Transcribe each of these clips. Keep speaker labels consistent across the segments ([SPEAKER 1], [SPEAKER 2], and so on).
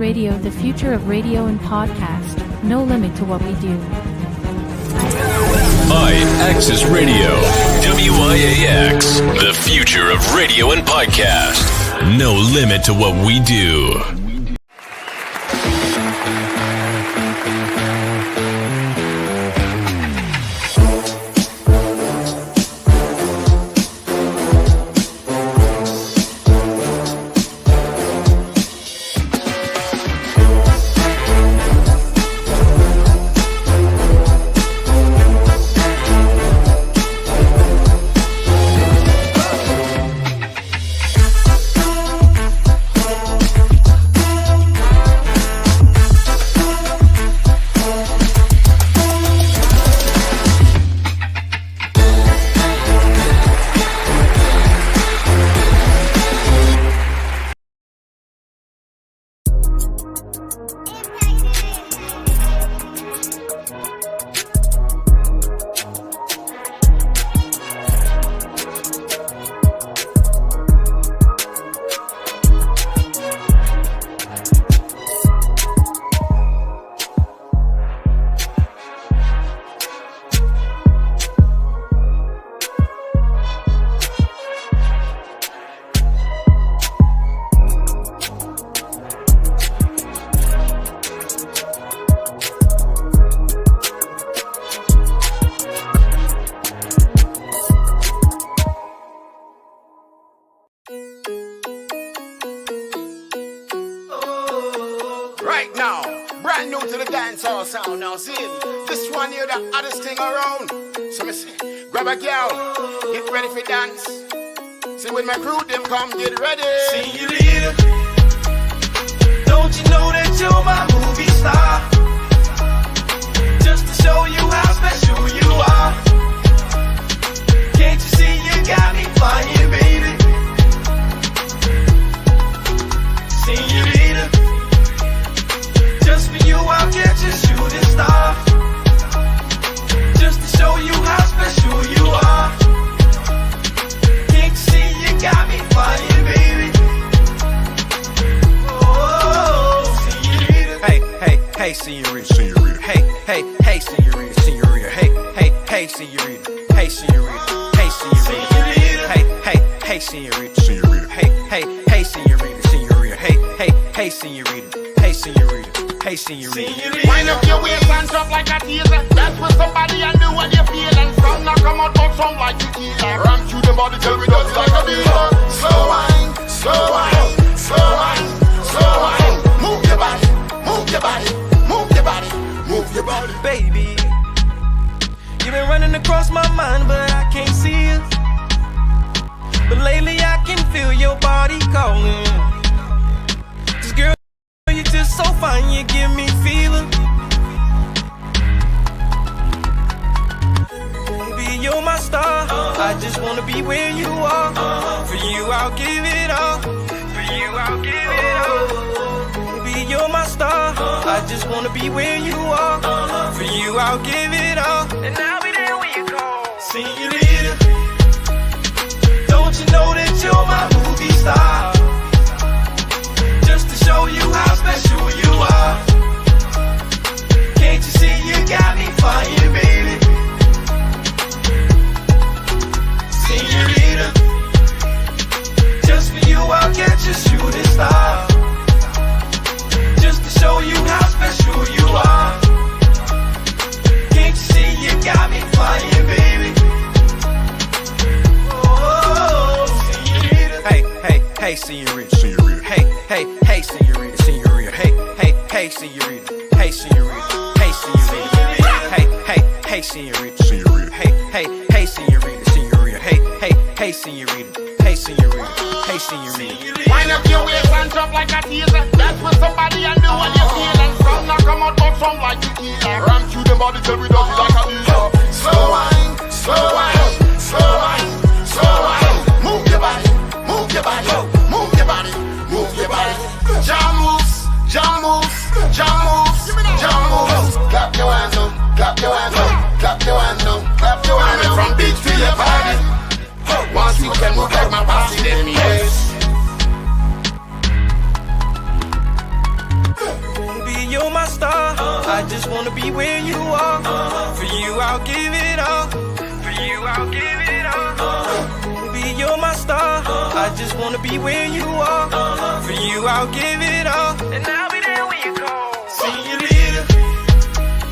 [SPEAKER 1] Radio, the future of radio and podcast. No limit to what we do.
[SPEAKER 2] IAXISRADIO, WIAX, the future of radio and podcast. No limit to what we do.
[SPEAKER 3] Right now, brand new to the dancehall sound now. See, this one here, the hottest thing around. So me say, grab a girl, get ready for dance. See, when my crew them come, get ready.
[SPEAKER 4] See you later. Don't you know that you're my movie star? Just to show you how special you are. Can't you see you got me flying, baby? See you later. Just for you, I'll catch a shooting star. Just to show you how special you are. Can't you see you got me flying, baby? Oh, senorita.
[SPEAKER 5] Hey, senorita, senorita. Hey, senorita, senorita. Hey, senorita, hey, senorita, hey, senorita. Hey, senorita, senorita. Hey, senorita, senorita. Hey, senorita, hey, senorita. Hey, senorita.
[SPEAKER 3] Wind up your waist and drop like a teaser. Dance with somebody and do what you feel. And from now come out, but some like tequila. Ram through the body till we do it like a beaver. Slow wine, slow wine, slow wine, slow wine. Move your body, move your body, move your body, move your body.
[SPEAKER 4] Baby, you've been running across my mind, but I can't see it. But lately I can feel your body calling. This girl, you're just so fine, you give me fever. Baby, you're my star. I just wanna be where you are. For you, I'll give it all. For you, I'll give it all. Baby, you're my star. I just wanna be where you are. For you, I'll give it all. And I'll be there when you call. See you later. Don't you know that you're my movie star? Just to show you how special you are. Can't you see you got me flying, baby? Senorita. Just for you, I'll catch a shooting star. Just to show you how special you are. Can't you see you got me flying, baby? Oh, senorita.
[SPEAKER 5] Hey, senorita, senorita. Hey, senorita, senorita. Hey, senorita, hey, senorita, hey, senorita. Hey, senorita, senorita. Hey, senorita, senorita. Hey, senorita, hey, senorita, hey, senorita.
[SPEAKER 3] Wind up your waist and drop like a teaser. Dance with somebody and do what you feel. And from now come out, but some like tequila. Ram through the body till we do it like a beaver. Slow wine, slow wine, slow wine, slow wine. Move your body, move your body, move your body, move your body. Jam moves, jam moves, jam moves, jam moves. Clap your hands up, clap your hands up, clap your hands up, clap your hands up. From beach to your body. Once you can move like my bossy, then me waist.
[SPEAKER 4] I just wanna be where you are. For you, I'll give it all. For you, I'll give it all. Baby, you're my star. I just wanna be where you are. For you, I'll give it all. And I'll be there when you call. Señorita,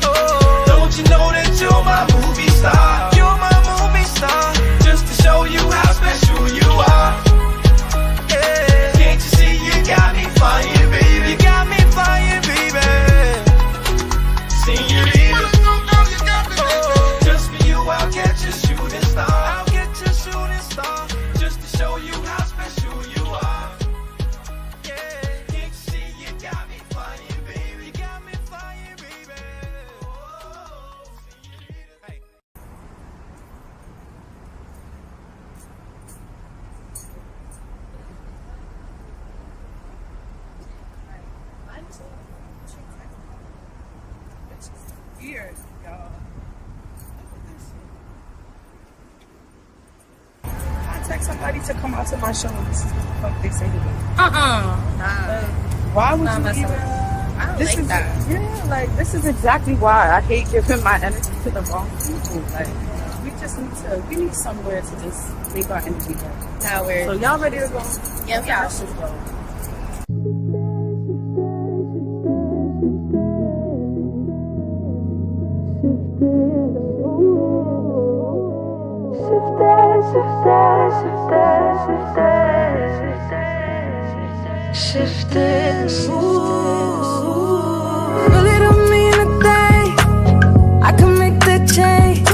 [SPEAKER 4] oh, don't you know that you're my movie star? You're my movie star. Just to show you how special you are. Yeah. Can't you see you got me flying, baby? You got me flying, baby. Señorita, oh, just for you I'll catch a shooting star. I'll catch a shooting star. Just to show you how special you are. Yeah. Can't you see you got me flying, baby? You got me flying, baby. Oh, señorita. Hey.
[SPEAKER 6] Weird, y'all. I text somebody to come out to my show. This is what the fuck they say to me. Why would you even?
[SPEAKER 7] I don't
[SPEAKER 6] This
[SPEAKER 7] like
[SPEAKER 6] is
[SPEAKER 7] that.
[SPEAKER 6] yeah, like this is exactly why I hate giving my energy to the wrong people. Like we need somewhere to just make our energy go.
[SPEAKER 7] Now we're
[SPEAKER 6] So y'all ready to go?
[SPEAKER 7] yeah,
[SPEAKER 6] Yeah, let's just go.
[SPEAKER 8] Really don't mean a thing. I can make that change.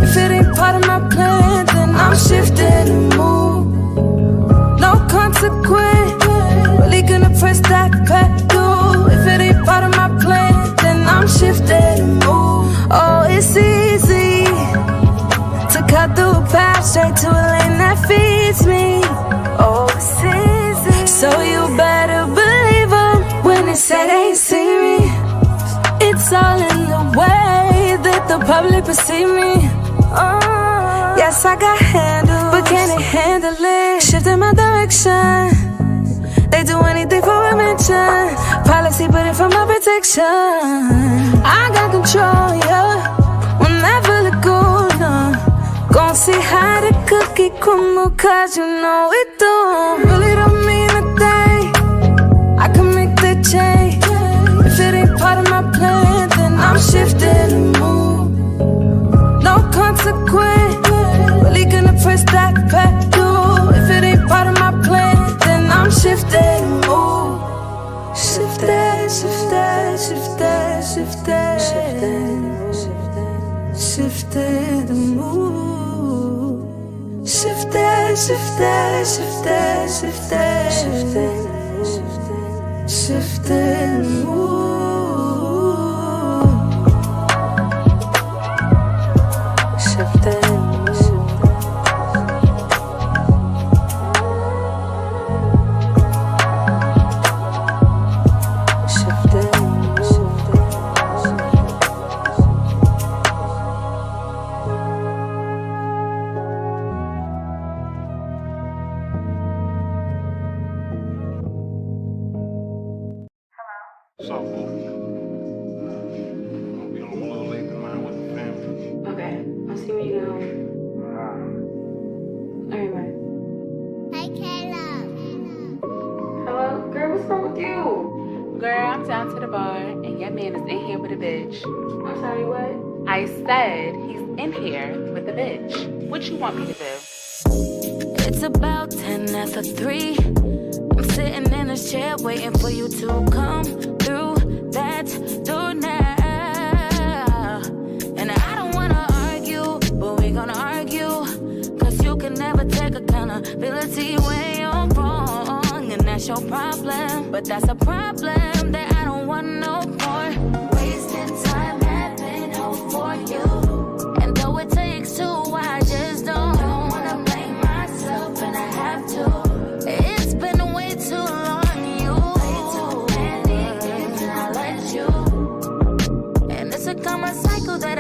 [SPEAKER 8] If it ain't part of my plan, then I'm shifting and move. No consequence. Really gonna press that pedal. If it ain't part of my plan, then I'm shifting and move. Oh, it's easy to cut through a path straight to a lane that feeds me. Oh, it's easy. So you better believe them when they say they ain't see me. It's all in the way that the public perceive me. Oh, yes, I got handles, but can they handle it? Shifting my direction. They do anything for a mention. Policy, but it for my protection. I got control, yeah. Whenever the goal, gon' see how the cookie crumble, cause you know it don't. Really don't mean a thing. I can make the change. If it ain't part of my plan, then I'm shifting and move. No consequence. Really gonna press that pedal. If it ain't part of my plan, then I'm shifting and move. Shifting, shifting, shifting, shifting, shifting, shifting and move. Shifting, shifting, shifting, shifting, shifting, shifting and move. Shifting.
[SPEAKER 3] What's up, boo? I'll be on a little late tonight with the family.
[SPEAKER 8] Okay, I'll see when you get home. Alright, bye.
[SPEAKER 9] Hey, Caleb.
[SPEAKER 8] Hello? Girl, what's wrong with you?
[SPEAKER 10] Girl, I'm down to the bar, and your man is in here with a bitch.
[SPEAKER 8] I'm sorry, what?
[SPEAKER 10] I said he's in here with a bitch. What you want me to do?
[SPEAKER 8] It's about 10 after 3. I'm sitting in this chair waiting for you to come through that door now. And I don't wanna argue, but we gonna argue. Cause you can never take accountability when you're wrong. And that's your problem, but that's a problem that I don't want no more. Wasting time having hope for you. And though it takes two, I just don't wanna blame myself, and I have to. It's been way too long, you way too many games, and I let you. And it's a common cycle that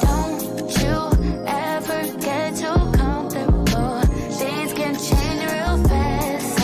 [SPEAKER 8] don't you ever get too comfortable. Things can change real fast.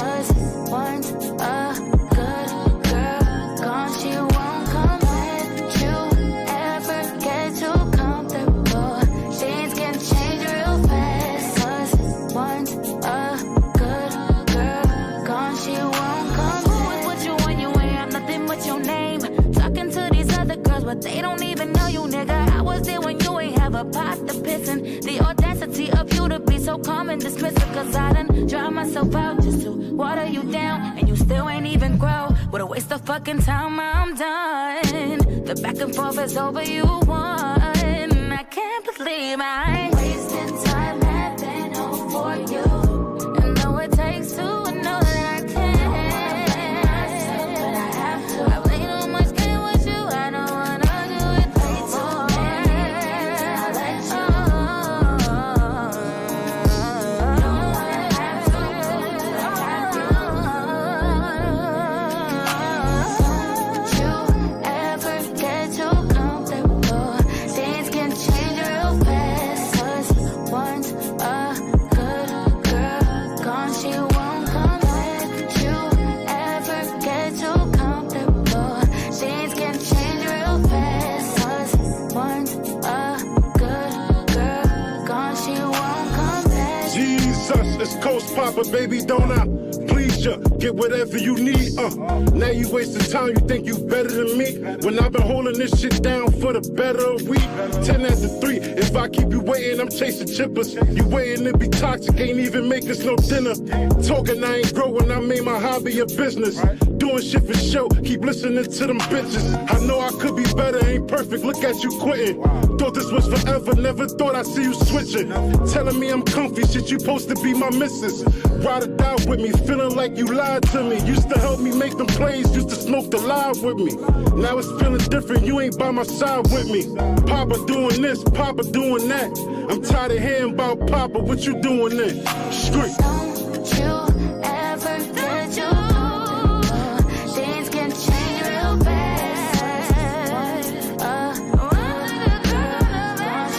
[SPEAKER 8] Who is what you when you ain't have nothing but your name? Talking to these other girls, but they don't even know you, nigga. I was there when you ain't have a pot to piss in. The audacity of you to be so calm and dismissive, cause I done dry myself out just to water you down, and you still ain't even grow. What a waste of fucking time, I'm done. The back and forth is over, you won. I can't believe I ain't wasting time having hope for you. And though it takes two, I know that I can. But I have to. I play too much game with you, I don't wanna do it no more. I'll let you. Don't you ever get too comfortable. Things can change real fast. 'Cause once a good girl gone, she won't come back. You ever get too comfortable. Things can change real fast. 'Cause once a good girl gone, she won't come back.
[SPEAKER 3] Jesus, it's Coast Papa, baby, don't I please ya? Get whatever you need, Now you wasting time, you think you better than me? When I've been holding this shit down for the better of week. 10 after 3, if I keep you waiting, I'm chasing chippers. You waiting to be toxic, ain't even make us no dinner. Talking, I ain't growing, I made my hobby a business. Doing shit for show, keep listening to them bitches. I know I could be better, ain't perfect, look at you quitting. Thought this was forever, never thought I'd see you switching. Telling me I'm comfy, shit you supposed to be my missus. Ride it out with me, feeling like you lied to me. Used to help me make them plays, used to smoke the live with me. Now it's feeling different, you ain't by my side with me. Papa doing this, Papa doing that. I'm tired of hearing about Papa, what you doing then? Street.
[SPEAKER 8] Don't you ever get too. Things can change real fast.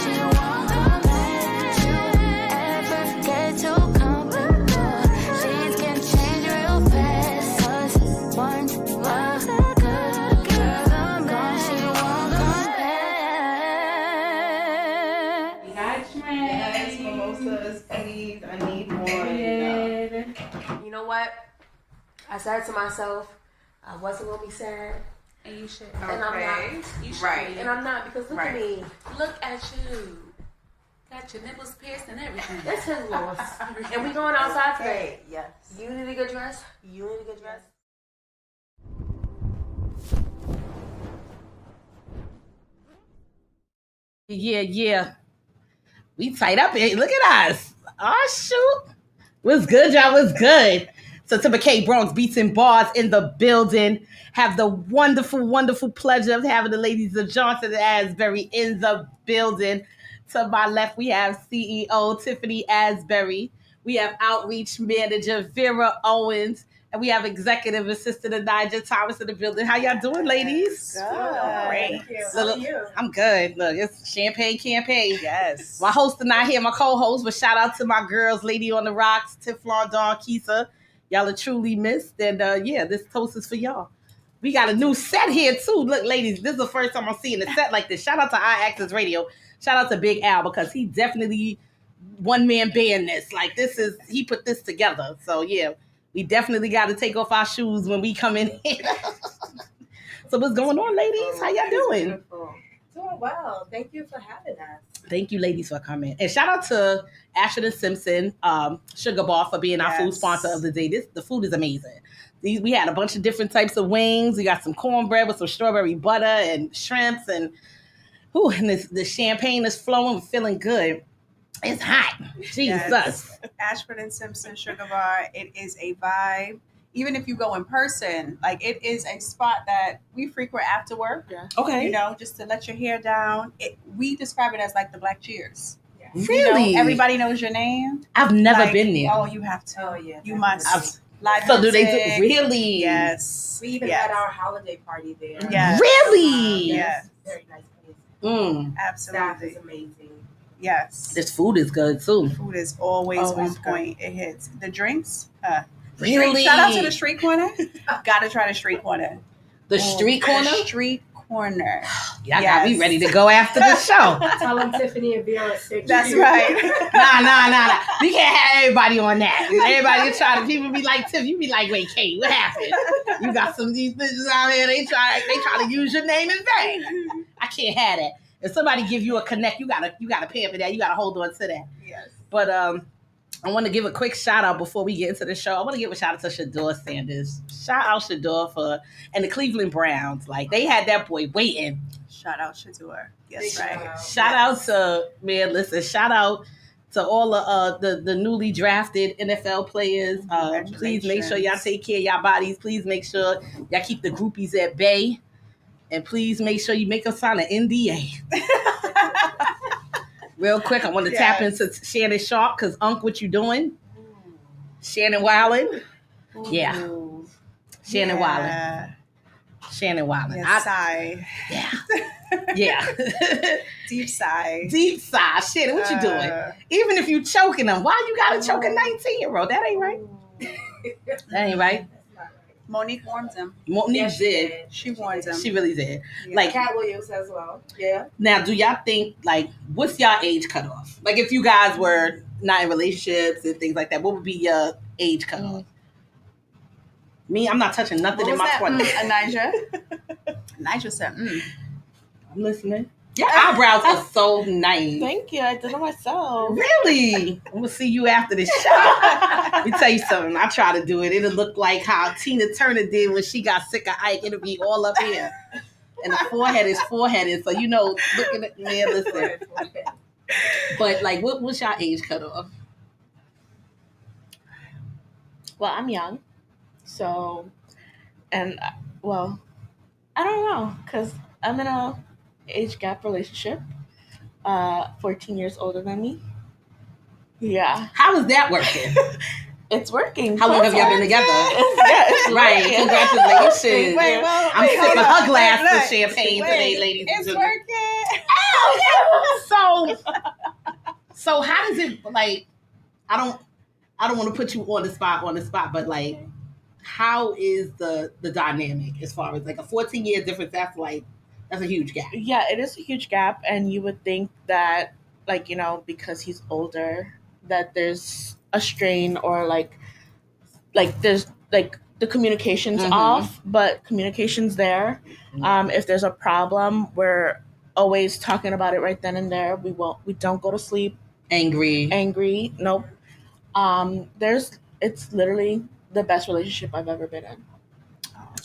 [SPEAKER 8] She won't come back. You ever get too comfortable. Things can change real fast. 'Cause once a good girl gone, she won't come back.
[SPEAKER 10] We got
[SPEAKER 7] Yes,
[SPEAKER 10] drinks.
[SPEAKER 7] mimosas, please. I need more.
[SPEAKER 11] You know what? I said to myself, I wasn't gonna be sad,
[SPEAKER 10] And you should.
[SPEAKER 11] and I'm not.
[SPEAKER 10] You should.
[SPEAKER 7] Right.
[SPEAKER 11] And I'm not, because look at me.
[SPEAKER 10] Look at you. Got your nipples pierced and everything.
[SPEAKER 11] It's his loss. And we going outside today.
[SPEAKER 7] Yes.
[SPEAKER 11] You need a good dress. You need a good dress.
[SPEAKER 12] Yeah. We tight up here. Look at us. Oh, shoot. What's good, y'all? What's good? So, to McKay Bronx Beats and Bars in the building. Have the wonderful, wonderful pleasure of having the ladies of Johnson and Asbury in the building. To my left, we have CEO Tiffany Asbury. We have Outreach Manager Vera Owens. And we have Executive Assistant Nigel Thomas in the building. How y'all doing, ladies?
[SPEAKER 7] Good.
[SPEAKER 12] Great.
[SPEAKER 7] Thank you.
[SPEAKER 12] So,
[SPEAKER 7] How are you?
[SPEAKER 12] I'm good. Look, it's champagne campaign.
[SPEAKER 7] Yes.
[SPEAKER 12] My host are not here, my co-host, but shout out to my girls, Lady on the Rocks, Tiflon, Dawn, Keisa. Y'all are truly missed. And this toast is for y'all. We got a new set here too. Look, ladies, this is the first time I'm seeing a set like this. Shout out to IAXISRADIO. Shout out to Big Al, because he definitely one-man band this. Like, he put this together. So yeah, we definitely got to take off our shoes when we come in here. So what's going on, ladies? How y'all doing?
[SPEAKER 7] Beautiful. Doing well. Thank you for having us.
[SPEAKER 12] Thank you, ladies, for coming. And shout out to Ashton and Simpson, Sugar Bar, for being our food sponsor of the day. The food is amazing. We had a bunch of different types of wings. We got some cornbread with some strawberry butter and shrimps, and the champagne is flowing. We're feeling good. It's hot. Jesus.
[SPEAKER 13] Yes. Ashford and Simpson Sugar Bar. It is a vibe. Even if you go in person, like, it is a spot that we frequent after work.
[SPEAKER 12] Yeah. Okay.
[SPEAKER 13] You know, just to let your hair down. We describe it as like the Black Cheers.
[SPEAKER 7] Yeah.
[SPEAKER 12] Really?
[SPEAKER 13] You know, everybody knows your name.
[SPEAKER 12] I've never been there.
[SPEAKER 13] Oh, you have to.
[SPEAKER 7] Oh, yeah.
[SPEAKER 13] You must.
[SPEAKER 12] So do they do? Really?
[SPEAKER 13] Yes.
[SPEAKER 7] We even had our holiday party there.
[SPEAKER 13] Yes.
[SPEAKER 12] Really?
[SPEAKER 13] Yes.
[SPEAKER 7] Very nice place.
[SPEAKER 12] Staff
[SPEAKER 13] Absolutely.
[SPEAKER 7] Staff is amazing.
[SPEAKER 13] Yes.
[SPEAKER 12] This food is good too.
[SPEAKER 13] Food is always on point. It hits. The drinks.
[SPEAKER 12] Really?
[SPEAKER 13] Shout out to the street corner. Gotta try the street corner.
[SPEAKER 12] The street corner?
[SPEAKER 13] Street corner.
[SPEAKER 12] Y'all got me ready to go after the show.
[SPEAKER 7] Tell them Tiffany and Vera sick.
[SPEAKER 13] That's right.
[SPEAKER 12] Nah. We can't have everybody on that. Everybody try to, people be like, Tiff, you be like, wait, Kate, what happened? You got some of these bitches out here, they try to use your name in vain. I can't have that. If somebody give you a connect, you gotta pay for that. You gotta hold on to that.
[SPEAKER 13] Yes.
[SPEAKER 12] But I want to give a quick shout out before we get into the show. I want to give a shout out to Shador Sanders. Shout out Shador and the Cleveland Browns. Like, they had that boy waiting.
[SPEAKER 13] Shout out Shador. Yes, right.
[SPEAKER 12] Shout out to, man, listen, shout out to all the newly drafted NFL players. Please make sure y'all take care of y'all bodies. Please make sure y'all keep the groupies at bay. And please make sure you make them sign an NDA. Real quick, I want to tap into Shannon Sharp because Unc, what you doing? Shannon Wildin'. Yeah. Shannon Wildin'. Shannon Wildin'.
[SPEAKER 13] Yes, sigh.
[SPEAKER 12] Yeah.
[SPEAKER 13] Deep sigh.
[SPEAKER 12] Deep sigh. Shannon, what you doing? Even if you choking them, why you gotta choke a 19-year-old? That ain't right. That ain't right.
[SPEAKER 13] Monique warns him.
[SPEAKER 12] Monique did.
[SPEAKER 13] She warns him.
[SPEAKER 12] She really did.
[SPEAKER 7] Yeah.
[SPEAKER 12] Like
[SPEAKER 7] Cat Williams as well. Yeah.
[SPEAKER 12] Now, do y'all think, like, what's y'all age cutoff? Like, if you guys were not in relationships and things like that, what would be your age cutoff? Me, I'm not touching nothing in my 20s.
[SPEAKER 13] Nigel said,
[SPEAKER 12] I'm listening. Your eyebrows are so nice.
[SPEAKER 14] Thank you. I did it myself.
[SPEAKER 12] Really? I'm going to see you after this show. Let me tell you something. I try to do it. It'll look like how Tina Turner did when she got sick of Ike. It'll be all up here. And the forehead is foreheaded. So, you know, looking at me, listen. But, like, what's your age cutoff?
[SPEAKER 14] Well, I'm young. So, and, well, I don't know. Because I'm in a age gap relationship. 14 years older than me. Yeah.
[SPEAKER 12] How is that working?
[SPEAKER 14] It's working.
[SPEAKER 12] How long have y'all been together?
[SPEAKER 14] It's
[SPEAKER 12] right.
[SPEAKER 14] working.
[SPEAKER 12] Congratulations. I'm sipping her glass of champagne today, ladies.
[SPEAKER 13] It's working.
[SPEAKER 12] Oh, so how does it, like, I don't want to put you on the spot, but like, how is the dynamic as far as like a 14-year difference? That's a huge gap.
[SPEAKER 14] Yeah, it is a huge gap. And you would think that, like, you know, because he's older, that there's a strain or like there's like the communication's off, but communication's there. If there's a problem, we're always talking about it right then and there. We don't go to sleep angry. Nope. It's literally the best relationship I've ever been in.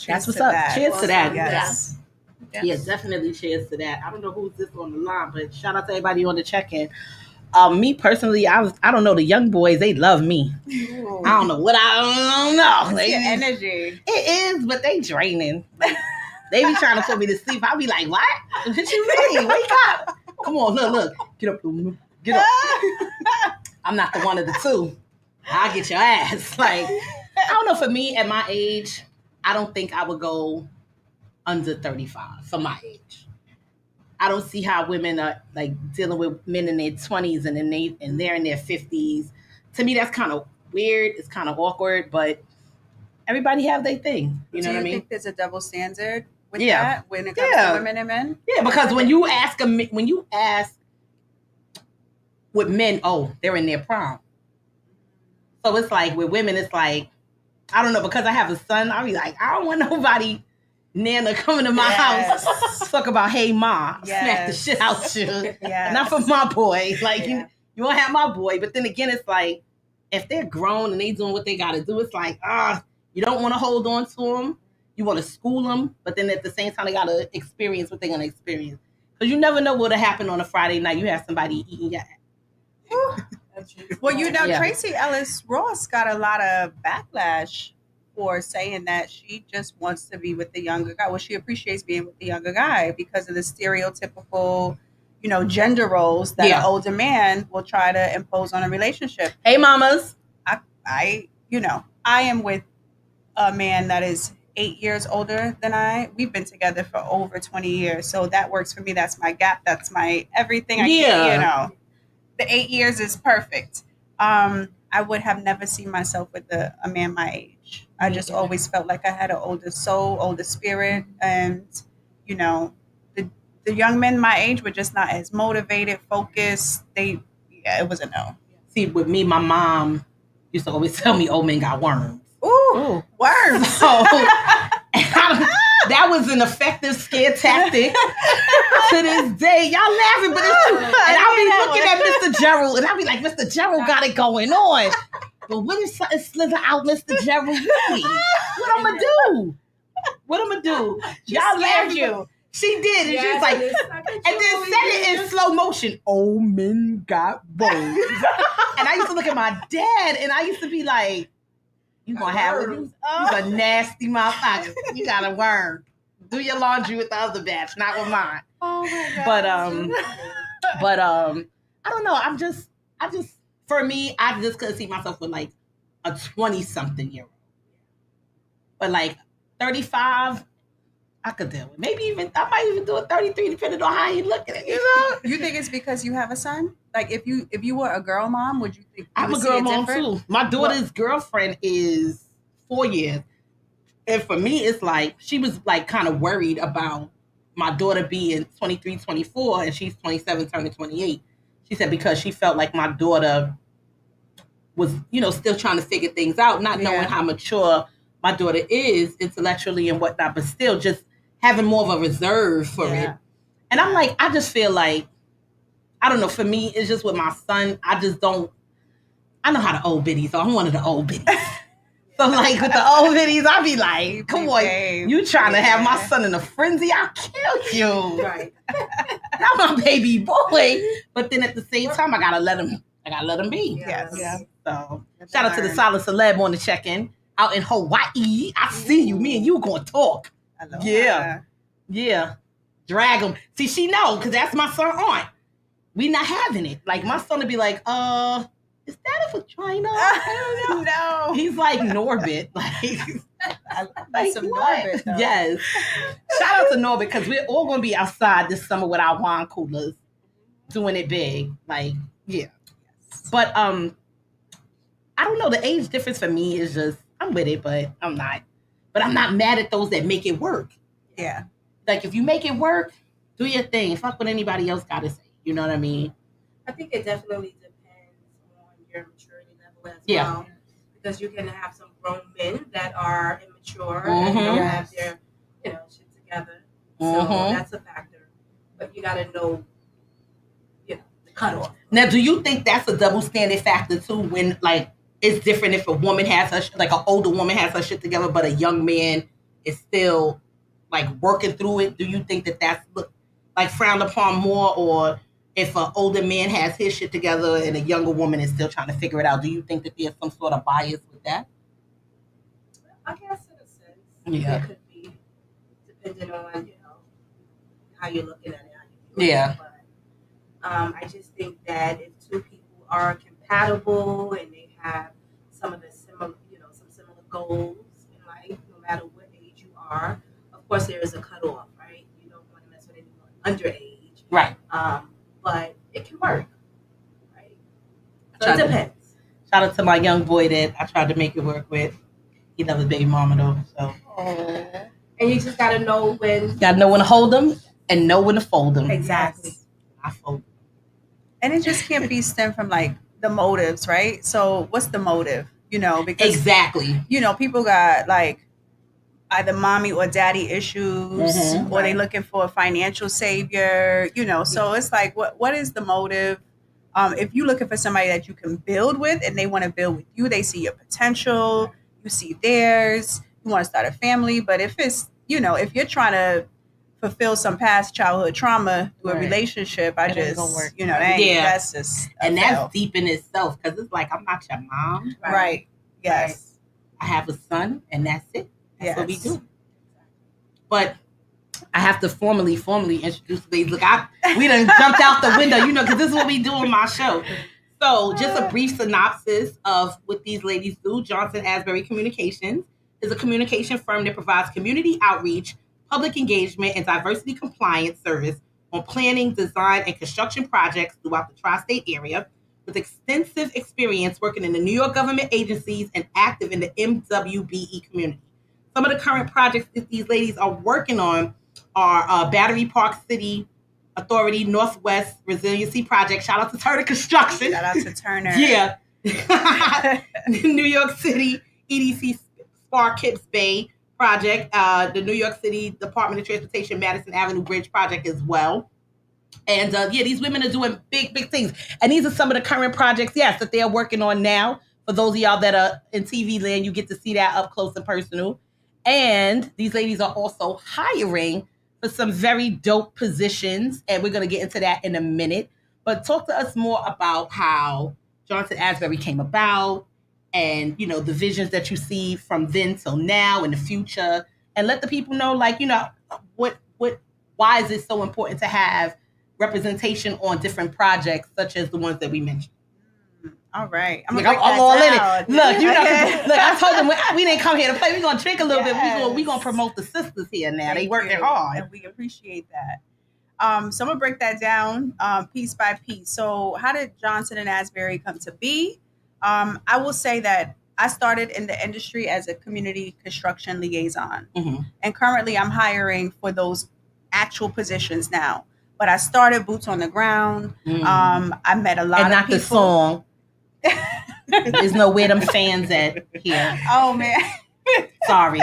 [SPEAKER 12] That's what's up. Cheers to that.
[SPEAKER 13] Yes.
[SPEAKER 12] Yeah, definitely cheers to that. I don't know who's this on the line, but shout out to everybody on the check-in. Me personally, I don't know, the young boys, they love me.
[SPEAKER 13] Ooh.
[SPEAKER 12] I don't know what I don't know.
[SPEAKER 13] It's your energy.
[SPEAKER 12] It is, but they draining. Like, they be trying to put me to sleep. I'll be like, what? What you mean? Wake up. Come on, look. Get up. Get up. I'm not the one of the two. I'll get your ass. Like, I don't know, for me, at my age, I don't think I would go under 35 for my age. I don't see how women are like dealing with men in their 20s and they're in their 50s. To me, that's kind of weird. It's kind of awkward, but everybody have their thing. You know what I mean?
[SPEAKER 13] Do you think there's a double standard with that when it comes to women and men?
[SPEAKER 12] Yeah, because when you ask with men, oh, they're in their prime. So it's like with women, it's like, I don't know, because I have a son, I'll be like, I don't want nobody Nana coming to my house, talk about, hey, ma, smack the shit out you. Not for my boy. Like, you won't have my boy. But then again, it's like, if they're grown and they doing what they got to do, it's like, you don't want to hold on to them. You want to school them. But then at the same time, they got to experience what they're going to experience. Because you never know what'll happen on a Friday night. You have somebody eating your ass.
[SPEAKER 13] Well, you know, Tracy Ellis Ross got a lot of backlash for saying that she just wants to be with the younger guy. Well, she appreciates being with the younger guy because of the stereotypical, you know, gender roles that an older man will try to impose on a relationship.
[SPEAKER 12] Hey, mamas.
[SPEAKER 13] I am with a man that is 8 years older than I. We've been together for over 20 years. So that works for me. That's my gap. That's my everything. The 8 years is perfect. I would have never seen myself with a man my age. I just always felt like I had an older soul, older spirit. And, you know, the young men my age were just not as motivated, focused. It was a no.
[SPEAKER 12] See, with me, my mom used to always tell me old men got worms.
[SPEAKER 13] Ooh. Worms.
[SPEAKER 12] So that was an effective scare tactic to this day. Y'all laughing, but it's true. And I'll be looking at Mr. Gerald, and I'll be like, Mr. Gerald got it going on. But what if something slither out Mr. Gerald really? What I'm gonna do? What I'm gonna do? Y'all laughing. You. She did, and she was like, and then said it in slow motion. Old men got bones. And I used to look at my dad, and I used to be like, you gonna have it? You's a nasty motherfucker. You got a worm. Do your laundry with the other batch, not with mine.
[SPEAKER 13] Oh my God.
[SPEAKER 12] But I don't know. I just for me, I just couldn't see myself with like a 20-something year old. But like 35, I could deal with. Maybe even I might even do a 33, depending on how you look at it. You know?
[SPEAKER 13] You think it's because you have a son? Like if you were a girl mom, would you think
[SPEAKER 12] I'm a girl mom too? My daughter's girlfriend is 4 years, and for me, it's like she was like kind of worried about my daughter being 23, 24, and she's 27, turning 28. She said because she felt like my daughter was, still trying to figure things out, not knowing how mature my daughter is intellectually and whatnot, but still just having more of a reserve for it. And I'm like, I just feel like, I don't know, for me, it's just with my son, I know how the old biddies, so I'm one of the old biddies. So like with the old biddies, I be like, come on, you trying to have my son in a frenzy, I'll kill you. Right. Not my baby boy. But then at the same time, I gotta let him be.
[SPEAKER 13] Yes. Yeah.
[SPEAKER 12] So shout out to the Solid Celeb on the check-in. Out in Hawaii. I see you. Me and you gonna talk.
[SPEAKER 13] I love
[SPEAKER 12] that. Yeah. Drag him. See, she know, because that's my son aunt. We not having it. Like, my son would be like, is that a vagina? I don't know. No. He's like Norbit. Like
[SPEAKER 13] some
[SPEAKER 12] what?
[SPEAKER 13] Norbit, though.
[SPEAKER 12] Yes. Shout out to Norbit, because we're all going to be outside this summer with our wine coolers, doing it big. Like, yeah. But, I don't know. The age difference for me is just, I'm with it, but I'm not. But I'm not mad at those that make it work.
[SPEAKER 13] Yeah.
[SPEAKER 12] Like, if you make it work, do your thing. Fuck what anybody else got to say. You know what I mean?
[SPEAKER 11] I think it definitely depends on your maturity level as well. Because you can have some grown men that are immature and don't have their, shit together. So that's a factor. But you got to know, the cutoff.
[SPEAKER 12] Now, do you think that's a double standard factor too? When like it's different if a woman has her like an older woman has her shit together, but a young man is still like working through it. Do you think that that's like frowned upon more, or if an older man has his shit together and a younger woman is still trying to figure it out? Do you think that there's some sort of bias with that?
[SPEAKER 11] I guess in a sense,
[SPEAKER 12] yeah,
[SPEAKER 11] it could be depending on how you're looking at it. But I just think that if two people are compatible and they have some of the similar, some similar goals in life, no matter what age you are, of course there is a cutoff, right? You don't want to mess with anyone underage,
[SPEAKER 12] right?
[SPEAKER 11] But it can work, right? So it depends.
[SPEAKER 12] Shout out to my young boy that I tried to make it work with. He loves his baby mama though, so.
[SPEAKER 11] And you just gotta know when.
[SPEAKER 12] Gotta know when to hold them and know when to fold them.
[SPEAKER 11] Exactly.
[SPEAKER 12] I fold.
[SPEAKER 13] And it just can't be stemmed from like the motives, right? So what's the motive? Because
[SPEAKER 12] exactly.
[SPEAKER 13] People got like either mommy or daddy issues, or they looking for a financial savior, so it's like, what is the motive? If you're looking for somebody that you can build with and they want to build with you, they see your potential, you see theirs, you want to start a family. But if it's, if you're trying to fulfill some past childhood trauma through a relationship, that's just,
[SPEAKER 12] and that's deep in itself, because it's like, I'm not your mom.
[SPEAKER 13] Right. Yes.
[SPEAKER 12] I have a son and that's it. That's what we do. But I have to formally introduce the ladies. Look, we done jumped out the window, because this is what we do on my show. So just a brief synopsis of what these ladies do. Johnson Asbury Communications is a communication firm that provides community outreach, public engagement, and diversity compliance service on planning, design, and construction projects throughout the tri-state area, with extensive experience working in the New York government agencies and active in the MWBE community. Some of the current projects that these ladies are working on are Battery Park City Authority, Northwest Resiliency Project. Shout out to Turner Construction.
[SPEAKER 13] Shout out to Turner.
[SPEAKER 12] Yeah. New York City EDC Spark Kips Bay Project, the New York City Department of Transportation Madison Avenue Bridge Project as well. And these women are doing big, big things. And these are some of the current projects, yes, that they're working on now. For those of y'all that are in TV land, you get to see that up close and personal. And these ladies are also hiring for some very dope positions. And we're going to get into that in a minute. But talk to us more about how Johnson Asbury came about and, you know, the visions that you see from then till now in the future. And let the people know, like, you know, why is it so important to have representation on different projects such as the ones that we mentioned.
[SPEAKER 13] All right.
[SPEAKER 12] I'm all in it. Look, you know, look, I told them we didn't come here to play. We're going to drink a little bit. We're going to promote the sisters here now. They working hard.
[SPEAKER 13] And we appreciate that. So I'm going to break that down piece by piece. So how did Johnson and Asbury come to be? I will say that I started in the industry as a community construction liaison. Mm-hmm. And currently I'm hiring for those actual positions now. But I started boots on the ground. Mm. I met a lot of people. And not the song.
[SPEAKER 12] There's no where them fans at here.
[SPEAKER 13] Oh, man.
[SPEAKER 12] Sorry.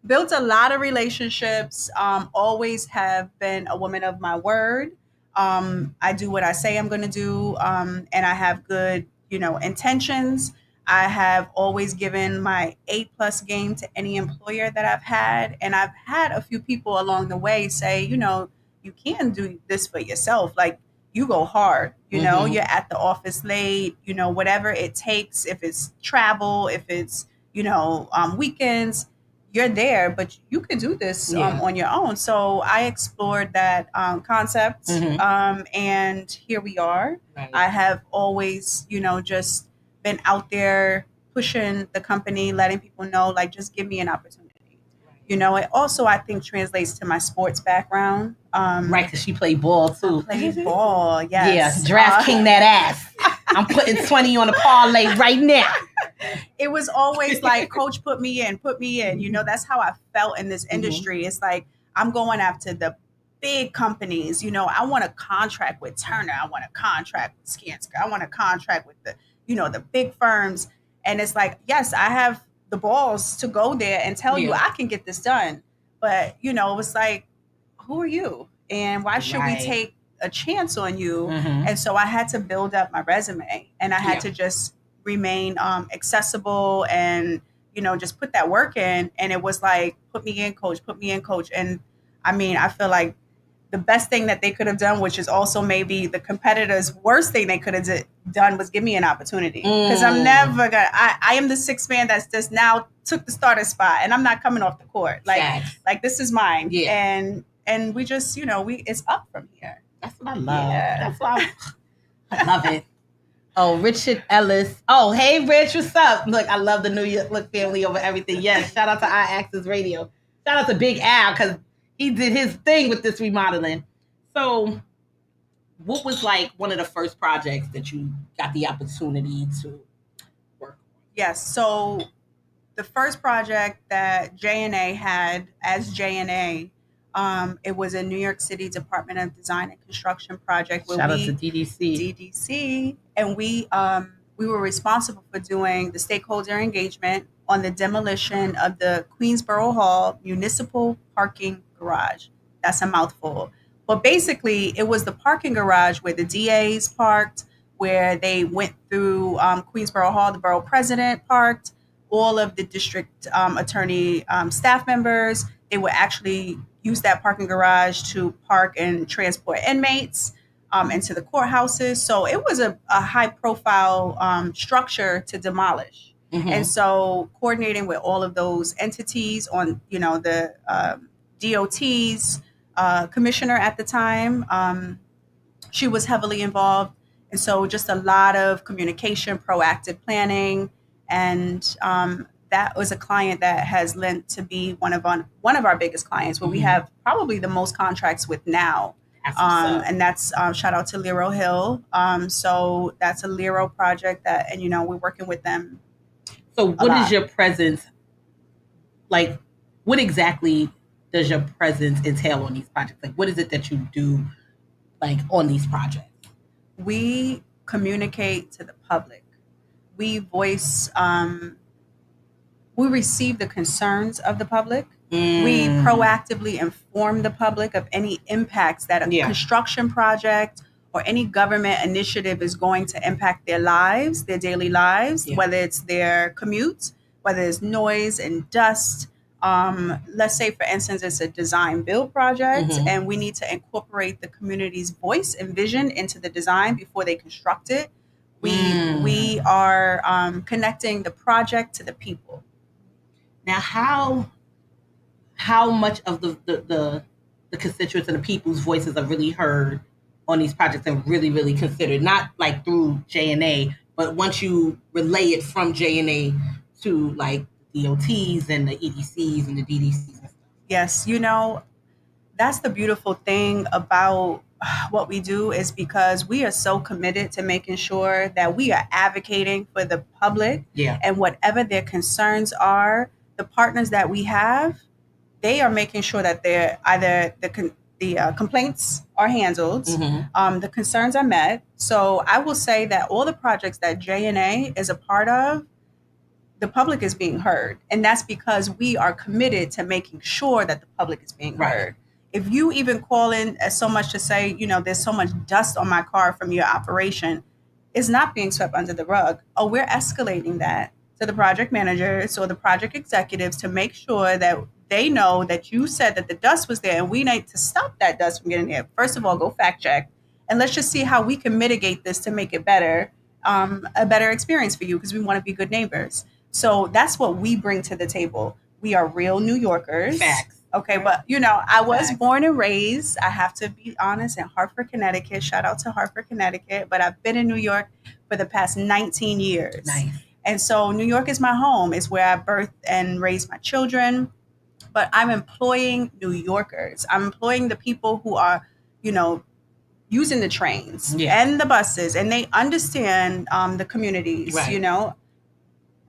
[SPEAKER 13] Built a lot of relationships. Always have been a woman of my word. I do what I say I'm going to do. And I have good, intentions. I have always given my A+ game to any employer that I've had. And I've had a few people along the way say, you can do this for yourself. Like, you go hard, mm-hmm. You're at the office late, whatever it takes. If it's travel, if it's, weekends, you're there, but you can do this on your own. So I explored that concept. Mm-hmm. And here we are. Right. I have always, just been out there pushing the company, letting people know, like, just give me an opportunity. It also, I think, translates to my sports background.
[SPEAKER 12] Right, because she played ball, too.
[SPEAKER 13] I played ball, yes.
[SPEAKER 12] Yeah, draft king that ass. I'm putting 20 on a parlay right now.
[SPEAKER 13] It was always like, coach, put me in. That's how I felt in this industry. Mm-hmm. It's like, I'm going after the big companies. I want a contract with Turner. I want a contract with Skanska. I want a contract with the, the big firms. And it's like, yes, I have the balls to go there and tell you I can get this done. But, it was like, who are you? And why should we take a chance on you? Mm-hmm. And so I had to build up my resume and I had to just remain accessible and, just put that work in. And it was like, put me in, coach. And I mean, I feel like the best thing that they could have done, which is also maybe the competitor's worst thing they could have done, was give me an opportunity. Because I'm never going to, I am the sixth man that's just now took the starter spot and I'm not coming off the court. Like this is mine. Yeah. And we just, it's up from here.
[SPEAKER 12] That's what I love. Yeah. That's what I love it. Oh, Richard Ellis. Oh, hey, Rich, what's up? Look, I love the New York family over everything. Yes, shout out to IAXISRADIO. Shout out to Big Al, because he did his thing with this remodeling. So what was like one of the first projects that you got the opportunity to work on?
[SPEAKER 13] Yes. So the first project that J&A had as J&A, it was a New York City Department of Design and Construction project.
[SPEAKER 12] Shout out to DDC.
[SPEAKER 13] DDC. And we were responsible for doing the stakeholder engagement on the demolition of the Queensboro Hall Municipal Parking Garage. That's a mouthful. But basically, it was the parking garage where the DAs parked, where they went through Queensboro Hall, the borough president parked, all of the district attorney staff members. They would actually use that parking garage to park and transport inmates into the courthouses. So it was a high profile structure to demolish. Mm-hmm. And so coordinating with all of those entities on, the DOT's commissioner at the time, she was heavily involved. And so just a lot of communication, proactive planning. And that was a client that has lent to be one of our biggest clients, where we have probably the most contracts with now. And that's shout out to Lero Hill. So that's a Lero project that, and we're working with them.
[SPEAKER 12] So what is your presence like? What exactly does your presence entail on these projects? Like, what is it that you do, like, on these projects?
[SPEAKER 13] We communicate to the public. We voice, we receive the concerns of the public. We proactively inform the public of any impacts that a construction project or any government initiative is going to impact their lives, their daily lives, whether it's their commute, whether it's noise and dust. Let's say, for instance, it's a design build project, and we need to incorporate the community's voice and vision into the design before they construct it. We are connecting the project to the people.
[SPEAKER 12] Now, how much of the constituents and the people's voices are really heard on these projects and really, really considered, not like through J&A, but once you relay it from J&A to like DOTs and the EDCs and the DDCs and stuff?
[SPEAKER 13] Yes, that's the beautiful thing about what we do, is because we are so committed to making sure that we are advocating for the public, and whatever their concerns are, the partners that we have, they are making sure that they're either the complaints are handled, the concerns are met. So I will say that all the projects that J&A is a part of, the public is being heard. And that's because we are committed to making sure that the public is being heard. If you even call in as so much to say, there's so much dust on my car from your operation, it's not being swept under the rug. Oh, we're escalating that to the project managers or the project executives to make sure that they know that you said that the dust was there and we need to stop that dust from getting there. First of all, go fact check. And let's just see how we can mitigate this to make it better, a better experience for you, because we want to be good neighbors. So that's what we bring to the table. We are real New Yorkers.
[SPEAKER 12] Facts.
[SPEAKER 13] Okay, but I was born and raised, I have to be honest, in Hartford, Connecticut. Shout out to Hartford, Connecticut. But I've been in New York for the past 19 years.
[SPEAKER 12] Nice.
[SPEAKER 13] And so New York is my home. It's where I birthed and raised my children. But I'm employing New Yorkers. I'm employing the people who are, using the trains and the buses, and they understand the communities,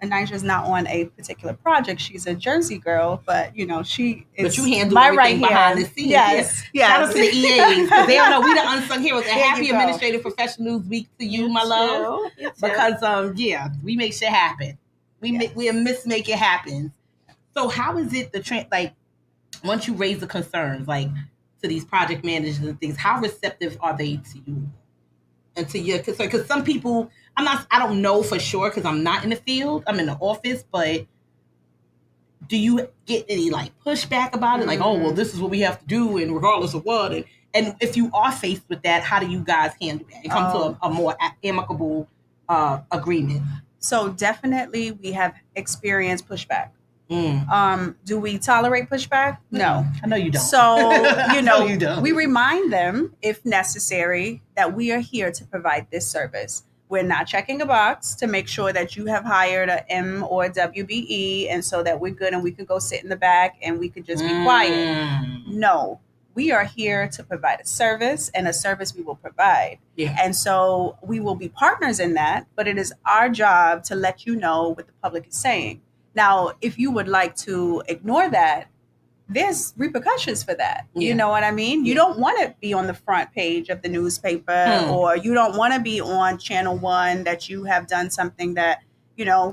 [SPEAKER 13] And Nigel's not on a particular project. She's a Jersey girl, but she is.
[SPEAKER 12] But you handle
[SPEAKER 13] my
[SPEAKER 12] everything
[SPEAKER 13] right
[SPEAKER 12] behind
[SPEAKER 13] hand.
[SPEAKER 12] the scenes.
[SPEAKER 13] Yes.
[SPEAKER 12] Shout out to the EAs, because they don't know we the unsung heroes. And
[SPEAKER 13] There
[SPEAKER 12] happy
[SPEAKER 13] you go.
[SPEAKER 12] Administrative Professionals Week to you, my love. Because we make shit happen. We make it happen. So how is it once you raise the concerns to these project managers and things, how receptive are they to you and to your concern? Because some people, I don't know for sure because I'm not in the field. I'm in the office, but do you get any pushback about it? Like, oh, well, this is what we have to do, and regardless of what. And if you are faced with that, how do you guys handle that and come to a more amicable agreement?
[SPEAKER 13] So definitely we have experienced pushback. Do we tolerate pushback? No.
[SPEAKER 12] I know you don't.
[SPEAKER 13] So,
[SPEAKER 12] No, you don't.
[SPEAKER 13] we remind them, if necessary, that we are here to provide this service. We're not checking a box to make sure that you have hired a M or a WBE, and so that we're good and we can go sit in the back and we could just be quiet. No. We are here to provide a service, and a service we will provide.
[SPEAKER 12] Yeah.
[SPEAKER 13] And so we will be partners in that, but it is our job to let you know what the public is saying. Now, if you would like to ignore that, there's repercussions for that.
[SPEAKER 12] Yeah.
[SPEAKER 13] You know what I mean? You don't want to be on the front page of the newspaper, or you don't want to be on Channel 1 that you have done something that,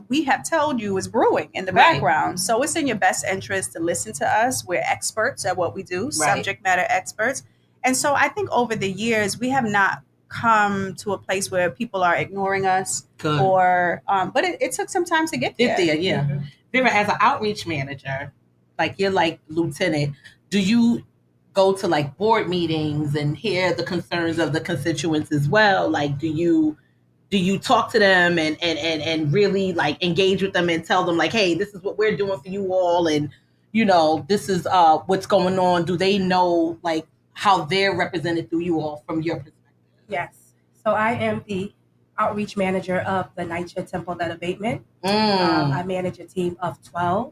[SPEAKER 13] we have told you is brewing in the background. So it's in your best interest to listen to us. We're experts at what we do, subject matter experts. And so I think over the years, we have not come to a place where people are ignoring us.
[SPEAKER 12] Good.
[SPEAKER 13] Or, but it took some time to get there.
[SPEAKER 12] Yeah. Vera, as an outreach manager, you're lieutenant, do you go to board meetings and hear the concerns of the constituents as well? Do you talk to them and really engage with them and tell them hey, this is what we're doing for you all, and this is what's going on? Do they know how they're represented through you all from your perspective?
[SPEAKER 11] Yes. So I am the outreach manager of the NYCHA Temple Debt Abatement. I manage a team of 12.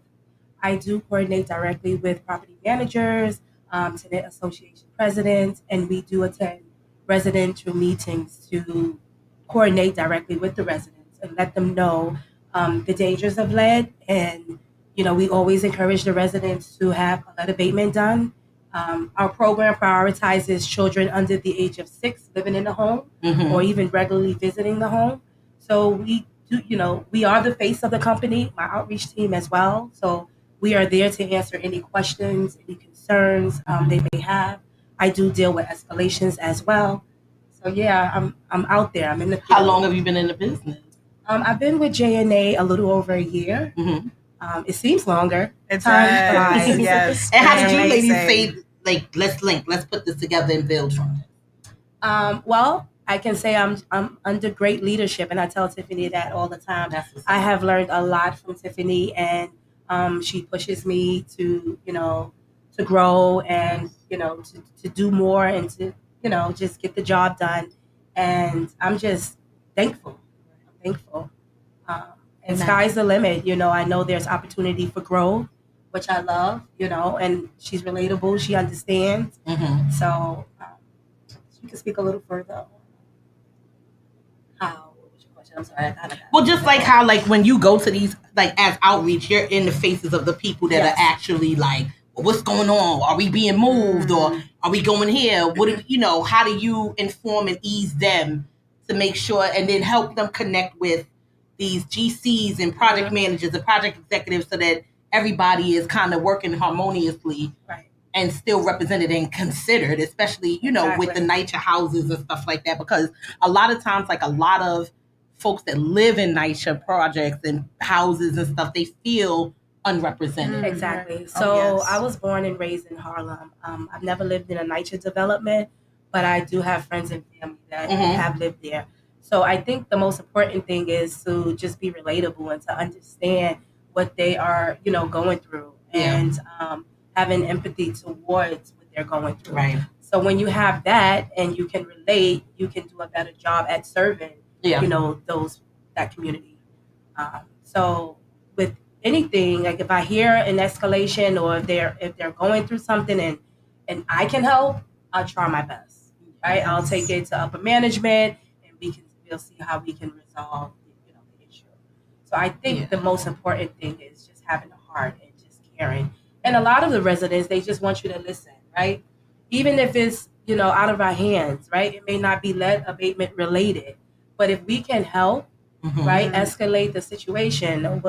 [SPEAKER 11] I do coordinate directly with property managers, tenant association presidents, and we do attend residential meetings to coordinate directly with the residents and let them know the dangers of lead and we always encourage the residents to have a lead abatement done. Our program prioritizes children under the age of 6 living in the home or even regularly visiting the home. So we do, we are the face of the company, my outreach team as well. So we are there to answer any questions, any concerns they may have. I do deal with escalations as well. So yeah, I'm out there. I'm in the field.
[SPEAKER 12] How long have you been in the business?
[SPEAKER 11] I've been with JNA a little over a year. It seems longer.
[SPEAKER 13] It's
[SPEAKER 11] time flies.
[SPEAKER 13] yes.
[SPEAKER 12] And how did you ladies say, like, let's put this together and build from it?
[SPEAKER 11] Well, I can say I'm under great leadership, and I tell Tiffany that all the time. I have learned a lot from Tiffany, and she pushes me to to grow and to do more and to just get the job done. And I'm just thankful. And sky's the limit. I know there's opportunity for growth, which I love. And she's relatable. She understands. So you can speak a little further. What was your question? I'm sorry.
[SPEAKER 12] Well, just like how, like, when you go to these, like, as outreach, you're in the faces of the people that are actually like, what's going on? Are we being moved, or are we going here? How do you inform and ease them to make sure, and then help them connect with these GCs and project managers and project executives, so that everybody is kind of working harmoniously and still represented and considered, especially, with the NYCHA houses and stuff like that. Because a lot of times, like, a lot of folks that live in NYCHA projects and houses and stuff, they feel unrepresented.
[SPEAKER 11] Exactly. So I was born and raised in Harlem. I've never lived in a NYCHA development, but I do have friends and family that have lived there. So I think the most important thing is to just be relatable and to understand what they are, going through, and having empathy towards what they're going through.
[SPEAKER 12] Right.
[SPEAKER 11] So when you have that and you can relate, you can do a better job at serving, that community. So with anything, like if I hear an escalation or if they're going through something and I can help, I'll try my best. Right. I'll take it to upper management, and we'll see how we can resolve the issue. So I think the most important thing is just having a heart and just caring. And a lot of the residents, they just want you to listen, right? Even if it's, out of our hands, right? It may not be lead abatement related, but if we can help, right, escalate the situation,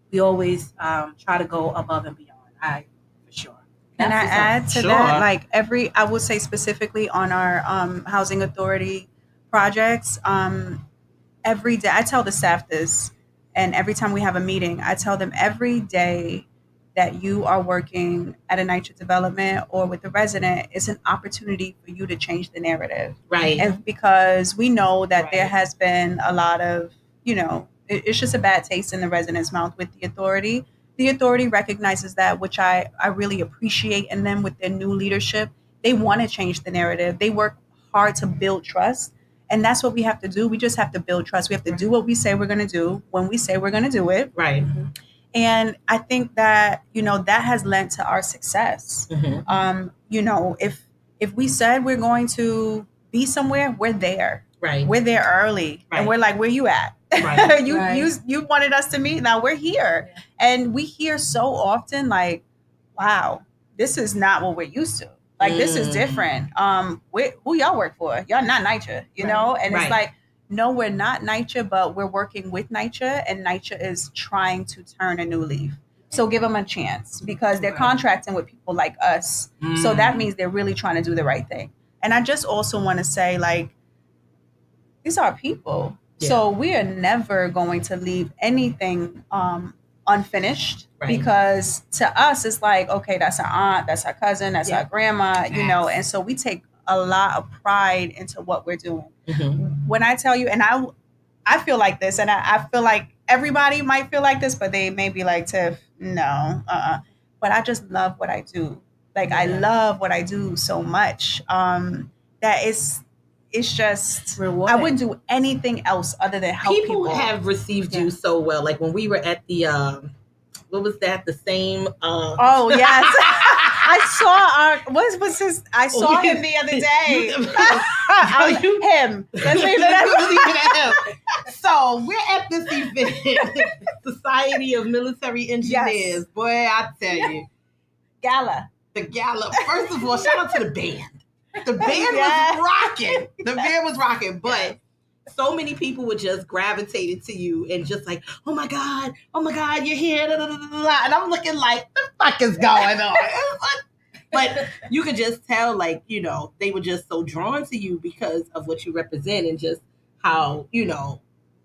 [SPEAKER 11] we always try to go above and beyond. For sure.
[SPEAKER 13] Can I add to that? Like I would say specifically on our housing authority projects, every day I tell the staff this, and every time we have a meeting, I tell them every day that you are working at a NYCHA development or with the resident is an opportunity for you to change the narrative.
[SPEAKER 12] Right.
[SPEAKER 13] And because we know that there has been a lot of, it's just a bad taste in the resident's mouth with the authority. The authority recognizes that, which I really appreciate in them with their new leadership. They want to change the narrative. They work hard to build trust. And that's what we have to do. We just have to build trust. We have to do what we say we're going to do when we say we're going to do it.
[SPEAKER 12] Right.
[SPEAKER 13] And I think that, that has led to our success. If we said we're going to be somewhere, we're there.
[SPEAKER 12] Right.
[SPEAKER 13] We're there early. Right. And we're like, where you at? Right. You wanted us to meet. Now we're here. Yeah. And we hear so often like, wow, this is not what we're used to. Like, this is different. Who y'all work for? Y'all not NYCHA, you know? And it's like, no, we're not NYCHA, but we're working with NYCHA, and NYCHA is trying to turn a new leaf. So give them a chance, because they're contracting with people like us. So that means they're really trying to do the right thing. And I just also want to say, like, these are people. Yeah. So we are never going to leave anything unfinished, because to us, it's like, okay, that's our aunt, that's our cousin, that's our grandma, and so we take a lot of pride into what we're doing. When I tell you, and I feel like this, and I feel like everybody might feel like this, but they may be like, Tiff, no, but I just love what I do. Like, I love what I do so much that it's just rewarding. I wouldn't do anything else other than help people.
[SPEAKER 12] People have received you so well. Like when we were at the what was that? The same.
[SPEAKER 13] Oh yes. I saw what's his? I saw him the other day. Him. Let's leave it at him.
[SPEAKER 12] So we're at this event, Society of Military Engineers. Yes. Boy, I tell you.
[SPEAKER 13] Gala.
[SPEAKER 12] The gala. First of all, shout out to the band. The band was rocking. The band was rocking. But so many people were just gravitated to you and just like, oh my God, you're here. Da, da, da, da. And I'm looking like, the fuck is going on? But you could just tell, like, you know, they were just so drawn to you because of what you represent and just how, you know,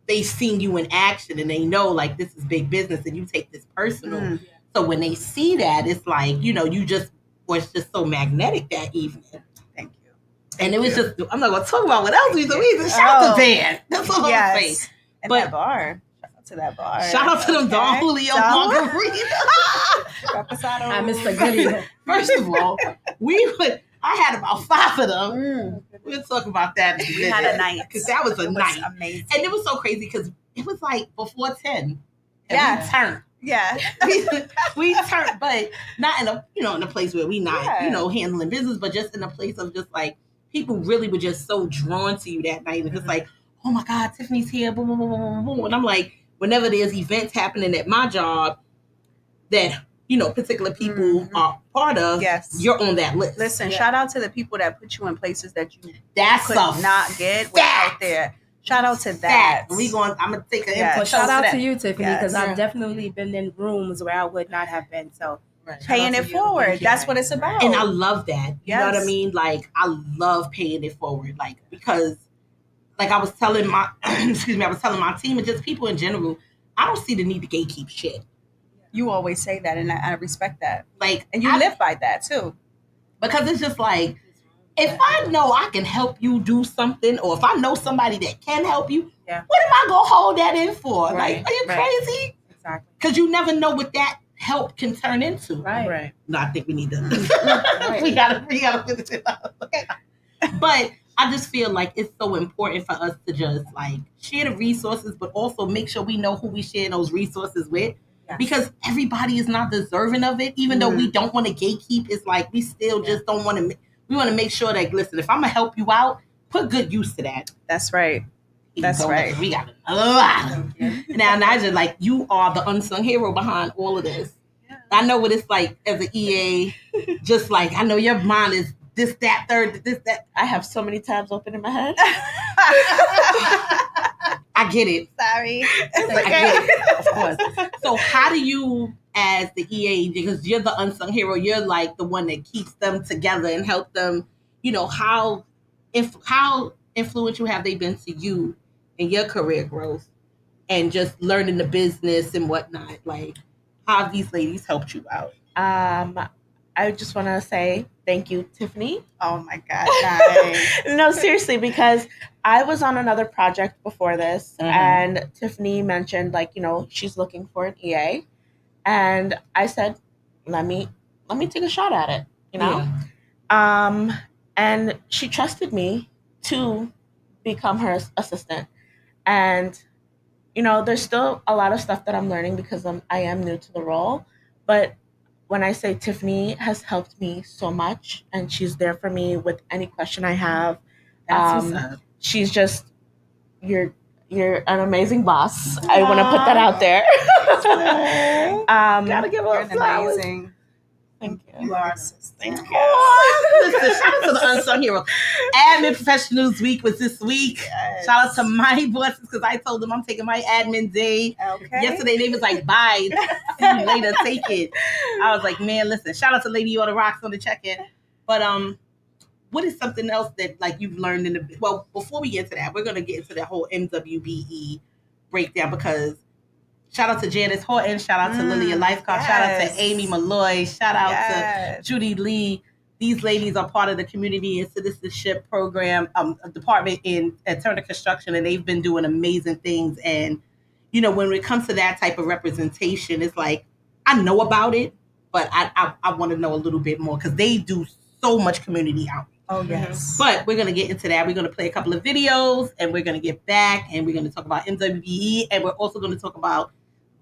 [SPEAKER 12] they've seen you in action and they know, like, this is big business and you take this personal. Mm. So when they see that, it's like, you know, you just was just so magnetic that evening.
[SPEAKER 13] Thank you.
[SPEAKER 12] And it was just, I'm not going to talk about what else we did. Shout out to band. That's all I'm saying.
[SPEAKER 13] And that bar. To that bar.
[SPEAKER 12] Shout out to them Don Julio Margarita.
[SPEAKER 6] I missed a goodie.
[SPEAKER 12] First of all, I had about 5 of them. We'll talk about that.
[SPEAKER 13] We had a night.
[SPEAKER 12] Because that was a night.
[SPEAKER 13] Amazing.
[SPEAKER 12] And it was so crazy because it was like before 10.
[SPEAKER 13] And
[SPEAKER 12] we turned.
[SPEAKER 13] Yeah.
[SPEAKER 12] we turned, but not in a, you know, in a place where we not, you know, handling business, but just in a place of just like, people really were just so drawn to you that night. And it's like, oh my God, Tiffany's here. Boom, boom, boom, boom, boom. And I'm like, whenever there's events happening at my job that, you know, particular people are part of, you're on that list.
[SPEAKER 13] Listen, shout out to the people that put you in places that you
[SPEAKER 12] could
[SPEAKER 13] not get without there. Shout out to that.
[SPEAKER 12] I'm gonna take an input.
[SPEAKER 6] Shout out to you, Tiffany, because I've definitely been in rooms where I would not have been. So
[SPEAKER 13] paying it forward. That's what it's about.
[SPEAKER 12] And I love that. You know what I mean? Like, I love paying it forward. Like, because like I was telling my my team and just people in general, I don't see the need to gatekeep shit.
[SPEAKER 13] You always say that, and I respect that.
[SPEAKER 12] Like,
[SPEAKER 13] and you live by that too.
[SPEAKER 12] Because it's just like, if I know I can help you do something, or if I know somebody that can help you, what am I gonna hold that in for? Right. Like, are you crazy?
[SPEAKER 6] Exactly.
[SPEAKER 12] Because you never know what that help can turn into.
[SPEAKER 6] Right.
[SPEAKER 12] No, I think we need to. we gotta finish it up. But I just feel like it's so important for us to just like share the resources, but also make sure we know who we share those resources with. Yes. Because everybody is not deserving of it. Even though we don't want to gatekeep, it's like we still just don't want to. We want to make sure that, listen, if I'm gonna help you out, put good use to that.
[SPEAKER 13] That's right. That's right.
[SPEAKER 12] We got a lot. Now, Nigel, like, you are the unsung hero behind all of this. Yeah. I know what it's like as an EA. Just like, I know your mind is this, that, third, this, that.
[SPEAKER 14] I have so many tabs open in my head.
[SPEAKER 12] I get it.
[SPEAKER 13] Sorry.
[SPEAKER 12] I get it, of course. So how do you, as the EA, because you're the unsung hero, you're like the one that keeps them together and help them, you know, how influential have they been to you in your career growth and just learning the business and whatnot? Like, how have these ladies helped you out?
[SPEAKER 14] I just want to say thank you, Tiffany.
[SPEAKER 13] Oh my God. Nice.
[SPEAKER 14] No, seriously, because I was on another project before this and Tiffany mentioned, like, you know, she's looking for an EA. And I said, let me take a shot at it, you know? Yeah. And she trusted me to become her assistant. And, you know, there's still a lot of stuff that I'm learning because I am new to the role. But when I say Tiffany has helped me so much and she's there for me with any question I have, she's just, you're an amazing boss. Aww. I want to put that out there.
[SPEAKER 12] Gotta give her flowers.
[SPEAKER 13] Amazing.
[SPEAKER 14] Thank you.
[SPEAKER 13] You are.
[SPEAKER 12] Thank you. Listen, shout out to the unsung hero. Admin Professionals Week was this week. Yes. Shout out to my bosses because I told them I'm taking my admin day.
[SPEAKER 13] Okay.
[SPEAKER 12] Yesterday they was like, bye. See you later. Take it. I was like, man, listen. Shout out to Lady on the Rocks on the check-in. But what is something else that like you've learned in the well? Before we get to that, we're gonna get into the whole MWBE breakdown because. Shout out to Janice Horton. Shout out to Lilia Lifecock. Yes. Shout out to Amy Malloy. Shout out to Judy Lee. These ladies are part of the Community and Citizenship Program department at Turner Construction, and they've been doing amazing things. And, you know, when it comes to that type of representation, it's like, I know about it, but I want to know a little bit more because they do so much community outreach.
[SPEAKER 13] Oh, yes.
[SPEAKER 12] But we're going to get into that. We're going to play a couple of videos, and we're going to get back, and we're going to talk about MWBE, and we're also going to talk about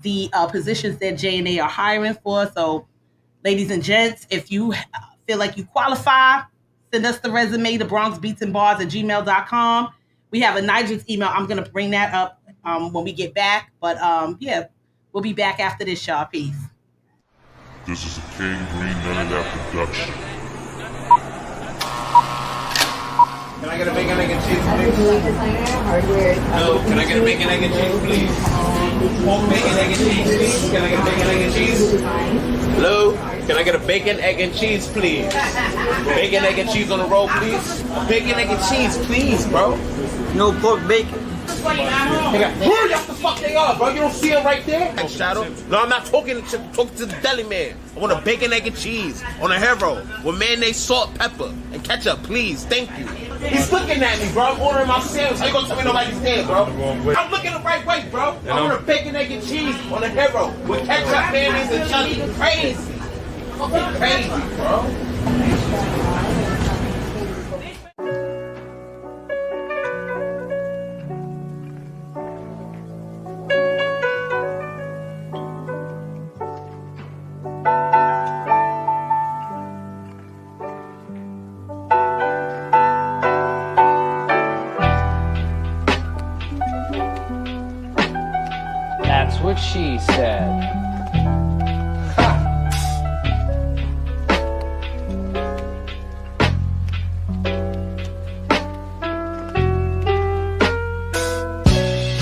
[SPEAKER 12] the positions that J&A are hiring for. So, ladies and gents, if you feel like you qualify, send us the resume to BronxBeatsandBars@gmail.com. We have a Nigel's email. I'm going to bring that up when we get back. But yeah, we'll be back after this, y'all. Peace.
[SPEAKER 15] This is a King Green None of That production.
[SPEAKER 5] Can I get a bacon, egg, and cheese, please? No, can I get a bacon, egg, and cheese, please? Bacon, egg, and cheese, please? Can I get a bacon, egg, and cheese? Hello? Can I get a bacon, egg, and cheese, please? Bacon, egg, and cheese on the roll, please? Bacon, egg, and cheese, please, bro. No pork bacon. Hurry up the fuck they are, bro. You don't see it right there? Shadow? No, I'm not talking to the deli man. I want a bacon, egg, and cheese on a hero with mayonnaise, salt, pepper, and ketchup, please. Thank you. He's looking at me, bro. I'm ordering my sandwich. How you gonna tell me nobody's there, bro? I'm looking the right way, bro. I want a bacon, egg, and cheese on a hero with ketchup, mayonnaise, and chili. Crazy. Fucking crazy, bro.
[SPEAKER 16] That's what she said.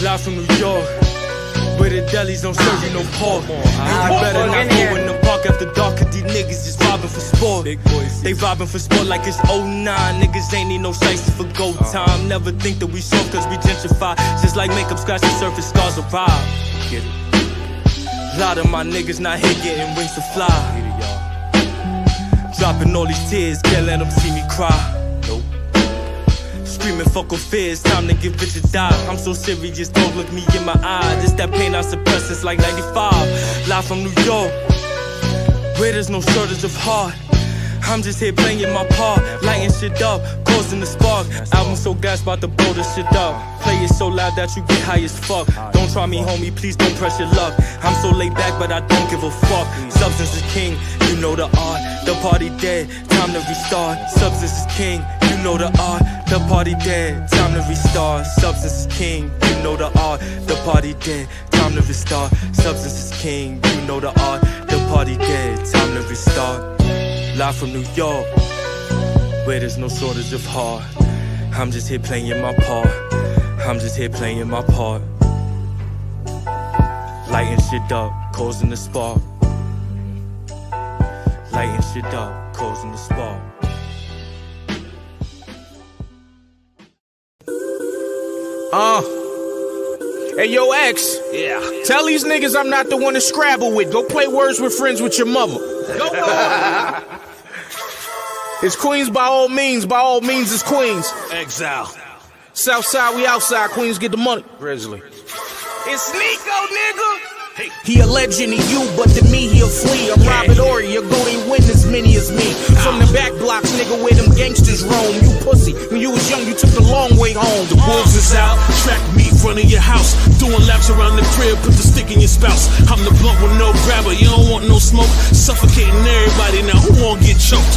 [SPEAKER 4] Live from New York, where the delis don't serve you no pork. You better not go in the park after dark, cause these niggas just vibing for sport. They vibing for sport like it's 09. Niggas ain't need no slices for go time. Never think that we soft cause we gentrify. Just like makeup scratch the surface, scars arrive. Get it? A lot of my niggas not here getting wings to fly. Dropping all these tears, can't let them see me cry. Nope. Screaming fuck off fears, time to give bitch a die. I'm so serious, don't look me in my eye. This that pain I suppress since like 95. Live from New York, where there's no shortage of heart. I'm just here playing my part, lighting shit up, causing the spark. Album so gas, about to blow this shit up. Play it so loud that you get high as fuck. Don't try me, homie, please don't press your luck. I'm so laid back, but I don't give a fuck. Substance is king, you know the art. The party dead, time to restart. Substance is king, you know the art. The party dead, time to restart. Substance is king, you know the art. The party dead, time to restart. Substance is king, you know the art. The party dead, time to restart. Live from New York, where there's no shortage of heart. I'm just here playing my part. I'm just here playing my part. Lighting shit up, causing the spark. Lighting shit up, causing the spark.
[SPEAKER 17] Hey, yo, X.
[SPEAKER 5] Yeah.
[SPEAKER 17] Tell these niggas I'm not the one to scrabble with. Go play Words with Friends with your mother.
[SPEAKER 5] Go on.
[SPEAKER 17] It's Queens by all means. By all means, it's Queens.
[SPEAKER 5] Exile.
[SPEAKER 17] Southside, we outside. Queens get the money.
[SPEAKER 5] Grizzly.
[SPEAKER 17] It's Nico, nigga. Hey. He a legend to you, but to me he a flea. I'm Robert Ory, you're going to win as many as me. From the back blocks, nigga, where them gangsters roam. You pussy, when you was young, you took the long way home.
[SPEAKER 18] The wolves is out, track me, front of your house. Doing laps around the crib, put the stick in your spouse. I'm the blunt with no grabber, you don't want no smoke. Suffocating everybody, now who won't get choked?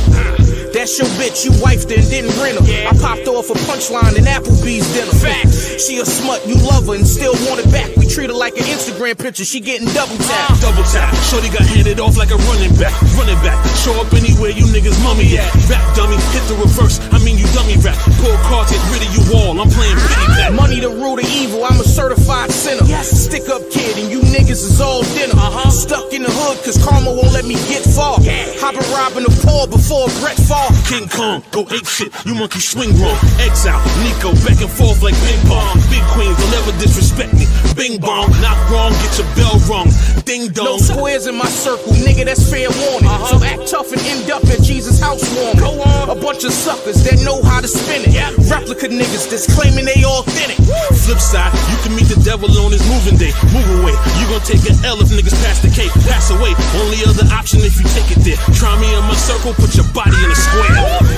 [SPEAKER 17] That's your bitch, you wifed her and didn't rent her. I popped off a punchline in Applebee's dinner. Facts. She a smut, you love her and still want it back. We treat her like an Instagram picture, she getting double tap.
[SPEAKER 18] Double tap, shorty got handed off like a running back. Running back, show up anywhere you niggas mummy at. Rap dummy, hit the reverse, I mean you dummy rap. Pull cards, get rid of you all, I'm playing pity pat.
[SPEAKER 17] Money the root of evil, I'm a certified sinner. Stick up kid and you niggas is all dinner. Stuck in the hood cause karma won't let me get far. Hopping robbing the poor before Brett fall.
[SPEAKER 18] King Kong, go ape shit, you monkey swing wrong. Exile, Nico, back and forth like ping pong. Big queens, don't ever disrespect me. Bing bong, not wrong, get your bell rung. Ding dong.
[SPEAKER 17] No squares in my circle, nigga, that's fair warning. So act tough and end up at Jesus' housewarming. A bunch of suckers that know how to spin it. Replica niggas that's claiming they authentic.
[SPEAKER 18] Flip side, you can meet the devil on his moving day. Move away, you gon' take an L if niggas pass the cake. Pass away, only other option if you take it there. Try me in my circle, put your body in a square.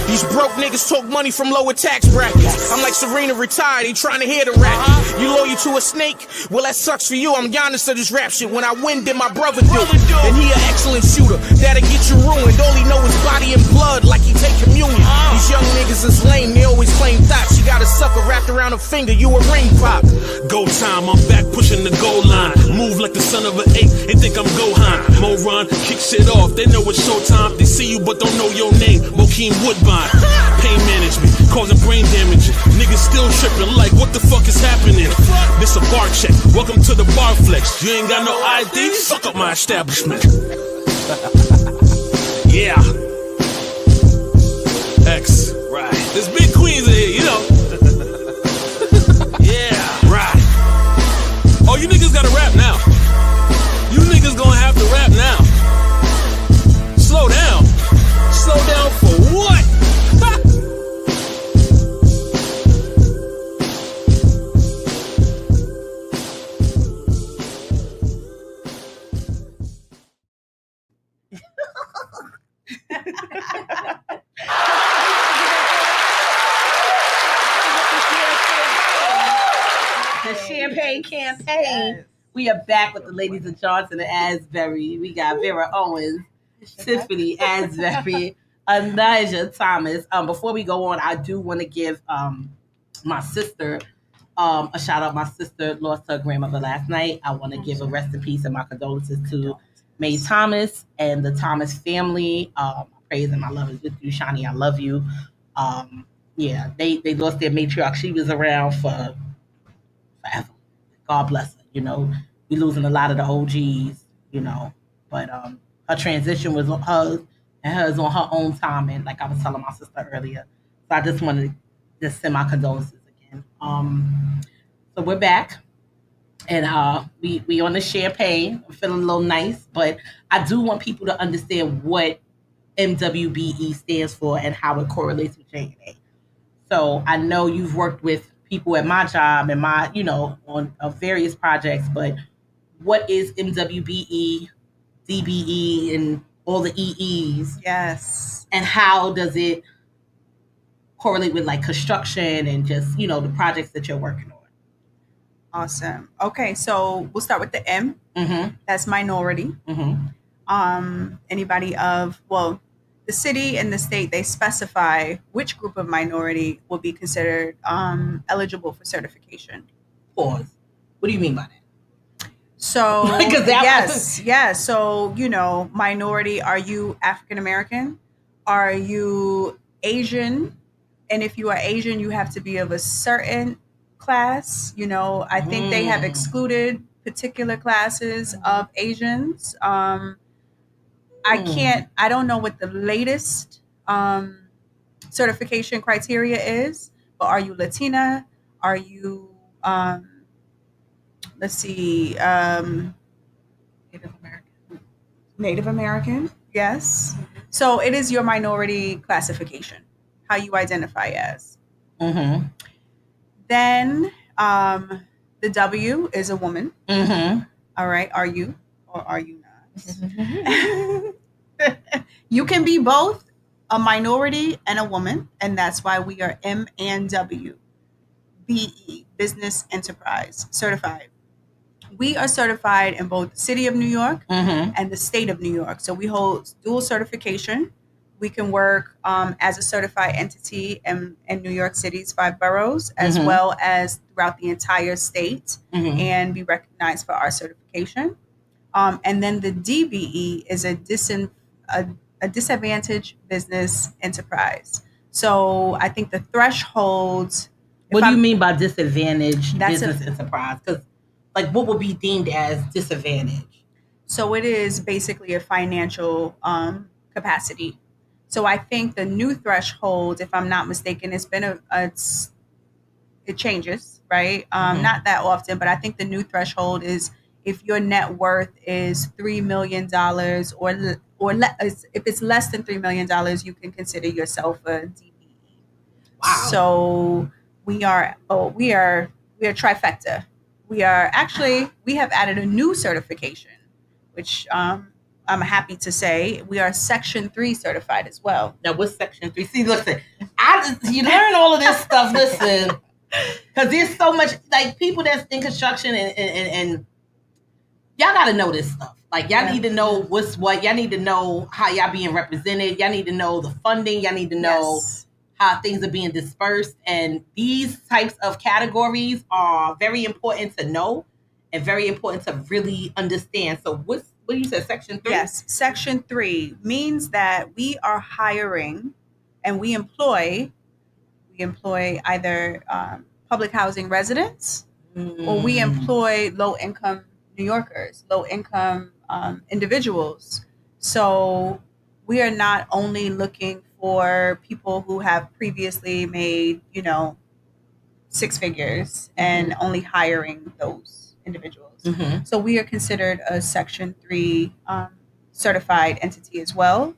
[SPEAKER 17] These broke niggas talk money from lower tax brackets. I'm like Serena retired, ain't trying to hear the rap. You loyal to a snake? Well, that sucks for you. I'm Giannis of this rap shit. When I win, then my brother do. And he an excellent shooter, that'll get you ruined. All he know is body and blood like he take communion. These young niggas is lame, they always claim thoughts. she got a sucker wrapped around her finger, you a ring pop.
[SPEAKER 18] Go time, I'm back pushing the goal line. Move like the son of an 8, they think I'm Gohan. Moron, kick shit off, they know it's showtime. They see you but don't know your name, Bokeem Woodbine. Pain management, causing brain damage. Niggas still tripping like, what the fuck is happening? This a bar check, welcome to the bar flex. You ain't got no ID, fuck up my establishment. Yeah. X. Right. There's big queens in here, you know. Yeah. Right. Oh, you niggas gotta rap now. You niggas gonna have to rap now. Slow down. Slow down for what?
[SPEAKER 12] The champagne campaign. Yes. We are back with the ladies of Johnson and Asbury. We got Vera Owens, Tiffany Asbury, Anaja Thomas. Before we go on, I do want to give my sister a shout out. My sister lost her grandmother last night. I want to give a rest in peace and my condolences to Mae Thomas and the Thomas family. Praise and my love is with you, Shani. I love you. Yeah, they lost their matriarch. She was around for forever. God bless her. You know, we losing a lot of the OGs, you know, but her transition was hers and hers on her own time. And like I was telling my sister earlier, so I just wanted to just send my condolences again. So we're back and we on the champagne. I'm feeling a little nice, but I do want people to understand what MWBE stands for and how it correlates with J&A. So I know you've worked with people at my job and my, you know, on various projects, but what is MWBE, DBE, and all the EEs?
[SPEAKER 13] Yes.
[SPEAKER 12] And how does it correlate with like construction and just, you know, the projects that you're working on?
[SPEAKER 13] Awesome. Okay, so we'll start with the M.
[SPEAKER 12] Mm-hmm.
[SPEAKER 13] That's minority.
[SPEAKER 12] Mm-hmm.
[SPEAKER 13] Anybody of, well, the city and the state, they specify which group of minority will be considered eligible for certification.
[SPEAKER 12] Pause. What do you mean by that?
[SPEAKER 13] So, yes. So, you know, minority, are you African American? Are you Asian? And if you are Asian, you have to be of a certain class. You know, I think they have excluded particular classes of Asians. I don't know what the latest certification criteria is, but are you Latina? Are you, Native American? Yes. So it is your minority classification, how you identify as.
[SPEAKER 12] Mm-hmm.
[SPEAKER 13] Then the W is a woman.
[SPEAKER 12] Mm-hmm.
[SPEAKER 13] All right. Are you or are you not? You can be both a minority and a woman, and that's why we are M and W, BE, Business Enterprise Certified. We are certified in both the city of New York and the state of New York. So we hold dual certification. We can work as a certified entity in New York City's 5 boroughs, as well as throughout the entire state, and be recognized for our certification. And then the DBE is a disadvantaged business enterprise. So I think the thresholds.
[SPEAKER 12] What do you mean by disadvantaged business enterprise? Because like what would be deemed as disadvantage?
[SPEAKER 13] So it is basically a financial capacity. So I think the new threshold, if I'm not mistaken, it's been it changes, right? Not that often, but I think the new threshold is if your net worth is $3 million if it's less than $3 million, you can consider yourself a DBE. Wow. So we are trifecta. We have added a new certification, which I'm happy to say we are Section 3 certified as well.
[SPEAKER 12] Now, what's Section 3? See, listen, you learn all of this stuff, listen, because there's so much, like, people that's in construction and y'all got to know this stuff. Like, y'all need to know what's what. Y'all need to know how y'all being represented. Y'all need to know the funding. Y'all need to know how things are being dispersed. And these types of categories are very important to know and very important to really understand. So what you said, Section 3?
[SPEAKER 13] Yes, Section 3 means that we are hiring and we employ either public housing residents or we employ low-income New Yorkers, low-income individuals. So we are not only looking for people who have previously made, six figures and only hiring those individuals. So we are considered a Section 3 certified entity as well,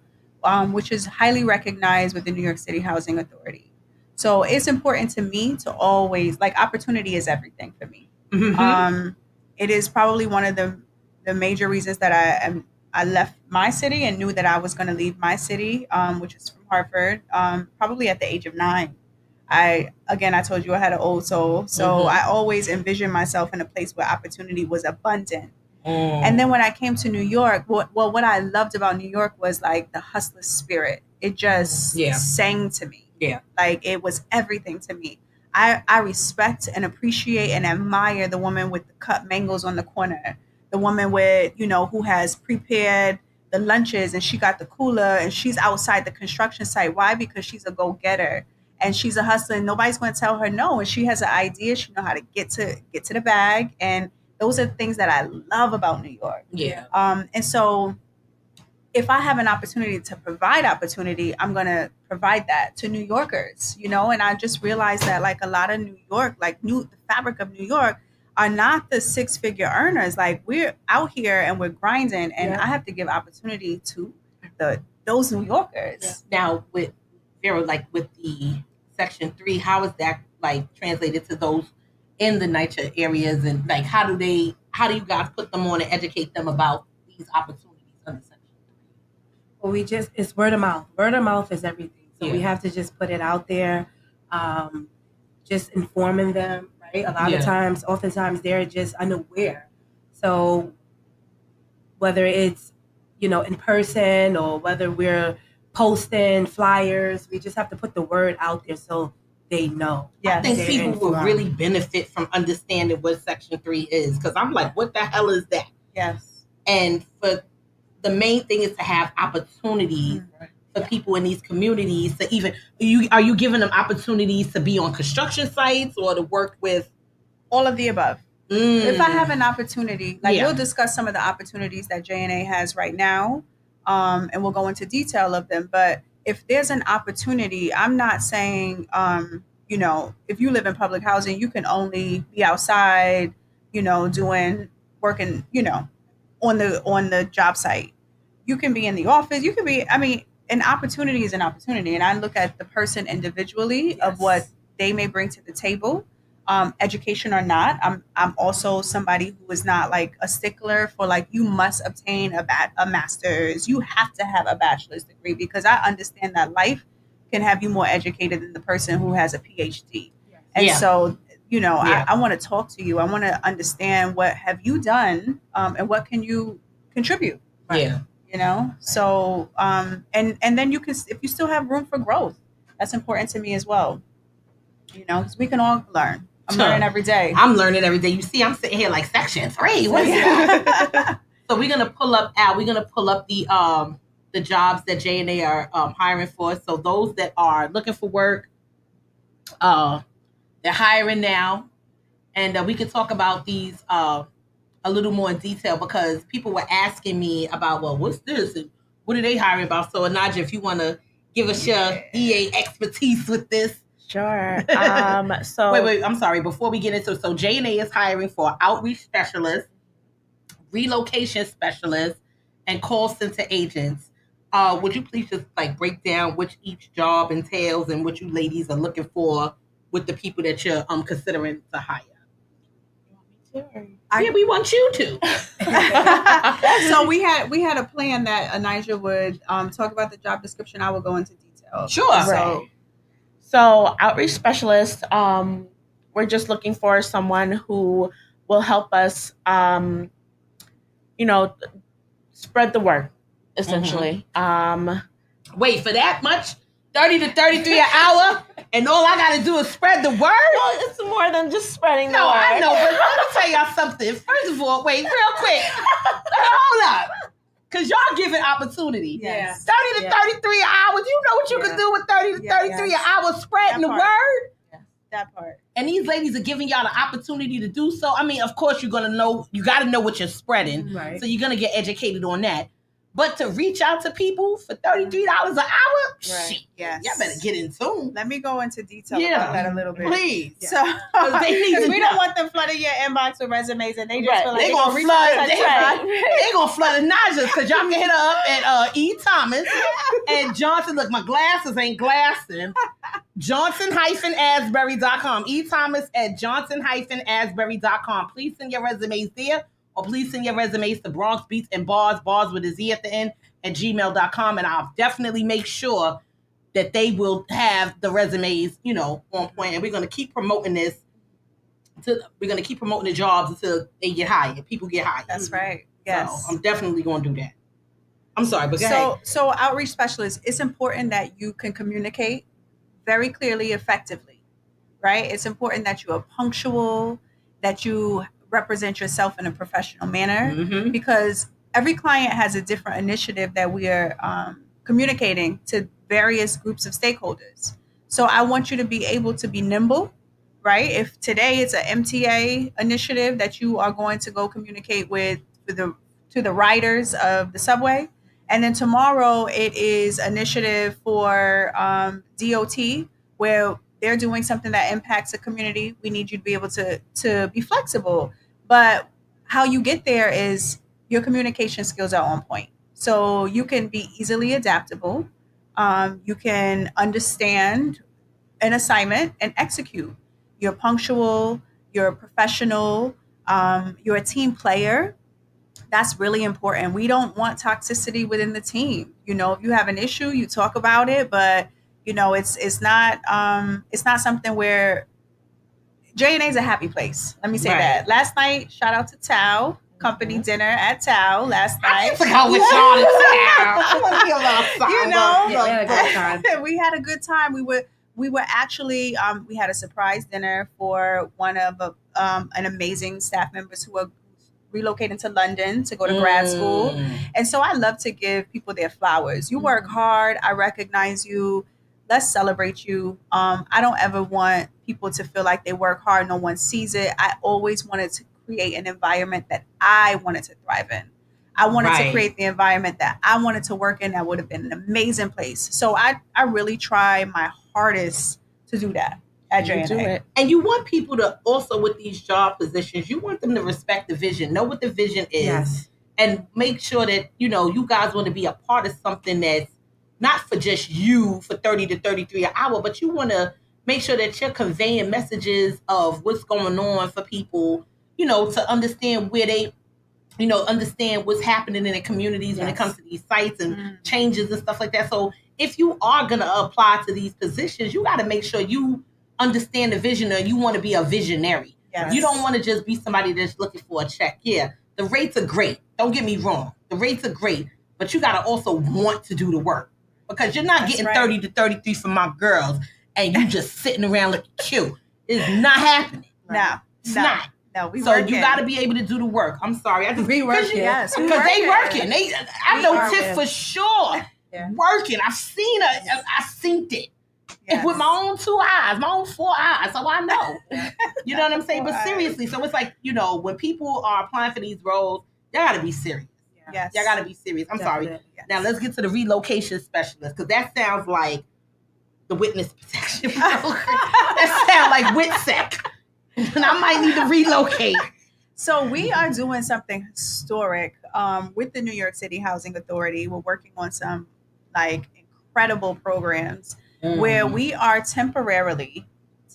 [SPEAKER 13] which is highly recognized with the New York City Housing Authority. So it's important to me to always, opportunity is everything for me. It is probably one of the major reasons that I left my city and knew that I was going to leave my city, which is from Hartford, probably at the age of 9. I told you I had an old soul. So I always envisioned myself in a place where opportunity was abundant. And then when I came to New York, what I loved about New York was the hustler spirit. It just sang to me.
[SPEAKER 12] Yeah.
[SPEAKER 13] It was everything to me. I respect and appreciate and admire the woman with the cut mangoes on the corner, the woman with, who has prepared the lunches and she got the cooler and she's outside the construction site. Why? Because she's a go-getter. And she's a hustler and nobody's going to tell her no. And she has an idea. She knows how to get to the bag. And those are the things that I love about New York.
[SPEAKER 12] Yeah.
[SPEAKER 13] And so if I have an opportunity to provide opportunity, I'm going to provide that to New Yorkers, and I just realized that a lot of New York, the fabric of New York are not the 6-figure earners. We're out here and we're grinding and I have to give opportunity to those New Yorkers.
[SPEAKER 12] Now with Vera, with the Section 3, how is that translated to those in the NYCHA areas, and how do you guys put them on and educate them about these opportunities under Section 3?
[SPEAKER 11] Well, it's word of mouth. Word of mouth is everything. So we have to just put it out there, just informing them, right? Oftentimes they're just unaware. So whether it's, in person or whether we're posting flyers, we just have to put the word out there so they know.
[SPEAKER 12] I think people will really benefit from understanding what Section 3 is, because I'm what the hell is that?
[SPEAKER 13] Yes.
[SPEAKER 12] And for the main thing is to have opportunities for people in these communities to even, are you giving them opportunities to be on construction sites or to work with?
[SPEAKER 13] All of the above. If I have an opportunity, we'll discuss some of the opportunities that JNA has right now, and we'll go into detail of them. But if there's an opportunity, I'm not saying, if you live in public housing, you can only be outside, working, on the job site. You can be in the office. You can be, an opportunity is an opportunity. And I look at the person individually of what they may bring to the table. Education or not, I'm also somebody who is not a stickler for you must obtain a master's. You have to have a bachelor's degree, because I understand that life can have you more educated than the person who has a PhD. And so, I want to talk to you. I want to understand what have you done, and what can you contribute.
[SPEAKER 12] Yeah.
[SPEAKER 13] So and then you can, if you still have room for growth, that's important to me as well. Because we can all learn. I'm learning every day.
[SPEAKER 12] I'm learning every day. You see, I'm sitting here Section 3. What is that? So we're gonna pull up the jobs that JNA are hiring for. So those that are looking for work, they're hiring now, and we can talk about these a little more in detail, because people were asking me about, well, what's this and what are they hiring about? So Anaja, if you want to give us your EA expertise with this.
[SPEAKER 14] Sure.
[SPEAKER 12] So wait, I'm sorry. Before we get into it, so JNA is hiring for outreach specialists, relocation specialists, and call center agents. Would you please just break down which each job entails and what you ladies are looking for with the people that you're considering to hire? Yeah, we want you to.
[SPEAKER 13] So we had a plan that Anaja would talk about the job description. I will go into detail.
[SPEAKER 12] Sure.
[SPEAKER 14] So outreach specialist, we're just looking for someone who will help us, spread the word, essentially.
[SPEAKER 12] Wait, for that much? $30 to $33 an hour, and all I got to do is spread the word?
[SPEAKER 14] No, it's more than just spreading the word.
[SPEAKER 12] No, I know, but let me tell y'all something. First of all, wait, real quick. Hold up. Because y'all giving opportunity.
[SPEAKER 13] Yes.
[SPEAKER 12] 30 to 33 an hour. Do you know what you can do with 30 to 33 an hour spreading the word?
[SPEAKER 13] That part.
[SPEAKER 12] And these ladies are giving y'all the opportunity to do so. I mean, of course, you got to know what you're spreading.
[SPEAKER 13] Right.
[SPEAKER 12] So you're going to get educated on that. But to reach out to people for $33 an hour, shit,
[SPEAKER 13] yes.
[SPEAKER 12] y'all better get in tune.
[SPEAKER 13] Let me go into detail about that a little bit.
[SPEAKER 12] Please.
[SPEAKER 13] So, because we don't want them flooding your inbox with resumes, and they just feel like
[SPEAKER 12] they're gonna flood. They're gonna flood Naja's because y'all can hit her up at E. Thomas and Johnson. Look, my glasses ain't glassing. Johnson-Asbury.com. E. Thomas at Johnson-Asbury.com. Please send your resumes there. Or please send your resumes to Bronx Beats and Barz with a Z at the end, at gmail.com. And I'll definitely make sure that they will have the resumes, on point. And we're going to keep promoting this. We're going to keep promoting the jobs until they get hired. People get hired.
[SPEAKER 13] That's right. Yes.
[SPEAKER 12] So I'm definitely going to do that. I'm sorry, but go ahead.
[SPEAKER 13] So outreach specialists, it's important that you can communicate very clearly, effectively, right? It's important that you are punctual, that you represent yourself in a professional manner, because every client has a different initiative that we are communicating to various groups of stakeholders. So I want you to be able to be nimble, right? If today it's an MTA initiative that you are going to go communicate to the riders of the subway, and then tomorrow it is initiative for DOT where they're doing something that impacts the community, we need you to be able to be flexible. But how you get there is your communication skills are on point. So you can be easily adaptable. You can understand an assignment and execute. You're punctual. You're a professional. You're a team player. That's really important. We don't want toxicity within the team. If you have an issue, you talk about it, but it's not something where J&A is a happy place. Let me say that. Last night, shout out to Tao, company dinner at Tao last night.
[SPEAKER 12] I forgot with Sean and Tao. I want to be a little
[SPEAKER 13] we had a good time. We were actually we had a surprise dinner for one of an amazing staff members who are relocating to London to go to grad school. And so I love to give people their flowers. You work hard. I recognize you. Let's celebrate you. I don't ever want people to feel like they work hard, no one sees it. I always wanted to create an environment that I wanted to thrive in. I wanted to create the environment that I wanted to work in. That would have been an amazing place. So I really try my hardest to do that at J&A.
[SPEAKER 12] And you want people to also, with these job positions, you want them to respect the vision, know what the vision is, and make sure that, you guys want to be a part of something that's not for just you for 30 to 33 an hour, but you want to make sure that you're conveying messages of what's going on for people, to understand where they, understand what's happening in the communities when it comes to these sites and changes and stuff like that. So if you are going to apply to these positions, you got to make sure you understand the vision, or you want to be a visionary. You don't want to just be somebody that's looking for a check. Yeah, the rates are great. Don't get me wrong. The rates are great, but you got to also want to do the work, because you're not getting 30 to 33 from my girls and you just sitting around looking cute. It's not happening.
[SPEAKER 13] No,
[SPEAKER 12] it's not.
[SPEAKER 13] No,
[SPEAKER 12] so working. You got to be able to do the work. I'm sorry, I just
[SPEAKER 13] we working.
[SPEAKER 12] Yes, because they working. I know Tiff for sure working. I've seen her. I seen it with my own 2 eyes, my own 4 eyes. So I know. You know what I'm saying? But seriously, so it's like, when people are applying for these roles, they got to be serious.
[SPEAKER 13] Yes.
[SPEAKER 12] Y'all got to be serious. I'm sorry. Yes. Now let's get to the relocation specialist, because that sounds like the witness protection program. That sounds like WITSEC. And I might need to relocate.
[SPEAKER 13] So we are doing something historic with the New York City Housing Authority. We're working on some incredible programs where we are temporarily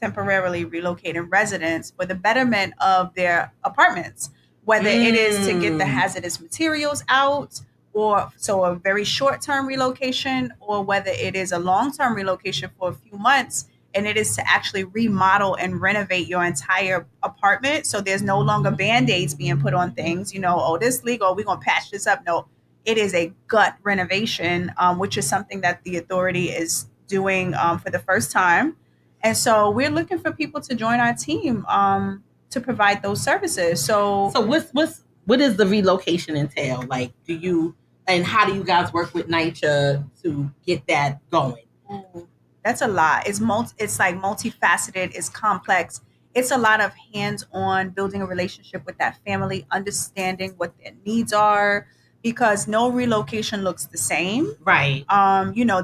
[SPEAKER 13] relocating residents for the betterment of their apartments, whether it is to get the hazardous materials out, or so a very short-term relocation, or whether it is a long-term relocation for a few months, and it is to actually remodel and renovate your entire apartment. So there's no longer Band-Aids being put on things, this legal, we're going to patch this up. No, it is a gut renovation, which is something that the authority is doing for the first time. And so we're looking for people to join our team to provide those services. So
[SPEAKER 12] what does the relocation entail? Like, and how do you guys work with NYCHA to get that going?
[SPEAKER 13] That's a lot. It's like multifaceted. It's complex. It's a lot of hands-on building a relationship with that family, understanding what their needs are, because no relocation looks the same.
[SPEAKER 12] Right.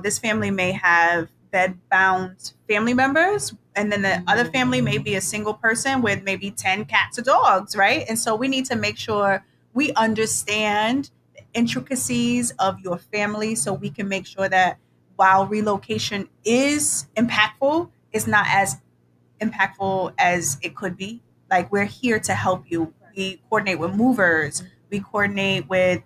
[SPEAKER 13] This family may have bed-bound family members, and then the other family may be a single person with maybe 10 cats or dogs, right? And so we need to make sure we understand the intricacies of your family so we can make sure that while relocation is impactful, it's not as impactful as it could be. Like, we're here to help you. We coordinate with movers. We coordinate with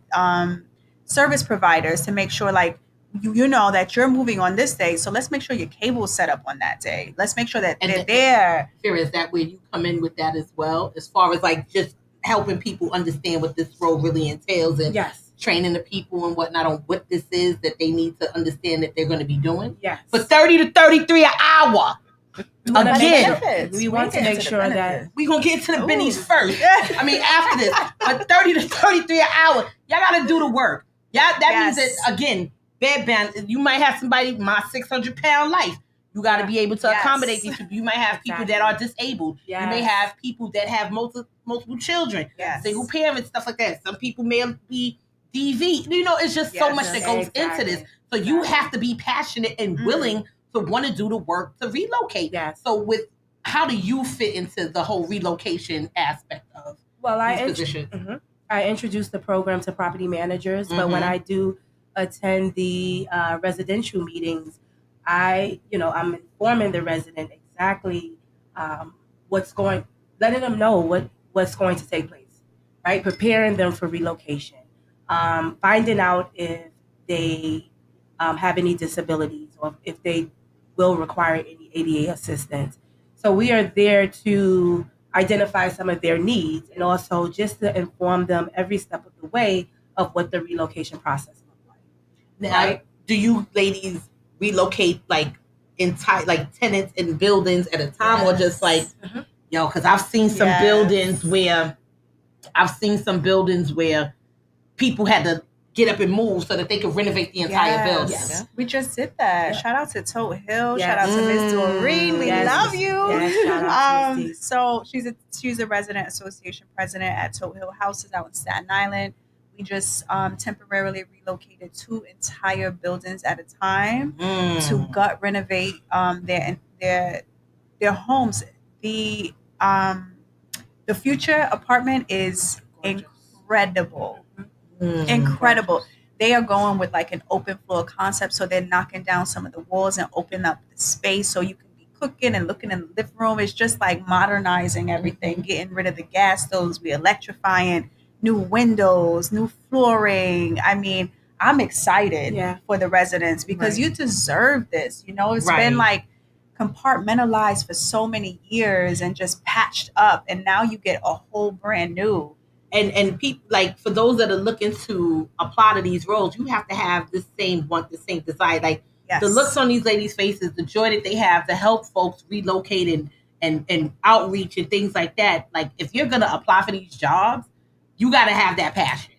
[SPEAKER 13] service providers to make sure, like, you know that you're moving on this day. So let's make sure your cable's set up on that day. Let's make sure that they're there.
[SPEAKER 12] Is that where you come in with that as well? As far as like just helping people understand what this role really entails and training the people and whatnot on what this is that they need to understand that they're going to be doing.
[SPEAKER 6] Yes.
[SPEAKER 12] For $30 to $33 an hour. Again,
[SPEAKER 6] we want to make sure that
[SPEAKER 12] we're going to get to the bennies first. I mean, after this. But $30 to $33 an hour, y'all got to do the work. That means that, again, bedbound, you might have somebody, my 600-pound life. You got to be able to accommodate these people. You might have people that are disabled. You may have people that have multiple children, single parents, stuff like that. Some people may be DV. It's just so much that goes into this. So you have to be passionate and willing to want to do the work to relocate. So how do you fit into the whole relocation aspect of these positions?
[SPEAKER 6] I introduced the program to property managers, but when I do attend the residential meetings, I'm informing the resident exactly letting them know what's going to take place, right? Preparing them for relocation, finding out if they have any disabilities or if they will require any ADA assistance. So we are there to identify some of their needs and also just to inform them every step of the way of what the relocation process looks like.
[SPEAKER 12] Now, do you ladies relocate like tenants in buildings at a time, or just like, because I've seen some buildings where people had to get up and move so that they could renovate the entire building.
[SPEAKER 13] Yes. We just did that. Shout out to Tote Hill. Shout out to Miss Doreen. We love you.
[SPEAKER 6] Shout out to Miss
[SPEAKER 13] so she's a resident association president at Tote Hill Houses out in Staten Island. We just temporarily relocated 2 entire buildings at a time to gut renovate their homes. The future apartment is incredible. Incredible. They are going with like an open floor concept, so they're knocking down some of the walls and opening up the space so you can be cooking and looking in the living room. It's just like modernizing everything, getting rid of the gas stoves, we electrifying, new windows, new flooring. I mean, I'm excited for the residents because you deserve this. It's been like compartmentalized for so many years and just patched up, and now you get a whole brand new.
[SPEAKER 12] And people, like, for those that are looking to apply to these roles, you have to have the same desire. Like, the looks on these ladies' faces, the joy that they have to help folks relocate and outreach and things like that. Like, if you're going to apply for these jobs, you got to have that passion.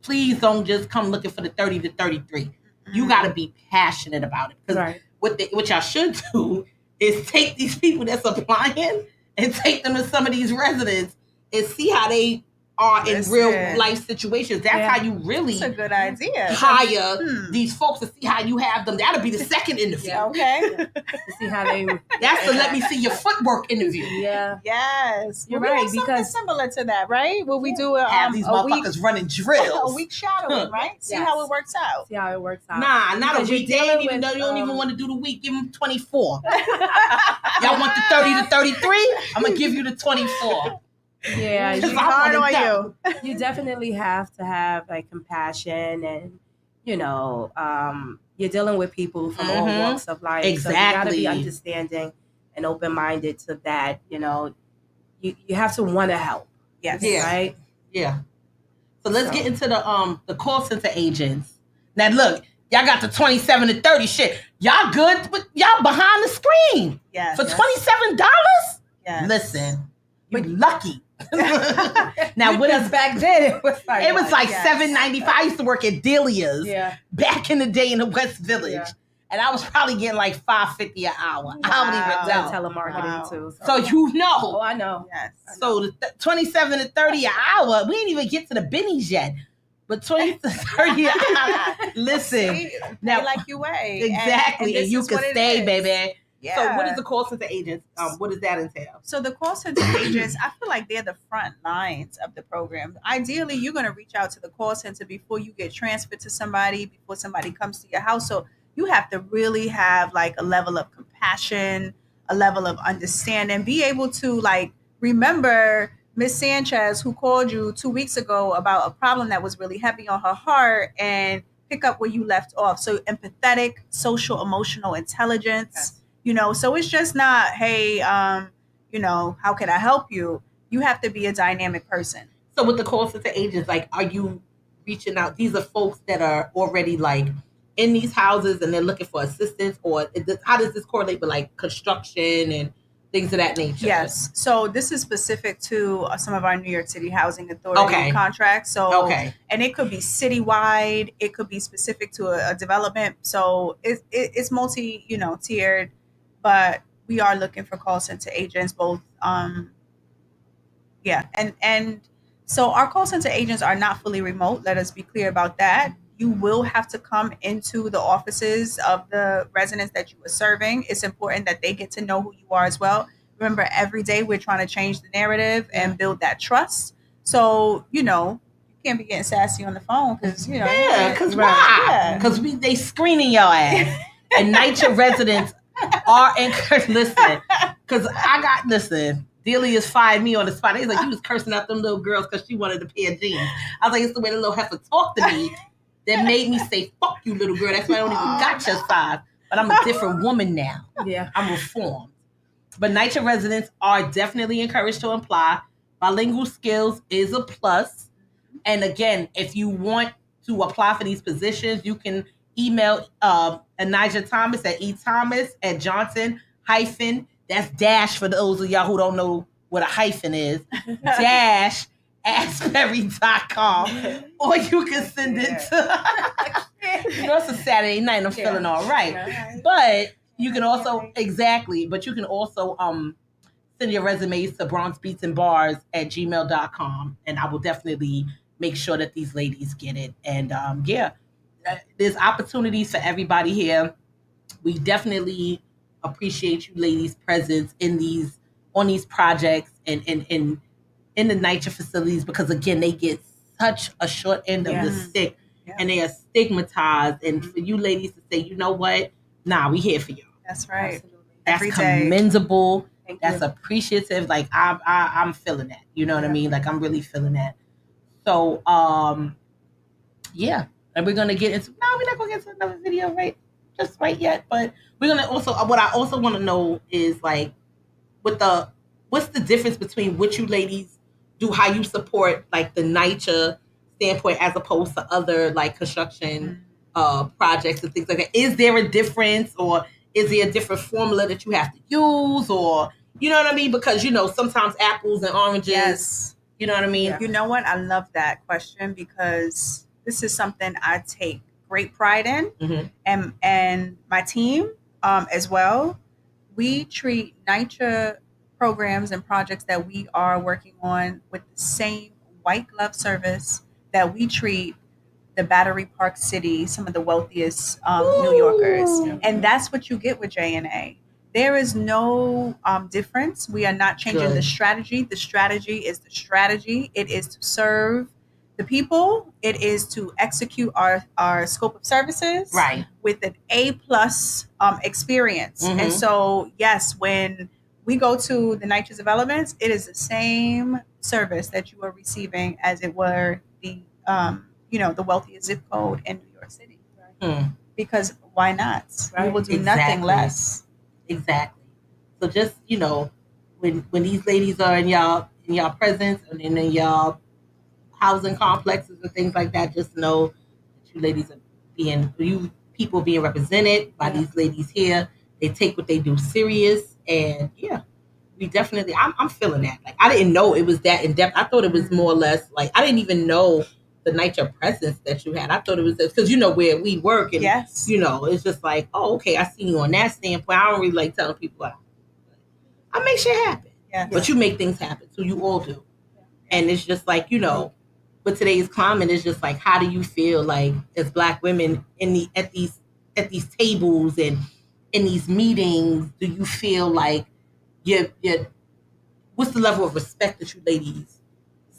[SPEAKER 12] Please don't just come looking for the 30 to 33. You got to be passionate about it. Because what y'all should do is take these people that's applying and take them to some of these residents and see how they are in real life situations. That's how you really
[SPEAKER 13] That's a good idea.
[SPEAKER 12] hire these folks, to see how you have them. That'll be the second interview.
[SPEAKER 13] Okay.
[SPEAKER 6] To see how they.
[SPEAKER 12] That's the let me see your footwork interview.
[SPEAKER 6] Yeah.
[SPEAKER 13] Yes.
[SPEAKER 6] You're
[SPEAKER 13] We
[SPEAKER 6] right,
[SPEAKER 13] have something
[SPEAKER 6] because-
[SPEAKER 13] similar to that, right? Will we do
[SPEAKER 12] Have these motherfuckers running drills.
[SPEAKER 13] a week shadowing, right? See how it works out.
[SPEAKER 6] See how it works out.
[SPEAKER 12] Nah, not
[SPEAKER 6] Because
[SPEAKER 12] a week. They
[SPEAKER 6] you're
[SPEAKER 12] ain't
[SPEAKER 6] dealing
[SPEAKER 12] even
[SPEAKER 6] with,
[SPEAKER 12] know you don't even want to do the week. Give them 24. Y'all want the 30 to 33? I'm gonna give you the 24.
[SPEAKER 6] Yeah,
[SPEAKER 12] Because
[SPEAKER 6] you,
[SPEAKER 12] I
[SPEAKER 13] hard
[SPEAKER 12] want it
[SPEAKER 13] on
[SPEAKER 12] done.
[SPEAKER 6] you definitely have to have like compassion, and you're dealing with people from all walks of life. So you gotta be
[SPEAKER 12] Exactly.
[SPEAKER 6] understanding and open-minded to that. You have to want to help.
[SPEAKER 13] Yes.
[SPEAKER 12] Yeah.
[SPEAKER 6] Right.
[SPEAKER 12] Yeah. So let's get into the call center agents. Now look, Y'all got the 27 to 30 shit. Y'all good, but y'all behind the screen.
[SPEAKER 13] Yes.
[SPEAKER 12] For $27?
[SPEAKER 13] Yes.
[SPEAKER 12] Listen, you lucky. Now, what is
[SPEAKER 6] back then? It was like
[SPEAKER 12] $7.95. I used to work at Delia's back in the day in the West Village.
[SPEAKER 6] Yeah.
[SPEAKER 12] And I was probably getting like $5.50 an hour.
[SPEAKER 6] Wow.
[SPEAKER 12] I don't even know.
[SPEAKER 6] Telemarketing too.
[SPEAKER 12] So you know.
[SPEAKER 6] Oh, I know.
[SPEAKER 13] Yes.
[SPEAKER 12] So the 27 to 30 an hour, we ain't even get to the bennies yet. But 20 to 30 an hour, listen.
[SPEAKER 13] Now, like you weigh.
[SPEAKER 12] Exactly. And you can stay, baby.
[SPEAKER 13] Yeah.
[SPEAKER 12] So what is the call center agents? What does that entail?
[SPEAKER 13] So the call center agents, I feel like they're the front lines of the program. Ideally, you're going to reach out to the call center before you get transferred to somebody, before somebody comes to your house. So you have to really have like a level of compassion, a level of understanding, be able to like remember Miss Sanchez who called you 2 weeks ago about a problem that was really heavy on her heart and pick up where you left off. So empathetic, social, emotional intelligence. You know, so it's just not, hey, you know, how can I help you? You have to be a dynamic person.
[SPEAKER 12] So with the call center agents, like, are you reaching out? These are folks that are already like in these houses and they're looking for assistance, or how does this correlate with like construction and things of that nature?
[SPEAKER 13] Yes. So this is specific to some of our New York City Housing Authority contracts. So, and it could be citywide. It could be specific to a development. So it's multi, tiered. But we are looking for call center agents, both. And so our call center agents are not fully remote. Let us be clear about that. You will have to come into the offices of the residents that you are serving. It's important that they get to know who you are as well. Remember, every day we're trying to change the narrative and build that trust. So, you can't be getting sassy on the phone because,
[SPEAKER 12] Yeah, because why? Because they screening your ass. And NYCHA residents are encouraged. Listen, because Delia's fired me on the spot. He's like, you was cursing out them little girls because she wanted a pair of jeans. I was like, it's the way the little heifer talked to me that made me say, fuck you, little girl. That's why I don't even got your size. But I'm a different woman now.
[SPEAKER 6] Yeah.
[SPEAKER 12] I'm reformed. But NYCHA residents are definitely encouraged to apply. Bilingual skills is a plus. And again, if you want to apply for these positions, you can email Anijah Thomas at ethomas@Johnson- that's dash for those of y'all who don't know what a hyphen is, --asbury.com, or you can send it to, it's a Saturday night and I'm feeling all right. But you can also, but you can also send your resumes to BronxBeatsandBars@gmail.com, and I will definitely make sure that these ladies get it. And there's opportunities for everybody here. We definitely appreciate you ladies' presence on these projects and in the NYCHA facilities, because again, they get such a short end of the stick and they are stigmatized. And for you ladies to say, you know what? Nah, we here for you.
[SPEAKER 13] That's right.
[SPEAKER 6] Absolutely.
[SPEAKER 12] That's commendable. That's appreciative. Like I'm feeling that. You know what I mean? Like I'm really feeling that. So and we're gonna get into we're not gonna get into another video right yet, but we're gonna also what I also want to know is like what's the difference between what you ladies do, how you support like the NYCHA standpoint as opposed to other like construction projects and things like that. Is there a difference, or is there a different formula that you have to use, or you know what I mean? Because sometimes apples and oranges. Yes. You know what I mean?
[SPEAKER 13] You know what? I love that question because this is something I take great pride in, and my team as well. We treat NYCHA programs and projects that we are working on with the same white glove service that we treat the Battery Park City, some of the wealthiest New Yorkers. And that's what you get with JNA. There is no difference. We are not changing the strategy. The strategy is the strategy. It is to serve the people. It is to execute our scope of services with an A+ experience. And so, yes, when we go to the NYCHA developments, it is the same service that you are receiving as it were the wealthiest zip code in New York City. Because why not? We will do nothing less.
[SPEAKER 12] Exactly. So just when these ladies are in y'all presence and in y'all housing complexes and things like that, just know that you ladies are people being represented by these ladies here. They take what they do serious, and we definitely. I'm feeling that. Like, I didn't know it was that in depth. I thought it was more or less like I didn't even know the night your presence that you had. I thought it was because where we work, and it's just like, oh, okay, I see you on that standpoint. I don't really like telling people I make shit happen. But you make things happen, so you all do. And it's just like, but today's climate is just like, how do you feel like as Black women at these tables and in these meetings? Do you feel like what's the level of respect that you ladies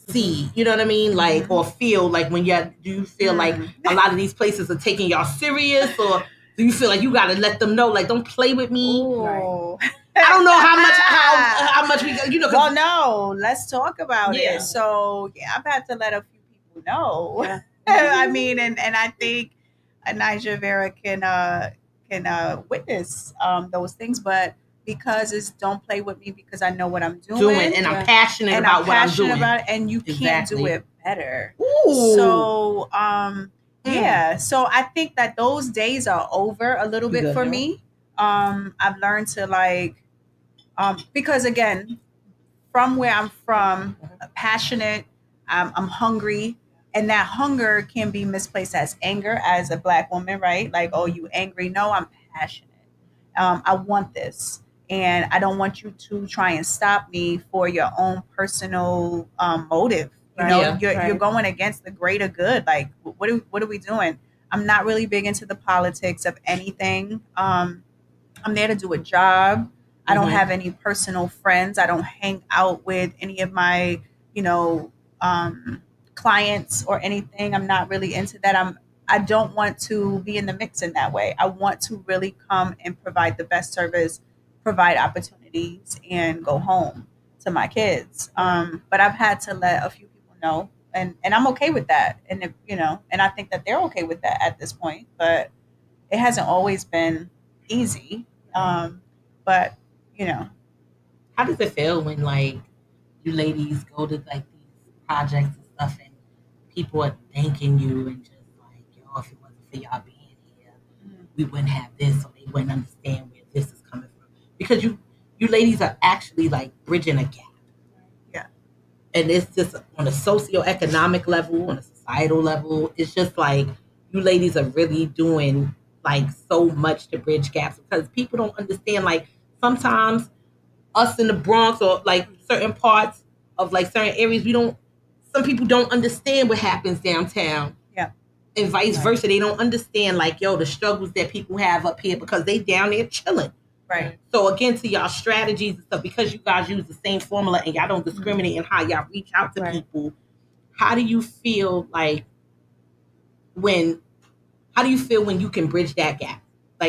[SPEAKER 12] see? You know what I mean? Like, or feel like do you feel like a lot of these places are taking y'all serious, or do you feel like you got to let them know, like, don't play with me? I don't know how much we
[SPEAKER 13] Well, no, let's talk about it. So I've had to let a few people know. I mean, and I think Niger Vera can witness those things, but because it's don't play with me because I know what I'm doing
[SPEAKER 12] and I'm passionate about what I'm doing,
[SPEAKER 13] and you can't do it better. So so I think that those days are over a little bit for me. I've learned to because again, from where I'm from, passionate, I'm hungry, and that hunger can be misplaced as anger as a Black woman, right? Like, oh, you angry? No, I'm passionate. I want this, and I don't want you to try and stop me for your own personal motive. You're going against the greater good. Like, what are we doing? I'm not really big into the politics of anything. I'm there to do a job. I don't have any personal friends. I don't hang out with any of my, clients or anything. I'm not really into that. I don't want to be in the mix in that way. I want to really come and provide the best service, provide opportunities, and go home to my kids. But I've had to let a few people know, and I'm okay with that. And if, and I think that they're okay with that at this point. But it hasn't always been easy. But
[SPEAKER 12] how does it feel when you ladies go to these projects and stuff, and people are thanking you and just like, yo, if it wasn't for y'all being here, we wouldn't have this, or they wouldn't understand where this is coming from, because you ladies are actually bridging a gap. And it's just on a socioeconomic level, on a societal level, it's just like you ladies are really doing so much to bridge gaps, because people don't understand. Sometimes us in the Bronx, or certain parts of certain areas, some people don't understand what happens downtown. And vice versa. They don't understand the struggles that people have up here because they down there chilling.
[SPEAKER 13] Right.
[SPEAKER 12] So again, to y'all strategies and stuff, because you guys use the same formula and y'all don't discriminate in how y'all reach out to people, how do you feel when you can bridge that gap?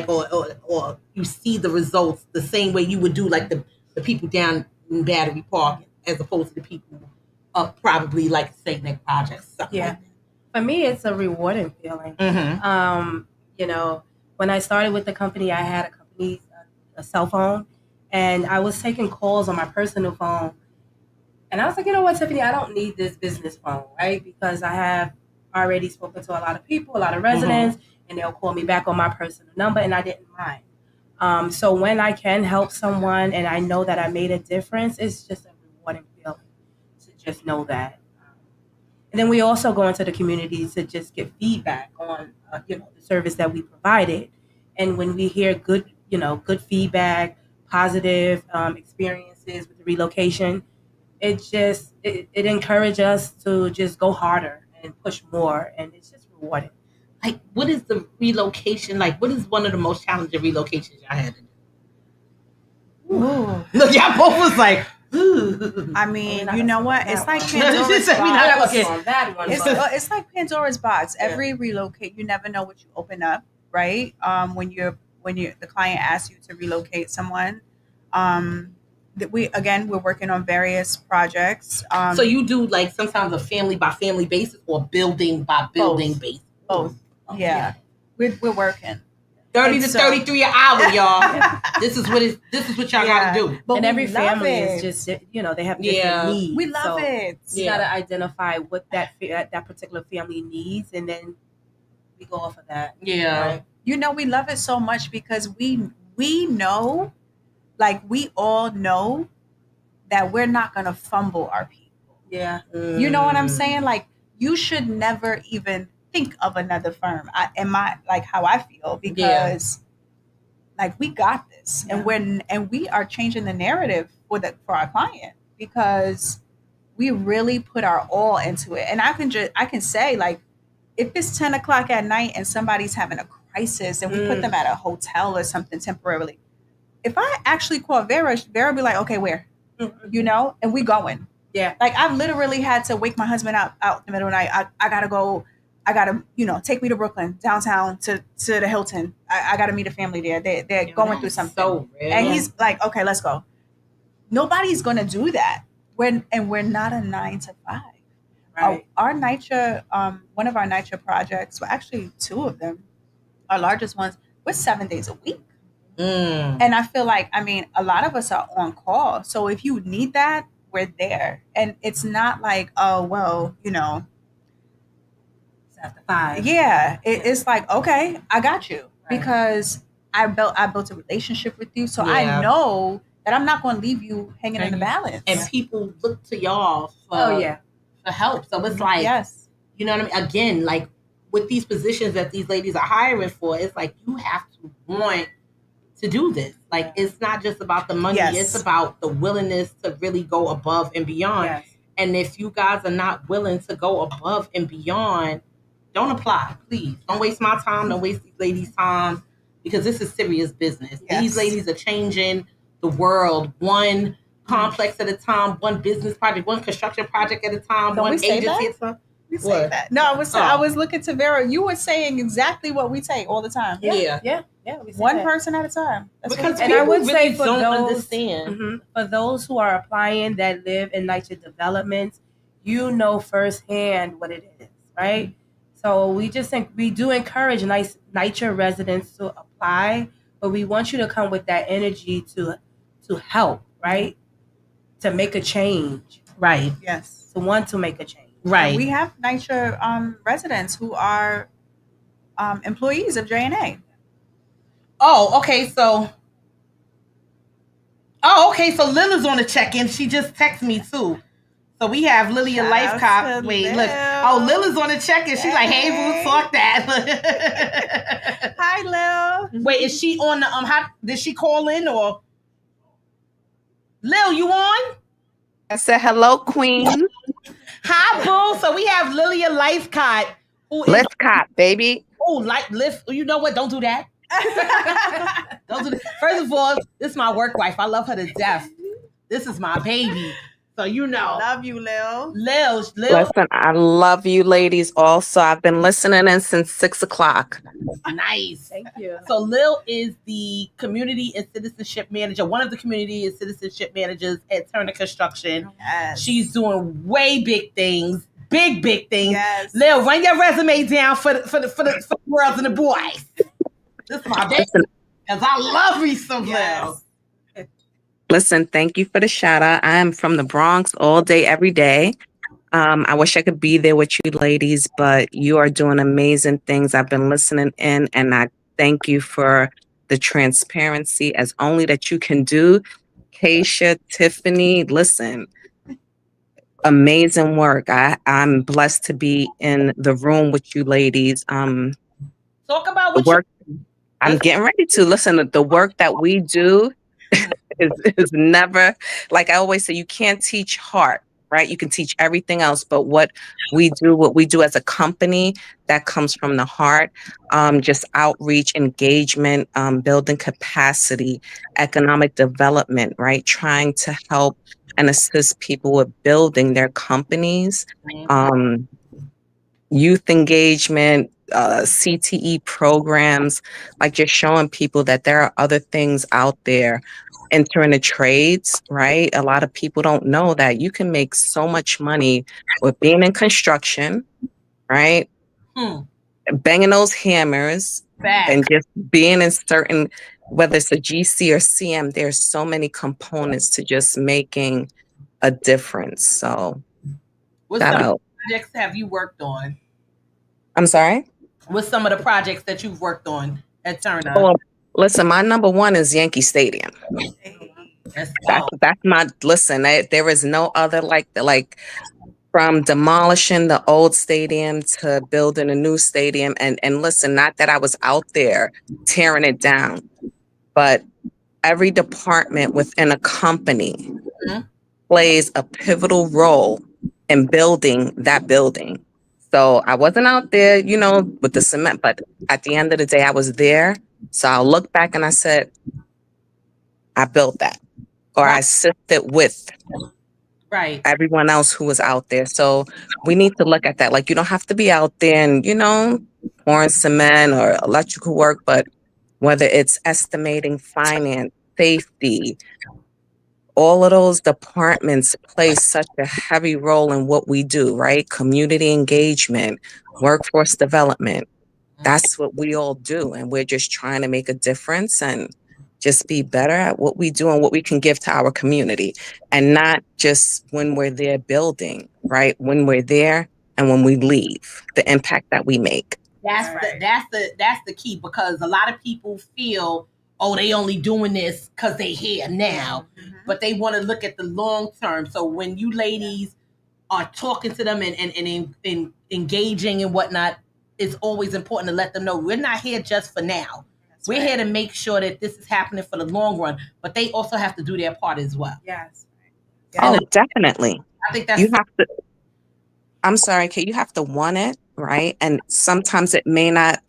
[SPEAKER 12] Or you see the results the same way you would do the people down in Battery Park, as opposed to the people up probably say next projects.
[SPEAKER 6] For me, it's a rewarding feeling. When I started with the company, I had a cell phone, and I was taking calls on my personal phone. And I was like, you know what, Tiffany, I don't need this business phone, right? Because I have already spoken to a lot of people, a lot of residents, and they'll call me back on my personal number, and I didn't mind. So when I can help someone and I know that I made a difference, it's just a rewarding feeling to just know that. And then we also go into the community to just get feedback on, the service that we provided. And when we hear good feedback, positive experiences with the relocation, it encourages us to just go harder and push more, and it's just rewarding.
[SPEAKER 12] What is the relocation like? What is one of the most challenging relocations y'all had to do? Look, y'all both was like, ooh.
[SPEAKER 13] I mean, you know what? It's like Pandora's box. It's like Pandora's box. Every relocate, you never know what you open up, right? When the client asks you to relocate someone, we're working on various projects.
[SPEAKER 12] So you do sometimes a family by family basis or building by building basis?
[SPEAKER 13] Both. Yeah. We're working.
[SPEAKER 12] 30 to 33 an hour, y'all. This is what y'all gotta do.
[SPEAKER 6] But every family is just, they have different needs.
[SPEAKER 13] We love it.
[SPEAKER 6] You gotta identify what that particular family needs, and then we go off of that.
[SPEAKER 12] Yeah.
[SPEAKER 6] Right?
[SPEAKER 13] You know, we love it so much because we know, like we all know that we're not going to fumble our people.
[SPEAKER 6] Yeah.
[SPEAKER 13] You know what I'm saying? Like, you should never even think of another firm. Like how I feel, because like we got this, and we are changing the narrative for our client, because we really put our all into it. And I can say, like, if it's 10 o'clock at night and somebody's having a crisis and we put them at a hotel or something temporarily, if I actually call Vera be like, okay, where? You know, and we going.
[SPEAKER 6] Yeah.
[SPEAKER 13] Like, I've literally had to wake my husband out in the middle of the night. I gotta go. I gotta, take me to Brooklyn, downtown to the Hilton. I gotta meet a family there. They're going through something.
[SPEAKER 12] So real.
[SPEAKER 13] And he's like, okay, let's go. Nobody's gonna do that. We're not a 9 to 5.
[SPEAKER 6] Right.
[SPEAKER 13] Our NYCHA, one of our NYCHA projects, well, actually 2 of them, our largest ones, we're 7 days a week. And I feel like, a lot of us are on call. So if you need that, we're there. And it's not like, oh, well,
[SPEAKER 6] It's after 5.
[SPEAKER 13] Yeah. It's like, okay, I got you. Right. Because I built a relationship with you. So I know that I'm not going to leave you hanging in the balance.
[SPEAKER 12] And people look to y'all for help. So it's like, you know what I mean? Again, like with these positions that these ladies are hiring for, it's like you have to want to do this. Like, it's not just about the money. It's about the willingness to really go above and beyond. And if you guys are not willing to go above and beyond, don't apply, please. Don't waste my time. Don't waste these ladies' time, because this is serious business. These ladies are changing the world one complex at a time, one business project, one construction project at a time, one agency at a time.
[SPEAKER 13] We say that. No, I was looking to Vera. You were saying exactly what we say all the time.
[SPEAKER 6] Yeah. We say
[SPEAKER 13] One
[SPEAKER 6] that.
[SPEAKER 13] person at a time. That's
[SPEAKER 12] Because
[SPEAKER 6] And I would
[SPEAKER 12] people
[SPEAKER 6] say
[SPEAKER 12] really
[SPEAKER 6] for
[SPEAKER 12] don't
[SPEAKER 6] those,
[SPEAKER 12] understand.
[SPEAKER 6] for those who are applying that live in NYCHA developments, you know firsthand what it is, right? So we just think we do encourage NYCHA residents to apply, but we want you to come with that energy to help, right? To make a change.
[SPEAKER 12] Right.
[SPEAKER 13] Yes.
[SPEAKER 6] To want to make a change.
[SPEAKER 12] Right.
[SPEAKER 13] And we have NYCHA residents who are employees of J&A.
[SPEAKER 12] Oh, okay. So Lil is on the check-in. She just texted me too. So we have Lily, a life cop. Wait,
[SPEAKER 13] Lil.
[SPEAKER 12] look. Oh, Lil is on the check-in. She's like, hey, boo, talk that.
[SPEAKER 13] Hi, Lil.
[SPEAKER 12] Wait, is she on the did she call in or? Lil, you on?
[SPEAKER 19] I said, hello, queen.
[SPEAKER 12] Hi, boo. So we have Lily, a life cop.
[SPEAKER 19] Lift cop, baby.
[SPEAKER 12] Oh, lift. You know what? Don't do that. Don't do that. First of all, this is my work wife. I love her to death. This is my baby. So you know.
[SPEAKER 13] Love you, Lil.
[SPEAKER 12] Lil.
[SPEAKER 19] Listen, I love you ladies also. I've been listening in since 6 o'clock.
[SPEAKER 12] Nice.
[SPEAKER 6] Thank you.
[SPEAKER 12] So Lil is the community and citizenship manager, one of the community and citizenship managers at Turner Construction.
[SPEAKER 13] Yes.
[SPEAKER 12] She's doing way big things. Big things.
[SPEAKER 13] Yes.
[SPEAKER 12] Lil, run your resume down for the girls and the boys. This is my baby. Because I love me some Lil.
[SPEAKER 19] Listen, thank you for the shout out. I am from the Bronx all day, every day. I wish I could be there with you ladies, but you are doing amazing things. I've been listening in, and I thank you for the transparency as only that you can do. Keisha, Tiffany, listen, amazing work. I'm blessed to be in the room with you ladies.
[SPEAKER 12] Talk about
[SPEAKER 19] the work. I'm getting ready to listen. The work that we do is never, like I always say, you can't teach heart, right? You can teach everything else, but what we do as a company, that comes from the heart. Just outreach, engagement, building capacity, economic development, right? Trying to help and assist people with building their companies, youth engagement, CTE programs, like just showing people that there are other things out there. Entering the trades, right? A lot of people don't know that you can make so much money with being in construction, right? Banging those hammers and just being in certain, whether it's a GC or CM, there's so many components to just making a difference. So,
[SPEAKER 12] what projects have you worked on?
[SPEAKER 19] I'm sorry?
[SPEAKER 12] What's some of the projects that you've worked on? at Turner?
[SPEAKER 19] Well, listen, my number one is Yankee Stadium. That's my listen. There is no other like from demolishing the old stadium to building a new stadium. And listen, not that I was out there tearing it down, but every department within a company plays a pivotal role in building that building. So I wasn't out there, with the cement, but at the end of the day, I was there. So I'll look back and I said, I built that, or I assisted with everyone else who was out there. So we need to look at that. Like, you don't have to be out there and, pouring cement or electrical work, but whether it's estimating, finance, safety, all of those departments play such a heavy role in what we do, right? Community engagement, workforce development. That's what we all do. And we're just trying to make a difference and just be better at what we do and what we can give to our community. And not just when we're there building, right? When we're there and when we leave, the impact that we make.
[SPEAKER 12] That's the key, because a lot of people feel, oh, they only doing this because they here now, but they want to look at the long term. So when you ladies are talking to them and engaging and whatnot, it's always important to let them know we're not here just for now. We're here to make sure that this is happening for the long run, but they also have to do their part as well.
[SPEAKER 6] Yes.
[SPEAKER 19] Oh, definitely.
[SPEAKER 12] I think that's
[SPEAKER 19] you have to. I'm sorry, Kate. You have to want it, right? And sometimes it may not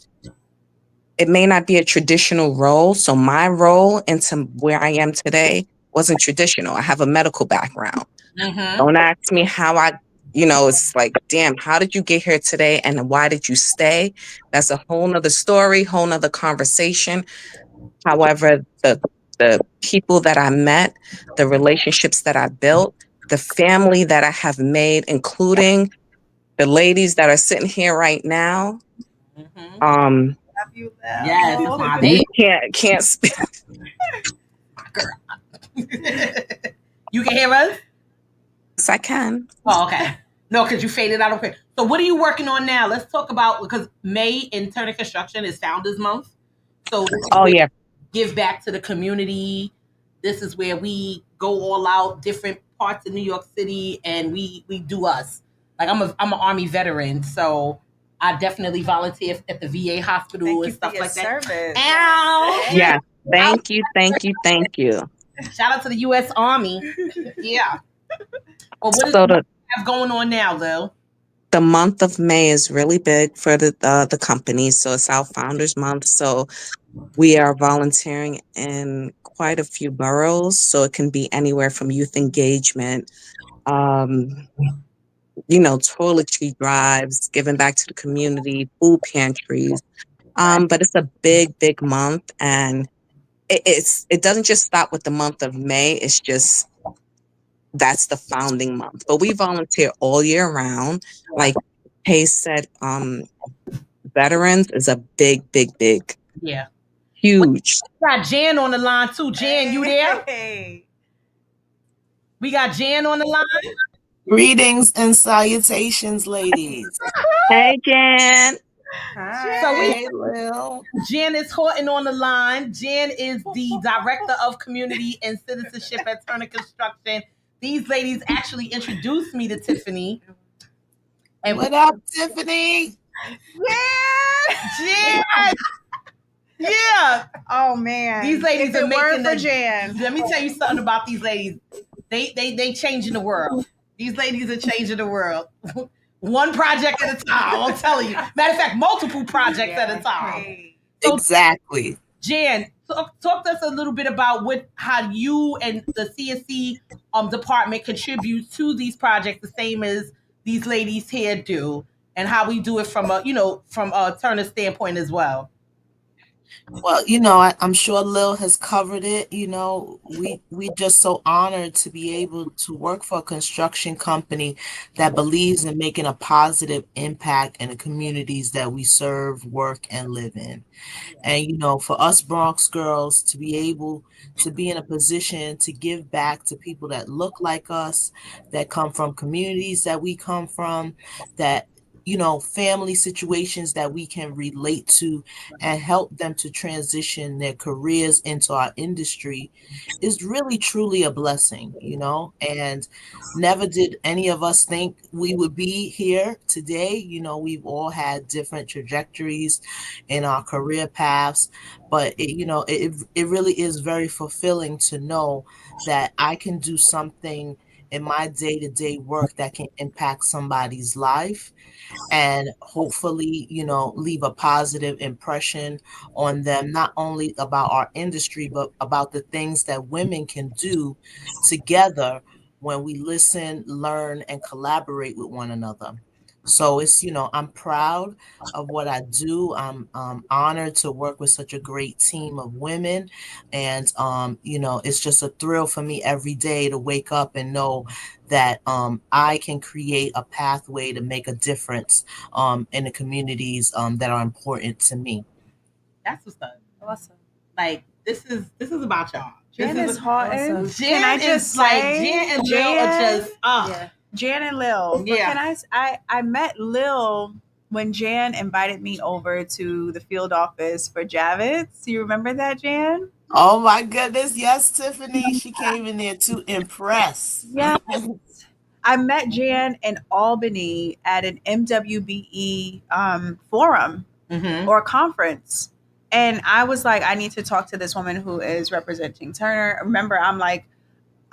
[SPEAKER 19] be a traditional role. So my role into where I am today wasn't traditional. I have a medical background. Don't ask me how it's like, damn, how did you get here today? And why did you stay? That's a whole nother story, whole nother conversation. However, the people that I met, the relationships that I built, the family that I have made, including the ladies that are sitting here right now.
[SPEAKER 12] Yes, it's my
[SPEAKER 19] baby. Can't speak.
[SPEAKER 12] You can hear us?
[SPEAKER 19] Yes, I can.
[SPEAKER 12] Oh, okay. No, because you faded out. Okay. So what are you working on now? Let's talk about, because May in Turner Construction is Founders Month. So give back to the community. This is where we go all out, different parts of New York City, and we do us. Like I'm an Army veteran, so I definitely volunteer at the VA hospital and stuff like that.
[SPEAKER 13] Service.
[SPEAKER 12] Ow!
[SPEAKER 19] Yeah. Thank you.
[SPEAKER 12] Shout out to the U.S. Army. Yeah. Well, what is have going on now, though?
[SPEAKER 19] The month of May is really big for the company. So it's our Founders Month. So we are volunteering in quite a few boroughs. So it can be anywhere from youth engagement, toiletry drives, giving back to the community, food pantries. But it's a big, big month, and it doesn't just stop with the month of May. It's just that's the founding month. But we volunteer all year round. Like Kay said, veterans is a big, big, big.
[SPEAKER 12] Yeah.
[SPEAKER 19] Huge.
[SPEAKER 12] We got Jan on the line too. Jan, you there?
[SPEAKER 13] Hey.
[SPEAKER 12] We got Jan on the line.
[SPEAKER 20] Greetings and salutations, ladies.
[SPEAKER 19] Hey, Jan.
[SPEAKER 12] Hi. So Jan is Horton on the line. Jan is the Director of Community and Citizenship at Turner Construction. These ladies actually introduced me to Tiffany.
[SPEAKER 20] And what up, Tiffany?
[SPEAKER 12] Jan! Yeah.
[SPEAKER 13] Oh man.
[SPEAKER 12] These ladies are making
[SPEAKER 13] for Jan.
[SPEAKER 12] Let me tell you something about these ladies. They changing the world. These ladies are changing the world. One project at a time, I'm telling you. Matter of fact, multiple projects at a time. So,
[SPEAKER 20] exactly.
[SPEAKER 12] Jan, talk to us a little bit about how you and the CSC department contribute to these projects, the same as these ladies here do, and how we do it from a Turner standpoint as well.
[SPEAKER 20] Well, I'm sure Lil has covered it. We just so honored to be able to work for a construction company that believes in making a positive impact in the communities that we serve, work, and live in. And, for us Bronx girls to be able to be in a position to give back to people that look like us, that come from communities that we come from, that family situations that we can relate to and help them to transition their careers into our industry is really truly a blessing, and never did any of us think we would be here today. We've all had different trajectories in our career paths, but it really is very fulfilling to know that I can do something in my day-to-day work that can impact somebody's life and hopefully, leave a positive impression on them, not only about our industry, but about the things that women can do together when we listen, learn, and collaborate with one another. So I'm proud of what I do. I'm honored to work with such a great team of women. And, it's just a thrill for me every day to wake up and know that I can create a pathway to make a difference in the communities that are important to me.
[SPEAKER 12] That's what's up. Awesome. Like this is about y'all.
[SPEAKER 13] Jan is hot.
[SPEAKER 12] Awesome.
[SPEAKER 13] Can I just say,
[SPEAKER 12] Jan and Lil are just
[SPEAKER 13] Jan and Lil.
[SPEAKER 12] Yeah.
[SPEAKER 13] Can I met Lil when Jan invited me over to the field office for Javits. You remember that, Jan?
[SPEAKER 20] Oh my goodness, yes, Tiffany. She came in there to impress.
[SPEAKER 13] Yes. I met Jan in Albany at an MWBE forum or conference. And I was like, I need to talk to this woman who is representing Turner. Remember, I'm like,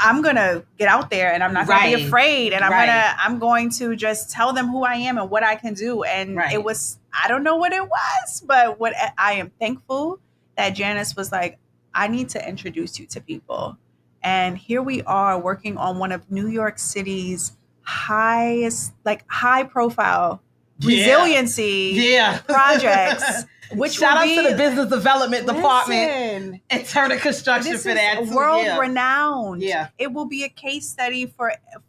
[SPEAKER 13] I'm going to get out there and I'm not going to be afraid. And I'm going to just tell them who I am and what I can do. And it was, I don't know what it was, but what I am thankful that Janice was like, I need to introduce you to people. And here we are working on one of New York City's highest, high profile resiliency projects. Which
[SPEAKER 12] shout out to the business development department and Turner Construction for that.
[SPEAKER 13] World renowned. Yeah, it will be a case study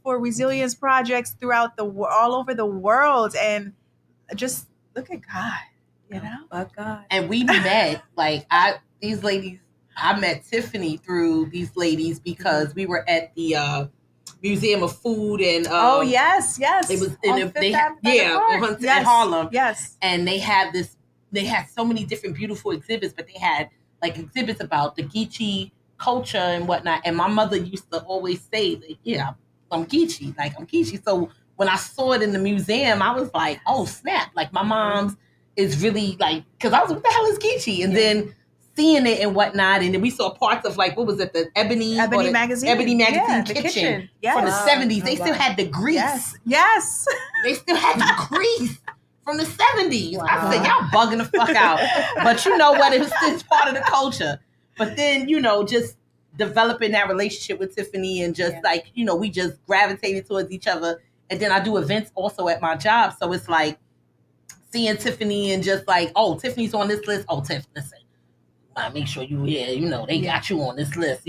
[SPEAKER 13] for resilience projects throughout all over the world. And just look at God,
[SPEAKER 6] But God.
[SPEAKER 12] And we met these ladies. I met Tiffany through these ladies because we were at the Museum of Food and
[SPEAKER 13] yes,
[SPEAKER 12] it was in Harlem.
[SPEAKER 13] Yes,
[SPEAKER 12] and they had so many different beautiful exhibits, but they had exhibits about the Geechee culture and whatnot. And my mother used to always say, I'm Geechee, I'm Geechee. So when I saw it in the museum, I was like, oh snap! My mom's is really because I was what the hell is Geechee? And then seeing it and whatnot, and then we saw parts of what was it, the Ebony magazine kitchen from the 70s. They still had the grease.
[SPEAKER 13] Yes.
[SPEAKER 12] They still had the grease from the 70s. Wow. I said, y'all bugging the fuck out. But you know what? It's part of the culture. But then, just developing that relationship with Tiffany and just we just gravitated towards each other. And then I do events also at my job. So it's seeing Tiffany and just Tiffany's on this list. Oh, Tiff, listen. Make sure they got you on this list.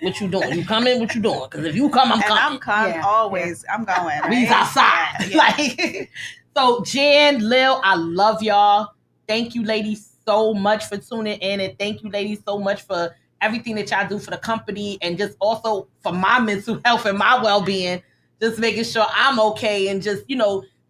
[SPEAKER 12] What you doing? You coming? What you doing? Because if you come, I'm coming.
[SPEAKER 13] I'm coming always. I'm going. Right?
[SPEAKER 12] We's outside. So Jan, Lil, I love y'all. Thank you, ladies, so much for tuning in, and thank you, ladies, so much for everything that y'all do for the company, and just also for my mental health and my well-being. Just making sure I'm okay, and just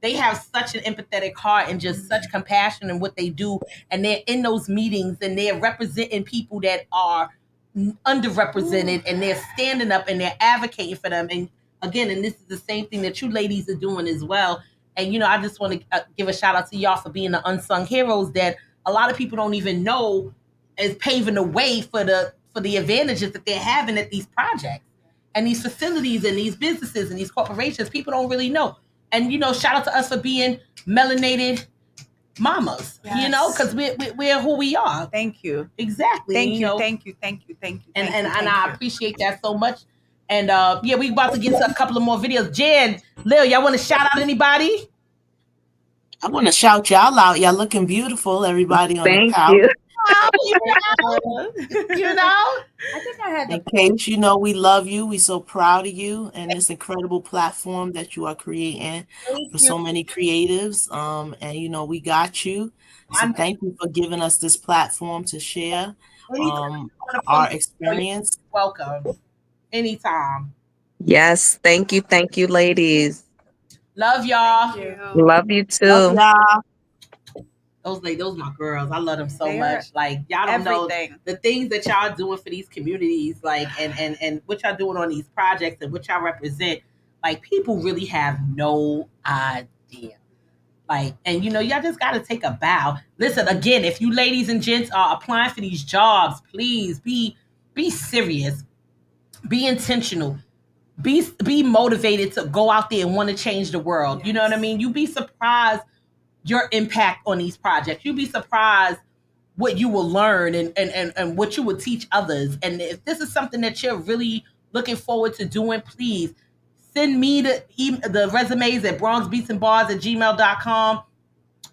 [SPEAKER 12] they have such an empathetic heart and just such compassion in what they do. And they're in those meetings and they're representing people that are underrepresented and they're standing up and they're advocating for them. And again, and this is the same thing that you ladies are doing as well. And, I just want to give a shout out to y'all for being the unsung heroes that a lot of people don't even know is paving the way for the advantages that they're having at these projects and these facilities and these businesses and these corporations. People don't really know. And, shout out to us for being melanated mamas, because we're who we are.
[SPEAKER 13] Thank you.
[SPEAKER 12] Exactly.
[SPEAKER 13] Thank you.
[SPEAKER 12] And I appreciate that so much. And we about to get to a couple of more videos. Jan, Lil, y'all want to shout out anybody?
[SPEAKER 20] I want to shout y'all out. Y'all looking beautiful, everybody on the couch.
[SPEAKER 12] You.
[SPEAKER 6] I think I had
[SPEAKER 20] in case we love you. We so proud of you and this incredible platform that you are creating for so many creatives. And we got you. So thank you for giving us this platform to share our experience.
[SPEAKER 12] Welcome. Anytime.
[SPEAKER 19] Yes, thank you, ladies.
[SPEAKER 12] Love y'all.
[SPEAKER 19] Love you too.
[SPEAKER 20] Love y'all.
[SPEAKER 12] Those my girls. I love them so
[SPEAKER 13] They
[SPEAKER 12] much. Like y'all don't
[SPEAKER 13] everything.
[SPEAKER 12] know the things that y'all doing for these communities, like and what y'all doing on these projects and what y'all represent. Like people really have no idea. Like, and you know, y'all just gotta take a bow. Listen, again, if you ladies and gents are applying for these jobs, please be serious, be intentional, be motivated to go out there and want to change the world. Yes. You know what I mean? You'd be surprised your impact on these projects. You'd be surprised what you will learn and what you will teach others. And if this is something that you're really looking forward to doing, please send me the resumes at bronxbeatsandbars@gmail.com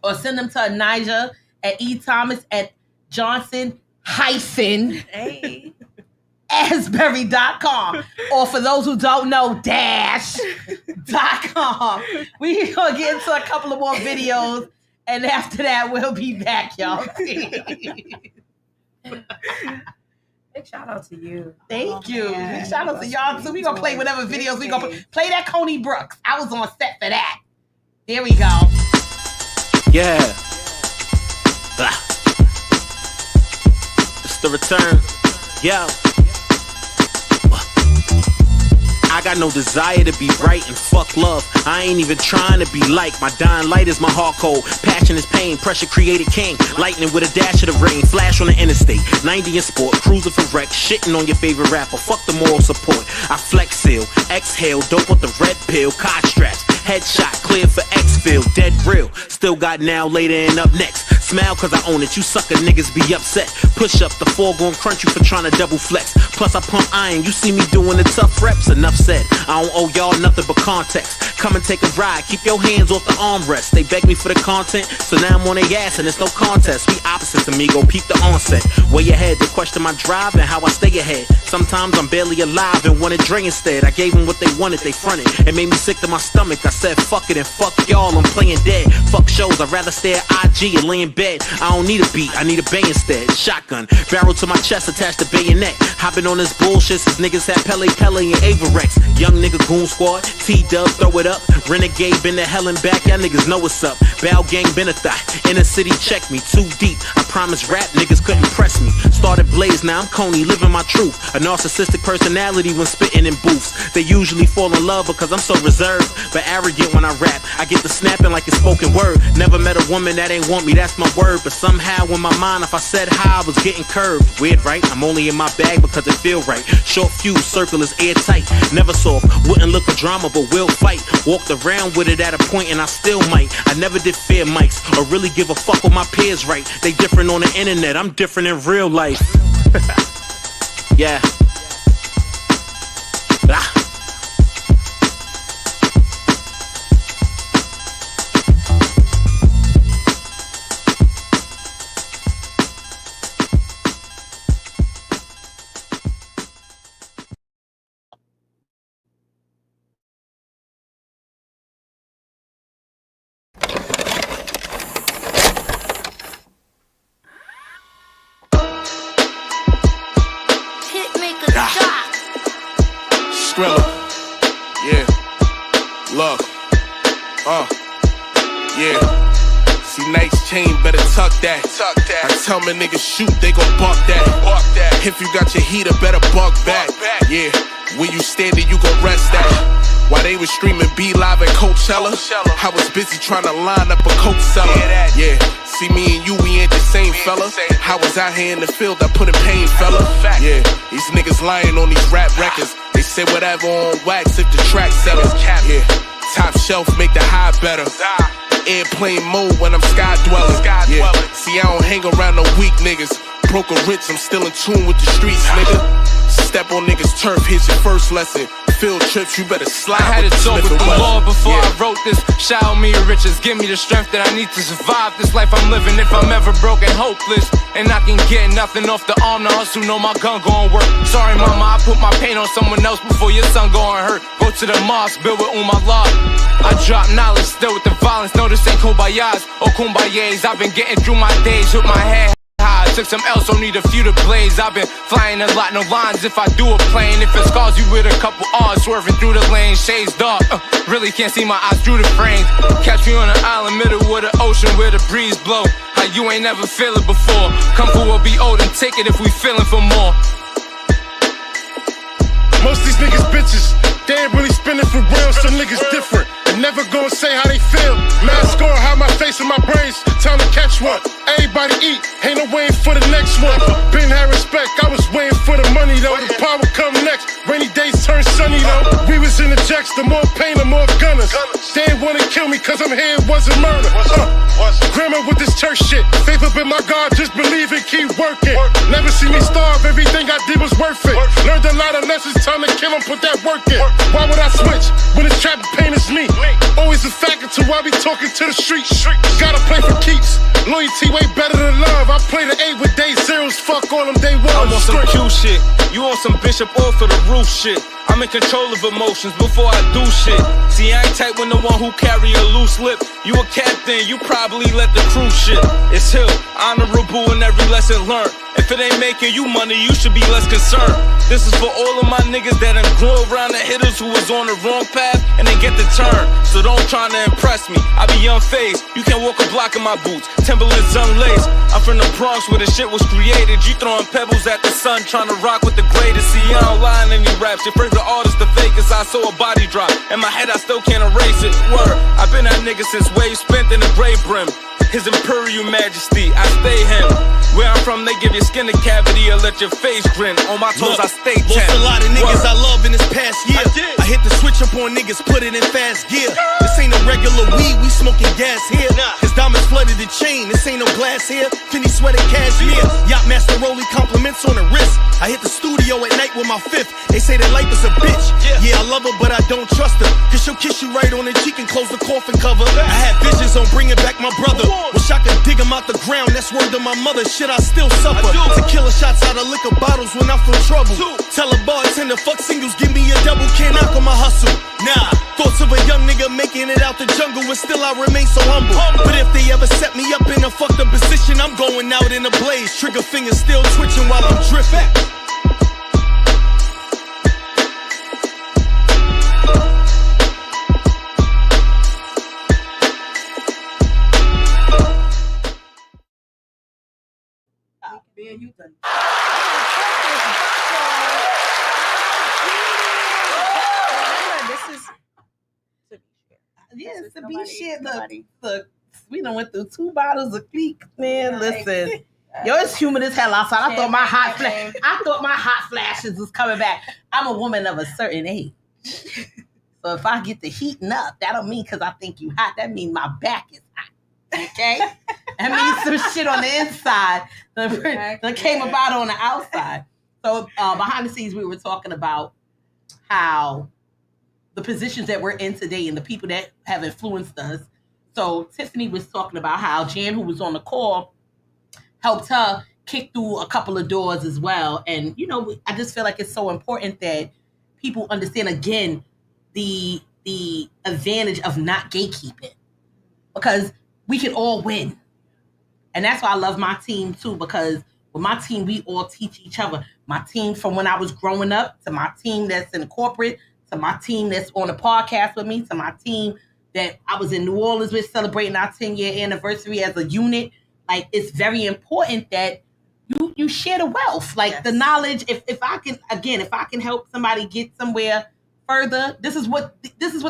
[SPEAKER 12] or send them to Anijah at eThomas@Johnson-Asbury.com. Or for those who don't know, -.com. We gonna get into a couple of more videos, and after that, we'll be back, y'all.
[SPEAKER 11] Big shout out to you.
[SPEAKER 12] Thank you. Big shout out to y'all. So we gonna play whatever videos we gonna play. That Coney Brooks. I was on set for that. There we go.
[SPEAKER 17] Yeah. It's the return. Yo. I got no desire to be right and fuck love. I ain't even trying to be like. My dying light is my heart cold. Passion is pain. Pressure created king. Lightning with a dash of the rain. Flash on the interstate. 90 in sport. Cruising for wreck. Shitting on your favorite rapper. Fuck the moral support. I flex seal. Exhale. Dope with the red pill. Cod straps. Headshot. Clear for X-Field. Dead real. Still got now, later, and up next. Smile cause I own it. You sucker niggas be upset. Push up. The four gon' crunch you for trying to double flex. Plus I pump iron. You see me doing the tough reps. Enough said. I don't owe y'all nothing but context. Come and take a ride. Keep your hands off the armrest. They beg me for the content, so now I'm on their ass and it's no contest. We opposites, amigo. Peep the onset. Way ahead. They question my drive and how I stay ahead. Sometimes I'm barely alive and wanted Dre instead. I gave them what they wanted. They fronted. It made me sick to my stomach. I said fuck it and fuck y'all. I'm playing dead. Fuck shows. I'd rather stay at IG and lay in bed. I don't need a beat. I need a bay instead. Shotgun. Barrel to my chest attached to bayonet. Hopping on this bullshit since niggas had Pele and Avarex. Young nigga goon squad. T-Dub throw it up. Renegade been to hell and back. Y'all niggas know what's up. Bow gang been a thot. Inner city check me. Too deep. I promise rap niggas couldn't press me. Started Blaze. Now I'm Coney. Living my truth. A narcissistic personality when spitting in booths. They usually fall in love because I'm so reserved but arrogant when I rap. I get the snapping like it's spoken word. Never met a woman that ain't want me. That's my word. But somehow in my mind if I said hi I was getting curved. Weird, right? I'm only in my bag because it feel right. Short fuse. Circle is airtight. Never soft. Wouldn't look for drama but will fight. Walked around with it at a point and I still might. I never did fear mics or really give a fuck what my peers write. They different on the internet. I'm different in real life. Yeah.
[SPEAKER 3] Skrilla, yeah, look, yeah. See, nice chain, better tuck that. I tell my niggas shoot, they gon' buck that. If you got your heater, better buck back. Yeah, when you standing, you gon' rest that. While they was streaming B Live at Coachella, I was busy trying to line up a coat seller. Yeah, see me and you, we ain't the same fella. I was out here in the field, I put in pain, fella. Yeah, these niggas lying on these rap records. They say whatever on wax if the track settles. Yeah, top shelf make the high better. Airplane mode when I'm sky dwelling. Yeah, see I don't hang around no weak niggas. Broke or rich, I'm still in tune with the streets, nigga. Step on niggas' turf, here's your first lesson. Field trips, you better slide.
[SPEAKER 21] I had
[SPEAKER 3] with
[SPEAKER 21] to
[SPEAKER 3] the
[SPEAKER 21] talk
[SPEAKER 3] Smith
[SPEAKER 21] with the
[SPEAKER 3] & Wesson.
[SPEAKER 21] Lord before I wrote this. Shower me your riches, give me the strength that I need to survive this life I'm living. If I'm ever broke and hopeless, and I can get nothing off the arm, the hustle, know my gun gon' work. Sorry mama, I put my pain on someone else before your son gon' hurt. Go to the mosque, build with Allah. I drop knowledge, still with the violence. No, this ain't Kumbayas or Kumbayas. I've been getting through my days with my head high. took some else, don't need a few to blaze. I've been flying a lot, no lines if I do a plane. If it scars you with a couple R's, swerving through the lane, shades dark. Really can't see my eyes through the frames. Catch me on an island, middle of the ocean where the breeze blow. How you ain't never feel it before. Come for will be old and take it if we feeling for more.
[SPEAKER 3] Most these niggas bitches, they ain't really spinning for real. Some niggas different and never gonna say how they feel. Mask on, hide my face and my brains, time to catch one. Everybody eat, ain't no waiting for the next one. Been had respect, I was waiting for the money though. The power come next, rainy days turn sunny though. We was in the jacks, the more pain, the more gunners. They ain't wanna kill me cause I'm here, it wasn't murder. Grammar with this church shit, faith up in my God, just believe it, keep working. Never see me starve, everything I did was worth it. Learned a lot of lessons, time to kill 'em, put that work in. Why would I switch when it's trap pain is me? Always a factor to why we talking to the streets. Gotta play for keeps, loyalty way better than love. I play the 8 with day zeros, fuck all them day ones.
[SPEAKER 21] I'm on some Q shit, you on some Bishop off of the roof shit. I'm in control of emotions before I do shit. See, I ain't tight with the one who carry a loose lip. You a captain, you probably let the crew shit. It's Hill, honorable in every lesson learned. If it ain't making you money, you should be less concerned. This is for all of my niggas that done grew around the hitters who was on the wrong path and they get the turn. So don't try to impress me, I be unfazed. You can't walk a block in my boots, Timberlands unlaced. I'm from the Bronx where the shit was created. You throwing pebbles at the sun, trying to rock with the greatest. See, I don't lie in any raps. Your favorite artist, the fakest. I saw a body drop. In my head, I still can't erase it. Word, I've been that nigga since wave spent in the gray brim. His Imperial Majesty, I stay him. Where I'm from, they give your skin a cavity or let your face grin. On my toes, I stay
[SPEAKER 1] lost a lot of niggas I love in this past year. I hit the switch up on niggas, put it in fast gear. This ain't no regular weed, we smoking gas here. His diamonds flooded the chain, this ain't no glass here. Finny sweater cashmere, yacht master rolling compliments on the wrist. I hit the studio at night with my fifth. They say that life is a bitch. Yeah, I love her, but I don't trust her. Cause she'll kiss you right on the cheek and close the coffin cover. I had visions on bringing back my brother. Wish I could dig him out the ground, that's word to my mother. Shit, I still suffer. Tequila shots out of liquor bottles when I feel trouble. Tell a bartender, fuck singles, give me a double, can't knock on my hustle. Nah, thoughts of a young nigga making it out the jungle and still I remain so humble. But if they ever set me up in a fucked up position, I'm going out in a blaze. Trigger fingers still twitching while I'm drifting.
[SPEAKER 11] Man, you done.
[SPEAKER 12] Yes, to be shit. Look, we done went through 2 bottles of Cleek, man. Listen, yo, it's humid as hell outside. I thought my hot flashes was coming back. I'm a woman of a certain age, so if I get to heating up, that don't mean because I think you hot. That means my back is hot. Okay, that means some shit on the inside that came about on the outside. So behind the scenes, we were talking about how the positions that we're in today and the people that have influenced us. So Tiffany was talking about how Jan, who was on the call, helped her kick through a couple of doors as well. And, you know, I just feel like it's so important that people understand, again, the advantage of not gatekeeping, because we can all win. And that's why I love my team too, because with my team, we all teach each other. My team from when I was growing up, to my team that's in corporate, to my team that's on a podcast with me, to my team that I was in New Orleans with celebrating our 10-year anniversary as a unit. Like, it's very important that you share the wealth, like the knowledge. If I can help somebody get somewhere further, this is what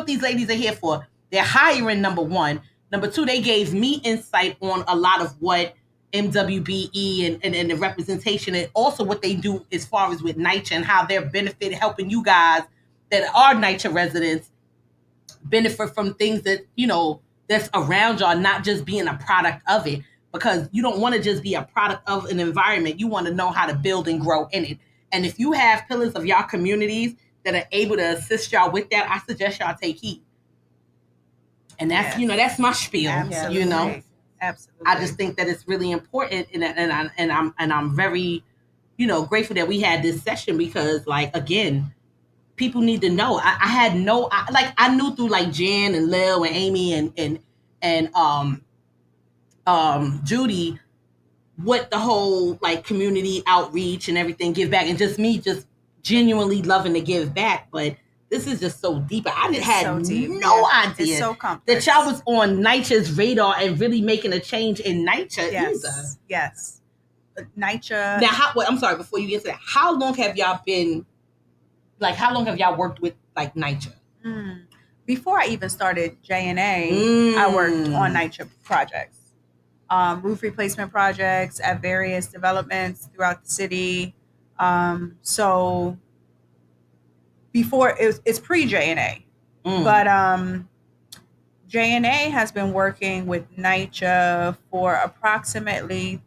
[SPEAKER 12] these ladies are here for. They're hiring, number one. Number two, they gave me insight on a lot of what MWBE and the representation, and also what they do as far as with NYCHA and how they're helping you guys that are NYCHA residents benefit from things that, you know, that's around y'all, not just being a product of it, because you don't want to just be a product of an environment. You want to know how to build and grow in it. And if you have pillars of y'all communities that are able to assist y'all with that, I suggest y'all take heed. And that's, you know, that's my spiel. Absolutely. You know, absolutely. I just think that it's really important, and I'm very, you know, grateful that we had this session, because, like, again, people need to know. I knew through like Jan and Lil and Amy and Judy with the whole like community outreach and everything, give back, and just me just genuinely loving to give back. But this is just so deep. I
[SPEAKER 13] It's
[SPEAKER 12] had
[SPEAKER 13] so deep.
[SPEAKER 12] no
[SPEAKER 13] Yeah.
[SPEAKER 12] idea
[SPEAKER 13] It's so complex.
[SPEAKER 12] that y'all was on NYCHA's radar and really making a change in NYCHA
[SPEAKER 13] Yes.
[SPEAKER 12] either.
[SPEAKER 13] Yes. NYCHA.
[SPEAKER 12] Now, I'm sorry, before you get to that, how long have y'all worked with like NYCHA?
[SPEAKER 13] Before I even started JNA, I worked on NYCHA projects. Roof replacement projects at various developments throughout the city. So before it's pre-JNA, but JNA has been working with NYCHA for approximately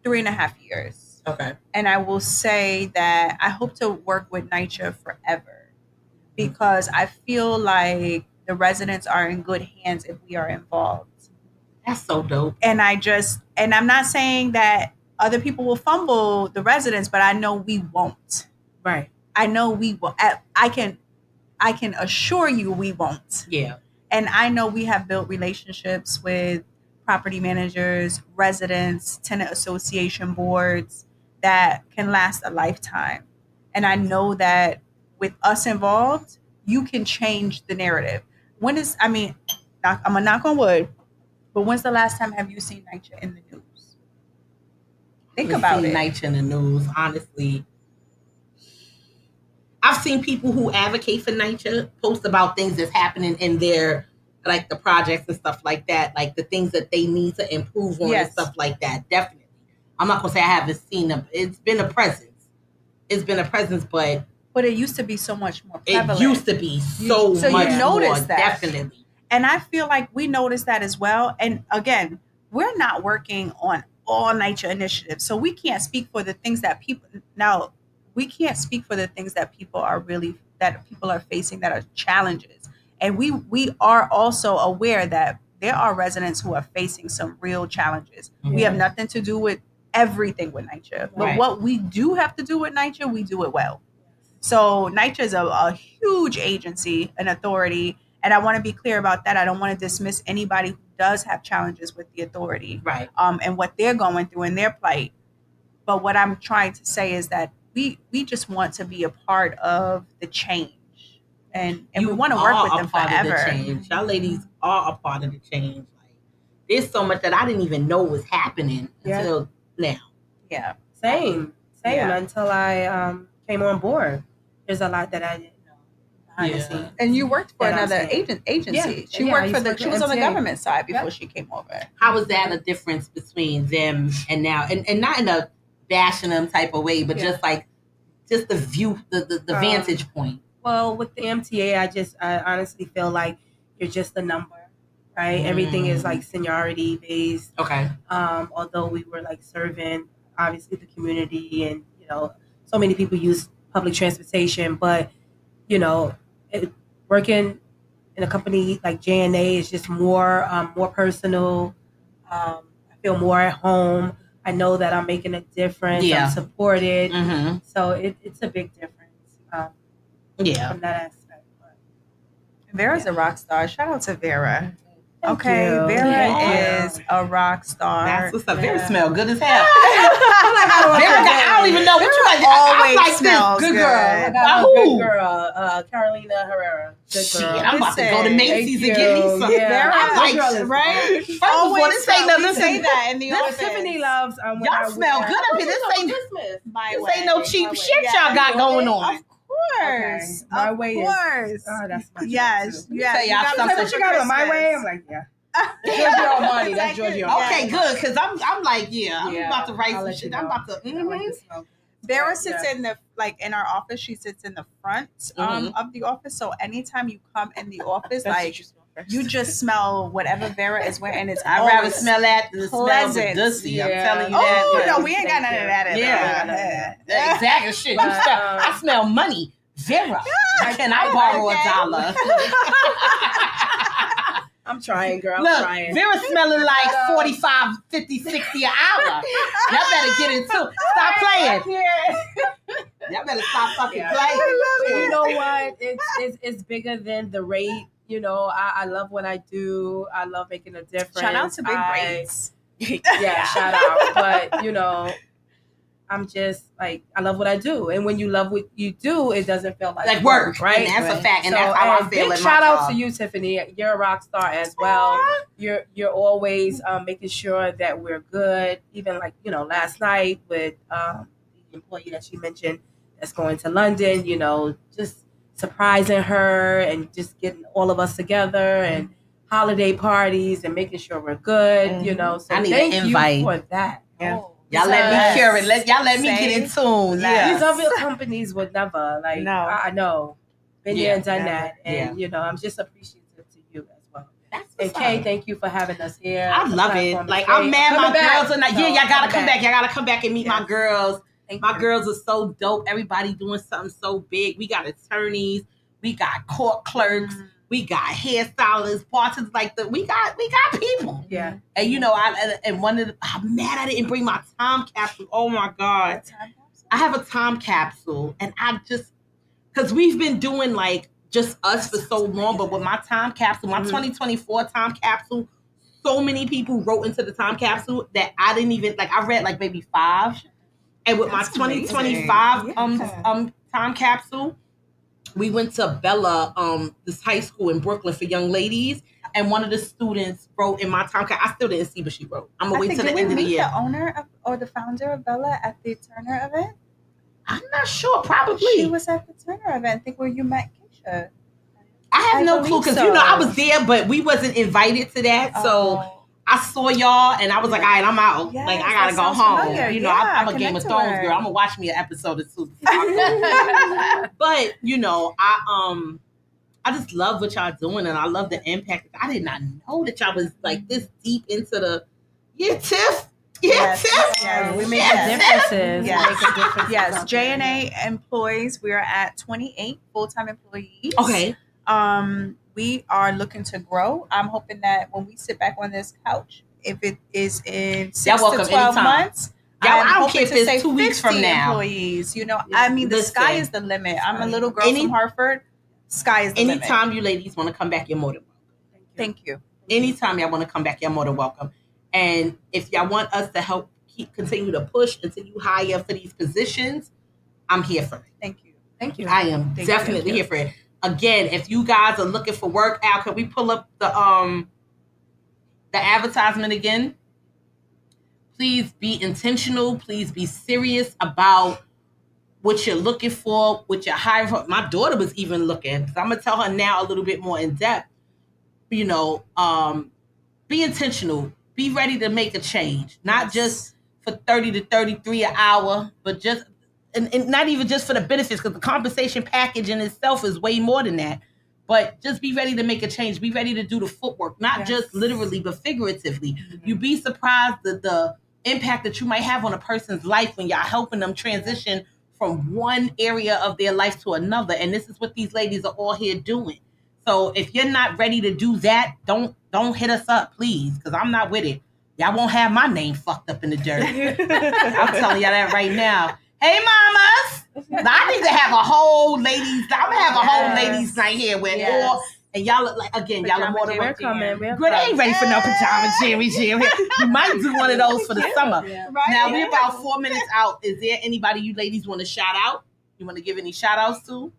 [SPEAKER 13] 3.5 years.
[SPEAKER 12] Okay.
[SPEAKER 13] And I will say that I hope to work with NYCHA forever because I feel like the residents are in good hands if we are involved.
[SPEAKER 12] That's so dope.
[SPEAKER 13] And I'm not saying that other people will fumble the residents, but I know we won't.
[SPEAKER 6] Right.
[SPEAKER 13] I know we will. I can assure you we won't.
[SPEAKER 12] Yeah.
[SPEAKER 13] And I know we have built relationships with property managers, residents, tenant association boards that can last a lifetime. And I know that with us involved, you can change the narrative. I'm gonna knock on wood, but when's the last time have you seen NYCHA in the news? Think about it.
[SPEAKER 12] NYCHA in the news, honestly. I've seen people who advocate for NYCHA post about things that's happening in their, like the projects and stuff like that, like the things that they need to improve on and stuff like that. Definitely. I'm not going to say I haven't seen them. It's been a presence. But
[SPEAKER 13] it used to be so much more prevalent.
[SPEAKER 12] It used to be so much
[SPEAKER 13] you
[SPEAKER 12] more,
[SPEAKER 13] noticed that.
[SPEAKER 12] definitely.
[SPEAKER 13] And I feel like we noticed that as well. And again, we're not working on all NYCHA initiatives. So we can't speak for the things that people are facing that are challenges. And we are also aware that there are residents who are facing some real challenges.
[SPEAKER 12] Mm-hmm.
[SPEAKER 13] We have nothing to do with everything with NYCHA. But
[SPEAKER 12] Right.
[SPEAKER 13] what we do have to do with NYCHA, we do it well. So NYCHA is a huge agency, an authority. And I want to be clear about that. I don't want to dismiss anybody who does have challenges with the authority,
[SPEAKER 12] right?
[SPEAKER 13] And what they're going through in their plight. But what I'm trying to say is that we just want to be a part of the change, and we want to work with them forever.
[SPEAKER 12] Y'all ladies are a part of the change. Like, there's so much that I didn't even know was happening until now.
[SPEAKER 13] Yeah,
[SPEAKER 6] same. Until I came on board. There's a lot that I didn't know behind the scenes.
[SPEAKER 13] And you worked for another agency.
[SPEAKER 6] Yeah.
[SPEAKER 13] She was on the government side before she came over.
[SPEAKER 12] How was that a difference between them and now? And not in a bashing them type of way, but just the view, the vantage point.
[SPEAKER 6] Well, with the MTA, I honestly feel like you're just a number, right? Everything is like seniority based.
[SPEAKER 12] Okay.
[SPEAKER 6] Although we were like serving obviously the community, and so many people use public transportation, but working in a company like JNA is just more personal. I feel more at home. I know that I'm making a difference.
[SPEAKER 12] Yeah.
[SPEAKER 6] I'm supported.
[SPEAKER 12] Mm-hmm.
[SPEAKER 6] So it's a big difference. From that aspect.
[SPEAKER 13] Vera's a rock star. Shout out to Vera.
[SPEAKER 6] Thank
[SPEAKER 13] Okay,
[SPEAKER 6] you.
[SPEAKER 13] Vera is a rock star.
[SPEAKER 12] That's what's up. Vera smell good as hell. I don't even know what you like.
[SPEAKER 13] Always
[SPEAKER 12] I like
[SPEAKER 13] smells
[SPEAKER 12] this. Good
[SPEAKER 13] good.
[SPEAKER 12] girl.
[SPEAKER 6] I got a good girl, Carolina Herrera. Good
[SPEAKER 12] Shit,
[SPEAKER 6] girl.
[SPEAKER 12] I'm about to go to Macy's and get me some.
[SPEAKER 6] Yeah.
[SPEAKER 12] I like
[SPEAKER 13] Vera, right?
[SPEAKER 12] First of all, this ain't no
[SPEAKER 13] we say that in the office.
[SPEAKER 6] Tiffany loves.
[SPEAKER 12] Y'all smell good up here. This ain't no cheap shit
[SPEAKER 13] Yeah.
[SPEAKER 12] y'all got going on.
[SPEAKER 13] Of course.
[SPEAKER 6] My
[SPEAKER 13] of
[SPEAKER 6] way
[SPEAKER 13] course.
[SPEAKER 6] is. Oh, that's my
[SPEAKER 13] Yes. Yes.
[SPEAKER 12] Say y'all
[SPEAKER 13] You
[SPEAKER 12] something.
[SPEAKER 13] got
[SPEAKER 6] What you got on my way? I'm like, yeah. Giorgio Armani. That's Giorgio Armani.
[SPEAKER 12] Okay, good, because I'm like, I'm about to write some shit. I'm about to.
[SPEAKER 13] Vera sits in in our office. She sits in the front of the office. So anytime you come in the office, you just smell whatever Vera is wearing. It's
[SPEAKER 12] I'd rather smell that than smell the
[SPEAKER 13] pleasant.
[SPEAKER 12] dusty. I'm telling you that.
[SPEAKER 13] Oh no, we ain't got none of that in
[SPEAKER 12] Yeah, exactly. Shit, I smell money. Vera, can I borrow $1?
[SPEAKER 6] I'm trying, girl.
[SPEAKER 12] Look,
[SPEAKER 6] I'm trying.
[SPEAKER 12] Vera smelling like 45, 50, 60 an hour. Y'all better get into it. Stop playing. Y'all better stop fucking playing.
[SPEAKER 6] You know what? It's bigger than the rate. I love what I do. I love making a difference.
[SPEAKER 13] Shout out to Big Braids.
[SPEAKER 6] Yeah, shout out. But, you know, I'm just like, I love what I do. And when you love what you do, it doesn't feel like
[SPEAKER 12] work,
[SPEAKER 6] right?
[SPEAKER 12] And that's a fact. And
[SPEAKER 6] so,
[SPEAKER 12] that's how I feel
[SPEAKER 6] big
[SPEAKER 12] in my
[SPEAKER 6] shout out
[SPEAKER 12] job.
[SPEAKER 6] to you, Tiffany. You're a rock star as well. You're always making sure that we're good. Even like, you know, last night with the employee that she mentioned that's going to London, you know, just surprising her and just getting all of us together and holiday parties and making sure we're good, you know. So
[SPEAKER 12] I need
[SPEAKER 6] thank
[SPEAKER 12] an invite.
[SPEAKER 6] you for that.
[SPEAKER 12] Yeah. Y'all let me cure it. Y'all let me get in tune. Yeah.
[SPEAKER 6] These other companies would never, like,
[SPEAKER 14] No.
[SPEAKER 6] I know. Been there and done that. And, you know, I'm just appreciative to you as well. And Kay, thank you for having us here.
[SPEAKER 12] I love it. Like, I'm mad my girls are not. Yeah, y'all gotta come back. Y'all gotta come back and meet my girls. My girls are so dope. Everybody doing something so big. We got attorneys. We got court clerks. We got hairstylists, bartenders. Like we got people.
[SPEAKER 6] Yeah.
[SPEAKER 12] And you know, I'm mad I didn't bring my time capsule. Oh my God. I have a time capsule, and because we've been doing like just us for so long, but with my time capsule, my 2024 time capsule, so many people wrote into the time capsule that I didn't even I read like maybe 5. And with my 2025 time capsule, we went to Bella, this high school in Brooklyn for young ladies, and one of the students wrote in my time capsule. I still didn't see what she wrote. I'm gonna wait till the end of the year.
[SPEAKER 13] The owner or the founder of Bella at the Turner event?
[SPEAKER 12] I'm not sure. Probably
[SPEAKER 13] she was at the Turner event. I think where you met Keisha.
[SPEAKER 12] I have no clue because you know I was there, but we wasn't invited to that. So I saw y'all, and I was like, all right, I'm out.
[SPEAKER 13] Yes,
[SPEAKER 12] like I gotta go home.
[SPEAKER 13] Familiar.
[SPEAKER 12] You know, I'm a Game of Thrones girl. I'm gonna watch me an episode or two. But you know, I just love what y'all doing, and I love the impact. I did not know that y'all was like this deep into the Tiff.
[SPEAKER 13] Yes.
[SPEAKER 12] Tiff.
[SPEAKER 13] Yes.
[SPEAKER 6] We make differences.
[SPEAKER 13] Yes.
[SPEAKER 6] We make a difference.
[SPEAKER 13] Yes. J&A employees, we are at 28 full-time employees.
[SPEAKER 12] Okay.
[SPEAKER 13] We are looking to grow. I'm hoping that when we sit back on this couch, if it is in 6 to 12
[SPEAKER 12] anytime.
[SPEAKER 13] months,
[SPEAKER 12] I don't care if it's 2 weeks from now.
[SPEAKER 13] Employees, you know, I mean, the sky is the limit. I'm a little girl from Hartford. Sky is the limit.
[SPEAKER 12] Anytime you ladies want to come back, you're more than welcome.
[SPEAKER 13] Thank you.
[SPEAKER 12] Anytime y'all want to come back, you're more than welcome. And if y'all want us to help continue to push until you hire for these positions, I'm here for it.
[SPEAKER 13] Thank you.
[SPEAKER 6] Thank you.
[SPEAKER 12] I am definitely here for it. Again, if you guys are looking for work, Al, can we pull up the advertisement again? Please be intentional. Please be serious about what you're looking for, what you're hiring for. My daughter was even looking. So I'm gonna tell her now a little bit more in depth. You know, be intentional. Be ready to make a change, not just for 30 to 33 an hour, but just and not even just for the benefits, because the compensation package in itself is way more than that. But just be ready to make a change. Be ready to do the footwork, not just literally, but figuratively. You'd be surprised at the impact that you might have on a person's life when y'all helping them transition from one area of their life to another. And this is what these ladies are all here doing. So if you're not ready to do that, don't hit us up, please, because I'm not with it. Y'all won't have my name fucked up in the dirt. I'm telling y'all that right now. Hey, mamas! I need to have a whole ladies. I'm gonna have a whole ladies night here with all. And y'all look like, again, y'all are more than welcome. Girl, they ain't ready for no pajama jammy jam. You might do one of those for the summer.
[SPEAKER 13] Right.
[SPEAKER 12] Now we're about 4 minutes out. Is there anybody you ladies want to shout out? You want to give any shout outs to?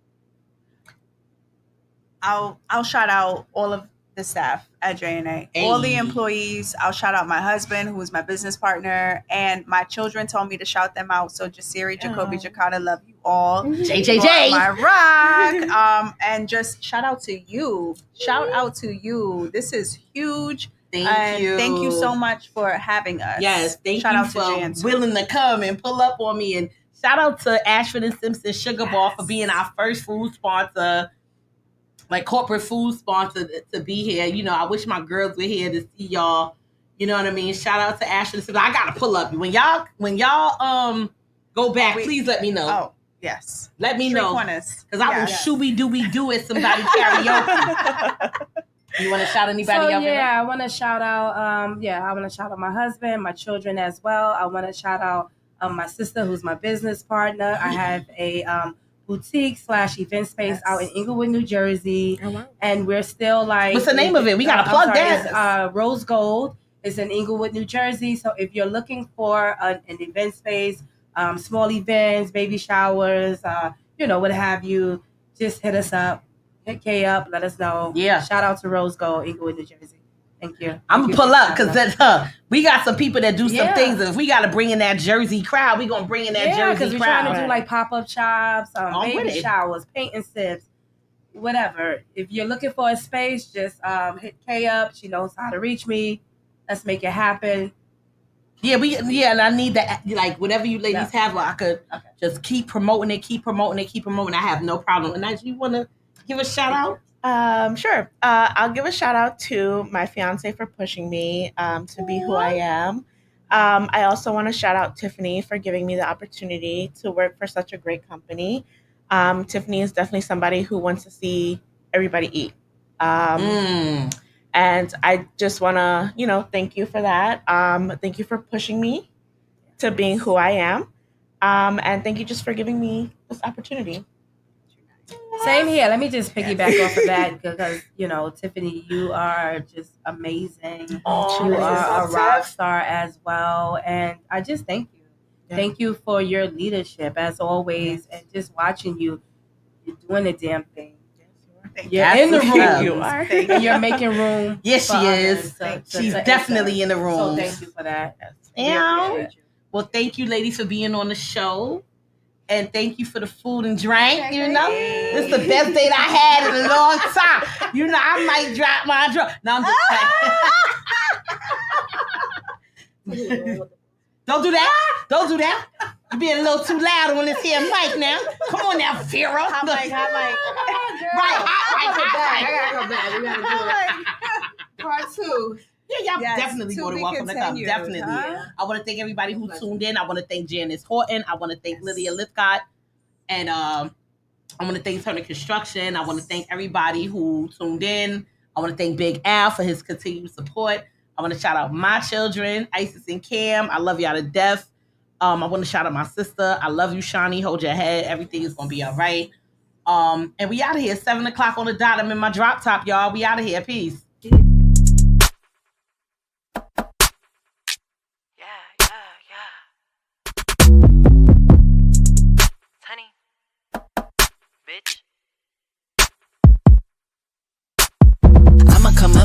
[SPEAKER 13] I'll shout out all of the staff at J&A, all the employees. I'll shout out my husband, who is my business partner, and my children told me to shout them out. So Jasiri, Jacoby, Jakata, love you all.
[SPEAKER 12] JJJ,
[SPEAKER 13] my rock. And just shout out to you. Shout out to you. This is huge.
[SPEAKER 12] Thank you.
[SPEAKER 13] Thank you so much for having us.
[SPEAKER 12] Yes, thank
[SPEAKER 13] shout
[SPEAKER 12] you
[SPEAKER 13] out
[SPEAKER 12] for
[SPEAKER 13] to Jan
[SPEAKER 12] willing to come and pull up on me. And shout out to Ashford and Simpson Sugar Bar for being our first food sponsor. Like corporate food sponsor to be here. You know, I wish my girls were here to see y'all. You know what I mean? Shout out to Ashley. I gotta pull up. When y'all go back, please let me know.
[SPEAKER 13] Oh, yes.
[SPEAKER 12] Let me know.
[SPEAKER 13] Because
[SPEAKER 12] I will shooby dooby do at somebody karaoke. You want to shout anybody out?
[SPEAKER 6] Yeah, I want to shout out. I want to shout out my husband, my children as well. I want to shout out my sister, who's my business partner. I have a boutique/event space out in Inglewood, New Jersey. Oh, wow. And we're still like,
[SPEAKER 12] what's the name of it? We gotta plug that.
[SPEAKER 6] Rose Gold. is in Englewood, New Jersey. So if you're looking for an event space, small events, baby showers, what have you, just hit us up, hit Kay up, let us know.
[SPEAKER 12] Yeah.
[SPEAKER 6] Shout out to Rose Gold, Englewood, New Jersey. Thank you.
[SPEAKER 12] I'm gonna pull up because we got some people that do some
[SPEAKER 6] Yeah.
[SPEAKER 12] things. If we got to bring in that Jersey crowd, we gonna bring in that Jersey
[SPEAKER 6] because we're
[SPEAKER 12] crowd.
[SPEAKER 6] trying to do like pop-up shops,
[SPEAKER 12] I'm with
[SPEAKER 6] baby
[SPEAKER 12] it.
[SPEAKER 6] showers, paint and sips, whatever. If you're looking for a space, just hit Kay up. She knows how to reach me. Let's make it happen.
[SPEAKER 12] Yeah, and I need that. Like whatever you ladies have, I could just keep promoting it. I have no problem. And now, you want to give a shout out?
[SPEAKER 14] Sure. I'll give a shout out to my fiance for pushing me to be who I am. I also want to shout out Tiffany for giving me the opportunity to work for such a great company. Tiffany is definitely somebody who wants to see everybody eat. And I just want to, thank you for that. Thank you for pushing me to being who I am. And thank you just for giving me this opportunity.
[SPEAKER 6] Same here. Let me just piggyback off of that because, Tiffany, you are just amazing. You are a rock star as well. And I just thank you. Yeah. Thank you for your leadership as always. And just watching you, you're doing the damn thing. You're in the room.
[SPEAKER 14] You are.
[SPEAKER 6] And you're making room.
[SPEAKER 12] Yes, she is. She's definitely in the room.
[SPEAKER 6] So thank you for that.
[SPEAKER 12] Yeah. Well, thank you, ladies, for being on the show. And thank you for the food and drink, This is the best date I had in a long time. I might drop my drunk. No, I'm just playing. Don't do that. Don't do that. You're being a little too loud on this here mic now. Come on now, Vera.
[SPEAKER 13] Hot mic.
[SPEAKER 12] Right,
[SPEAKER 13] I gotta come back. We gotta do it. Part 2.
[SPEAKER 12] Yeah, y'all definitely more than welcome to come. Definitely. Huh? I want to thank everybody who tuned in. I want to thank Janice Horton. I want to thank Lydia Lithcott. And I want to thank Turner Construction. I want to thank everybody who tuned in. I want to thank Big Al for his continued support. I want to shout out my children, Isis and Cam. I love y'all to death. I want to shout out my sister. I love you, Shawnee. Hold your head. Everything is going to be all right. And we out of here. 7 o'clock on the dot. I'm in my drop top, y'all. We out of here. Peace.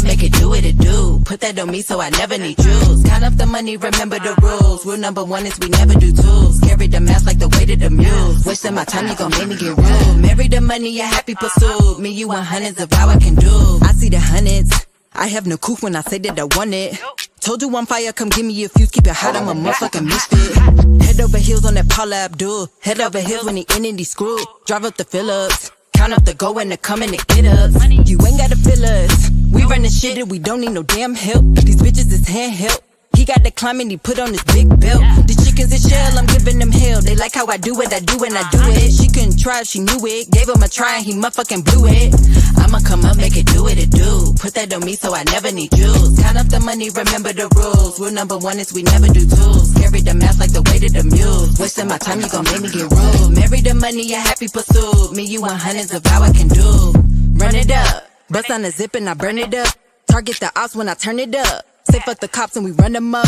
[SPEAKER 2] Make it do what it do. Put that on me so I never need jewels. Count up the money, remember the rules. Rule number 1 is we never do tools. Carry the math like the weight of the mules. Wasting my time, you gon' make me get rude. Marry the money, a happy pursuit. Me, you want hundreds of how I can do. I see the hundreds. I have no coof when I say that I want it. Told you I'm fire, come give me a fuse. Keep it hot, I'm a motherfucking misfit. Head over heels on that Paula Abdul. Head over heels when he in and he screwed. Drive up the Phillips. Count up the go and the coming to get us. You ain't gotta feel us. We run the shit and we don't need no damn help. These bitches is handheld. He got the climbing, he put on his big belt. The chickens in shell, I'm giving them hell. They like how I do it, I do it, I do it. She couldn't try, she knew it. Gave him a try and he motherfucking blew it. I'ma come up, make it do what it do. Put that on me so I never need jewels. Count up the money, remember the rules. Rule number 1 is we never do tools. Carry the math like the weight of the mules. Wasting my time, you gon' make me get rude. Marry the money, a happy pursuit. Me, you want hundreds of how I can do. Run it up. Bust on the zip and I burn it up. Target the ops when I turn it up. Say fuck the cops and we run them up.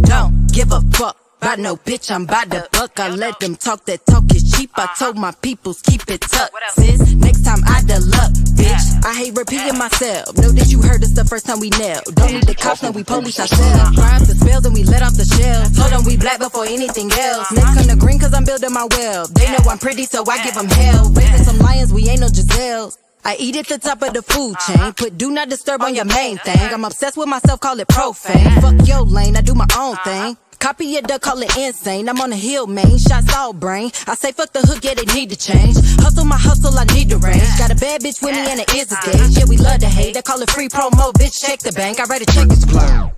[SPEAKER 2] Don't give a fuck about no bitch, I'm by the buck. I let them talk, that talk is cheap. I told my peoples keep it tucked. Sis, next time I the luck, bitch. I hate repeating myself. Know that you heard us the first time we nailed. Don't need the cops, no we police ourselves. Crimes the spells and we let off the shells. Told them we black before anything else. Next come the green cause I'm building my well. They know I'm pretty so I give them hell. Raising some lions, we ain't no Giselles. I eat at the top of the food chain. Put do not disturb on your main thing. I'm obsessed with myself, call it profane. Fuck your lane, I do my own thing. Copy it, duck, call it insane. I'm on the hill, main shots all brain. I say fuck the hook, yeah, they need to change. Hustle my hustle, I need the range. Got a bad bitch with me and it is a gauge. Yeah, we love to hate. I call it free promo, bitch, check the bank. I write a check, it's clear.